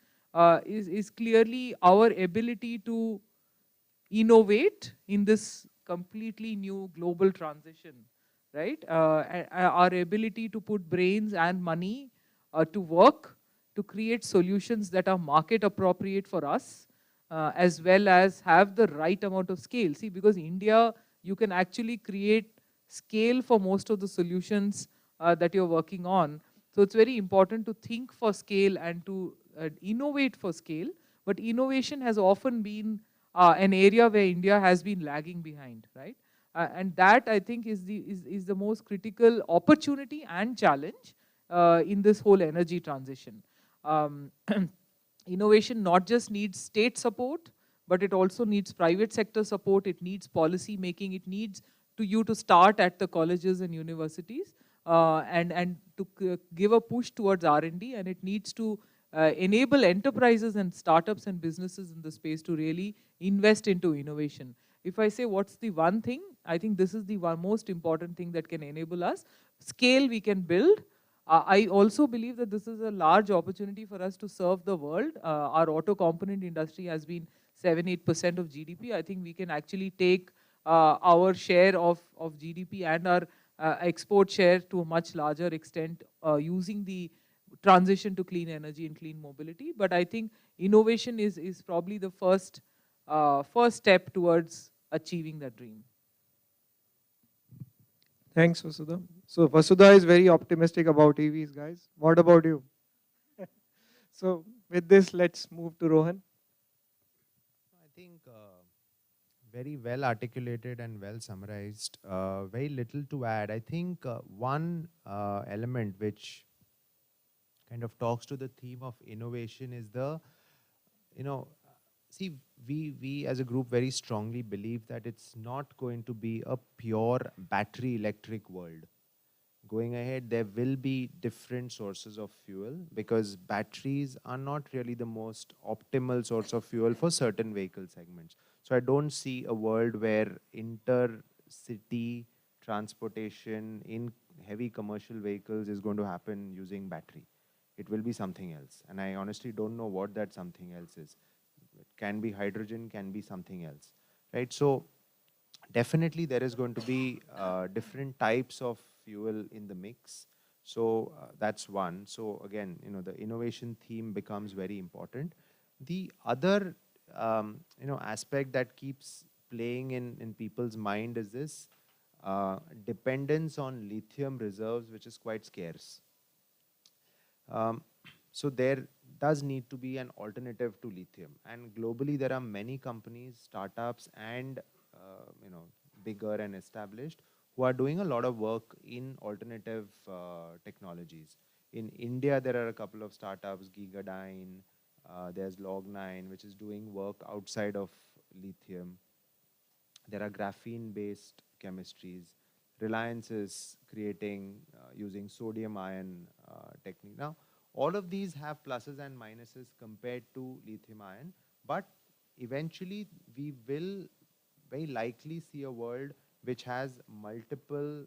is clearly our ability to innovate in this completely new global transition, right? Our ability to put brains and money to work to create solutions that are market appropriate for us, as well as have the right amount of scale. See, because India, you can actually create scale for most of the solutions that you're working on. So it's very important to think for scale and to innovate for scale. But innovation has often been an area where India has been lagging behind, right? And that, I think, is the most critical opportunity and challenge in this whole energy transition. Innovation not just needs state support, but it also needs private sector support. It needs policy making. It needs you to start at the colleges and universities and to give a push towards R&D, and it needs to enable enterprises and startups and businesses in the space to really invest into innovation. If I say what's the one thing, I think this is the most important thing that can enable us. Scale we can build. I also believe that this is a large opportunity for us to serve the world. Our auto component industry has been 7-8% of GDP. I think we can actually take our share of GDP and our export share to a much larger extent using the transition to clean energy and clean mobility. But I think innovation is probably the first step towards achieving that dream. Thanks, Vasudha. So Vasudha is very optimistic about EVs, guys. What about you? So with this, let's move to Rohan. I think very well articulated and well summarized. Very little to add. I think one element which kind of talks to the theme of innovation is the, see, we as a group very strongly believe that it's not going to be a pure battery electric world. Going ahead, there will be different sources of fuel because batteries are not really the most optimal source of fuel for certain vehicle segments. So I don't see a world where intercity transportation in heavy commercial vehicles is going to happen using battery. It will be something else. And I honestly don't know what that something else is. It can be hydrogen, can be something else, right? So definitely there is going to be different types of fuel in the mix. So that's one. So again, the innovation theme becomes very important. The other aspect that keeps playing in people's mind is this dependence on lithium reserves, which is quite scarce. So there does need to be an alternative to lithium. And globally, there are many companies, startups, and bigger and established who are doing a lot of work in alternative technologies. In India, there are a couple of startups, Gigadyne, there's Log9, which is doing work outside of lithium. There are graphene-based chemistries. Reliance is creating using sodium-ion technique. Now, all of these have pluses and minuses compared to lithium-ion, but eventually we will very likely see a world which has multiple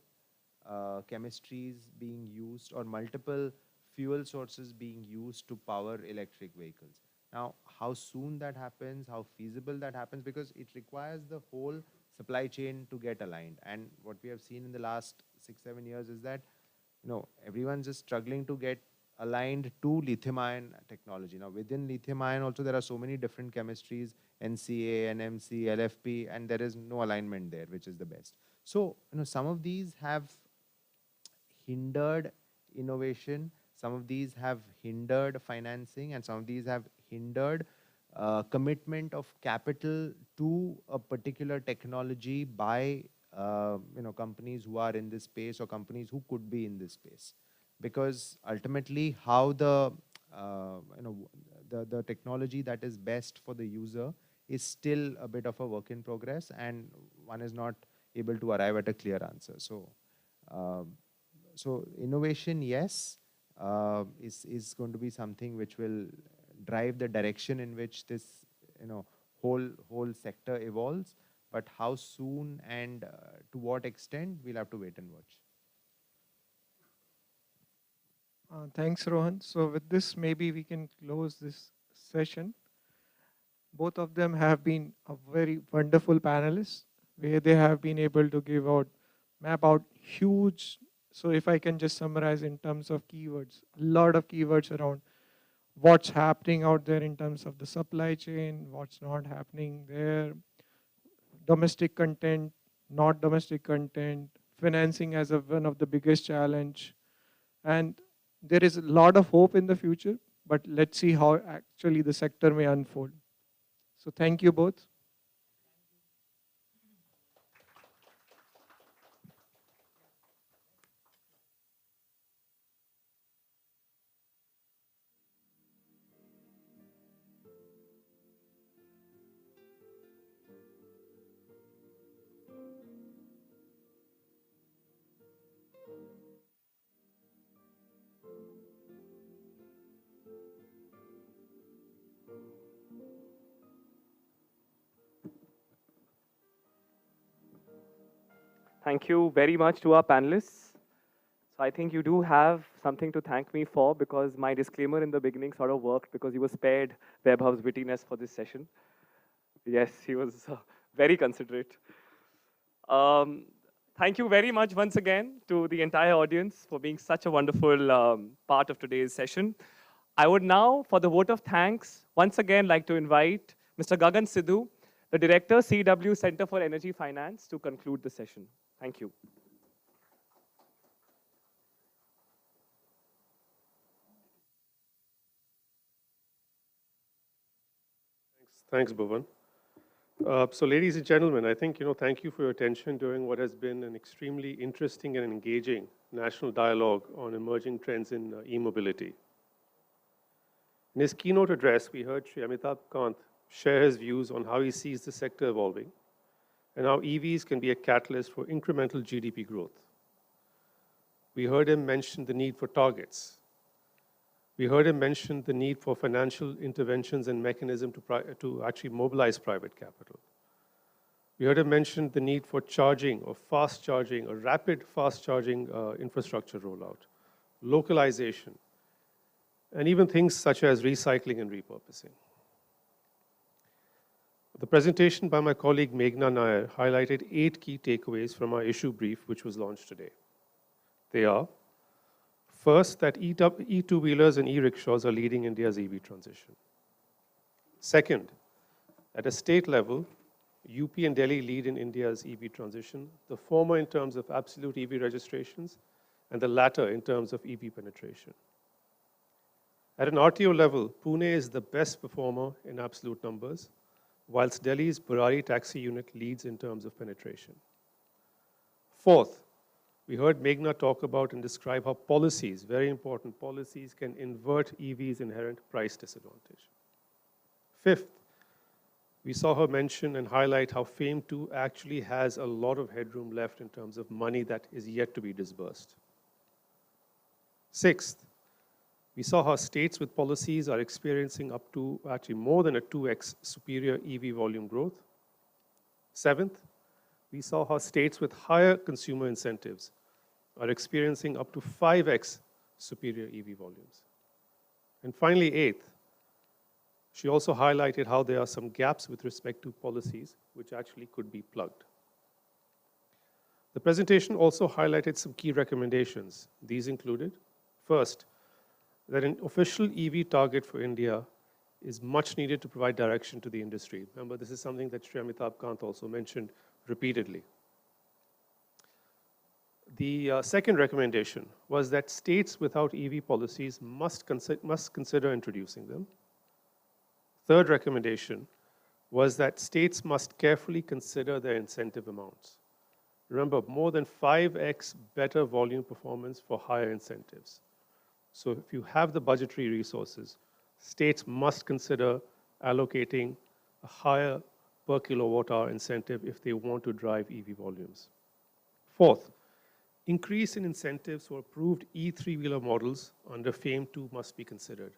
chemistries being used or multiple fuel sources being used to power electric vehicles. Now, how soon that happens, how feasible that happens, because it requires the whole supply chain to get aligned. And what we have seen in the last 6-7 years is that everyone's just struggling to get aligned to lithium-ion technology. Now, within lithium-ion also, there are so many different chemistries, NCA, NMC, LFP, and there is no alignment there, which is the best. So, some of these have hindered innovation, some of these have hindered financing, and some of these have hindered commitment of capital to a particular technology by companies who are in this space or companies who could be in this space. Because ultimately, how the technology that is best for the user is still a bit of a work in progress, and one is not able to arrive at a clear answer. So, so innovation, yes, is going to be something which will drive the direction in which this whole sector evolves. But how soon and to what extent, we'll have to wait and watch. Thanks, Rohan. So with this, maybe we can close this session. Both of them have been a very wonderful panelists, where they have been able to map out huge. So if I can just summarize in terms of keywords, a lot of keywords around what's happening out there in terms of the supply chain, what's not happening there, domestic content, not domestic content, financing as one of the biggest challenge. And there is a lot of hope in the future, but let's see how actually the sector may unfold. So thank you both. Thank you very much to our panelists. So I think you do have something to thank me for because my disclaimer in the beginning sort of worked because you were spared Vaibhav's wittiness for this session. Yes, he was very considerate. Thank you very much once again to the entire audience for being such a wonderful part of today's session. I would now, for the vote of thanks, once again like to invite Mr. Gagan Sidhu, the Director, CEW Center for Energy Finance, to conclude the session. Thank you. Thanks, Bhuvan. So ladies and gentlemen, I think, thank you for your attention during what has been an extremely interesting and engaging national dialogue on emerging trends in e-mobility. In his keynote address, we heard Sri Amitabh Kant share his views on how he sees the sector evolving and how EVs can be a catalyst for incremental GDP growth. We heard him mention the need for targets. We heard him mention the need for financial interventions and mechanism to actually mobilize private capital. We heard him mention the need for charging or fast charging or rapid fast charging infrastructure rollout, localization, and even things such as recycling and repurposing. The presentation by my colleague Meghna Nair highlighted 8 key takeaways from our issue brief, which was launched today. They are: first, that e-two-wheelers and e-rickshaws are leading India's EV transition. Second, at a state level, UP and Delhi lead in India's EV transition, the former in terms of absolute EV registrations and the latter in terms of EV penetration. At an RTO level, Pune is the best performer in absolute numbers, whilst Delhi's Burari taxi unit leads in terms of penetration. Fourth, we heard Meghna talk about and describe how policies, very important policies, can invert EV's inherent price disadvantage. Fifth, we saw her mention and highlight how FAME 2 actually has a lot of headroom left in terms of money that is yet to be disbursed. Sixth, we saw how states with policies are experiencing up to actually more than a 2x superior EV volume growth. Seventh, we saw how states with higher consumer incentives are experiencing up to 5x superior EV volumes. And finally, eighth, she also highlighted how there are some gaps with respect to policies which actually could be plugged. The presentation also highlighted some key recommendations. These included, first, that an official EV target for India is much needed to provide direction to the industry. Remember, this is something that Sri Amitabh Kant also mentioned repeatedly. The second recommendation was that states without EV policies must consider introducing them. Third recommendation was that states must carefully consider their incentive amounts. Remember, more than 5x better volume performance for higher incentives. So if you have the budgetary resources, states must consider allocating a higher per kilowatt hour incentive if they want to drive EV volumes. Fourth, increase in incentives for approved E3-wheeler models under FAME 2 must be considered.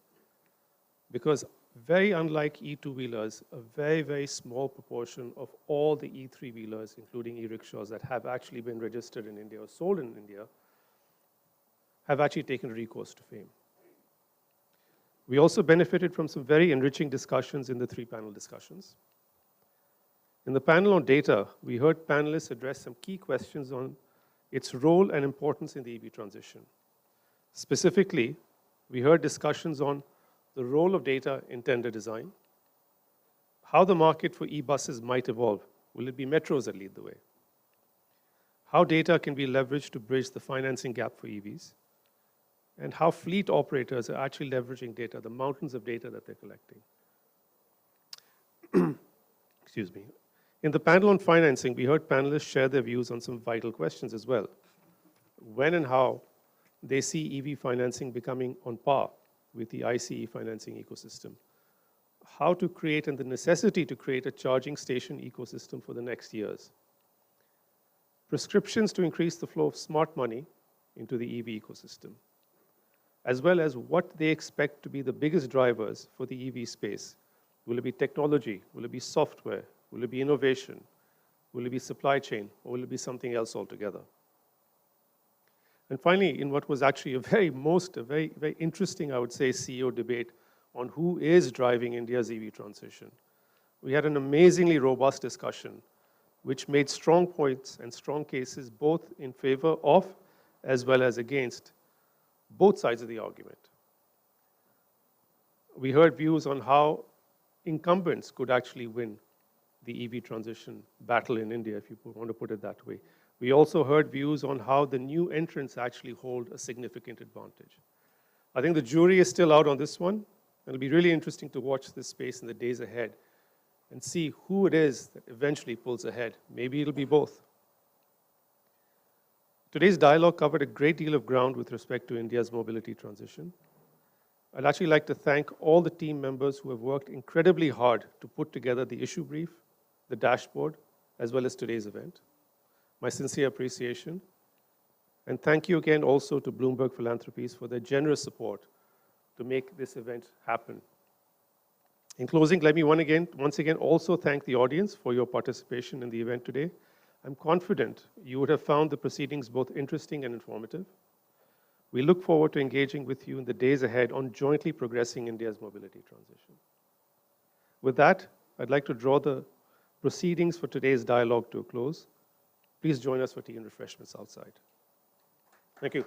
Because very unlike E2-wheelers, a very, very small proportion of all the E3-wheelers, including e-rickshaws that have actually been registered in India or sold in India, have actually taken recourse to FAME. We also benefited from some very enriching discussions in the 3-panel discussions. In the panel on data, we heard panelists address some key questions on its role and importance in the EV transition. Specifically, we heard discussions on the role of data in tender design, how the market for e-buses might evolve. Will it be metros that lead the way? How data can be leveraged to bridge the financing gap for EVs, and how fleet operators are actually leveraging data, the mountains of data that they're collecting. Excuse me. In the panel on financing, we heard panelists share their views on some vital questions as well. When and how they see EV financing becoming on par with the ICE financing ecosystem. How to create and the necessity to create a charging station ecosystem for the next years. Prescriptions to increase the flow of smart money into the EV ecosystem, as well as what they expect to be the biggest drivers for the EV space. Will it be technology? Will it be software? Will it be innovation? Will it be supply chain? Or will it be something else altogether? And finally, in what was actually a very interesting, I would say, CEO debate on who is driving India's EV transition, we had an amazingly robust discussion which made strong points and strong cases both in favor of as well as against both sides of the argument. We heard views on how incumbents could actually win the EV transition battle in India, if you want to put it that way. We also heard views on how the new entrants actually hold a significant advantage. I think the jury is still out on this one. It'll be really interesting to watch this space in the days ahead and see who it is that eventually pulls ahead. Maybe it'll be both. Today's dialogue covered a great deal of ground with respect to India's mobility transition. I'd actually like to thank all the team members who have worked incredibly hard to put together the issue brief, the dashboard, as well as today's event. My sincere appreciation. And thank you again also to Bloomberg Philanthropies for their generous support to make this event happen. In closing, let me once again also thank the audience for your participation in the event today. I'm confident you would have found the proceedings both interesting and informative. We look forward to engaging with you in the days ahead on jointly progressing India's mobility transition. With that, I'd like to draw the proceedings for today's dialogue to a close. Please join us for tea and refreshments outside. Thank you.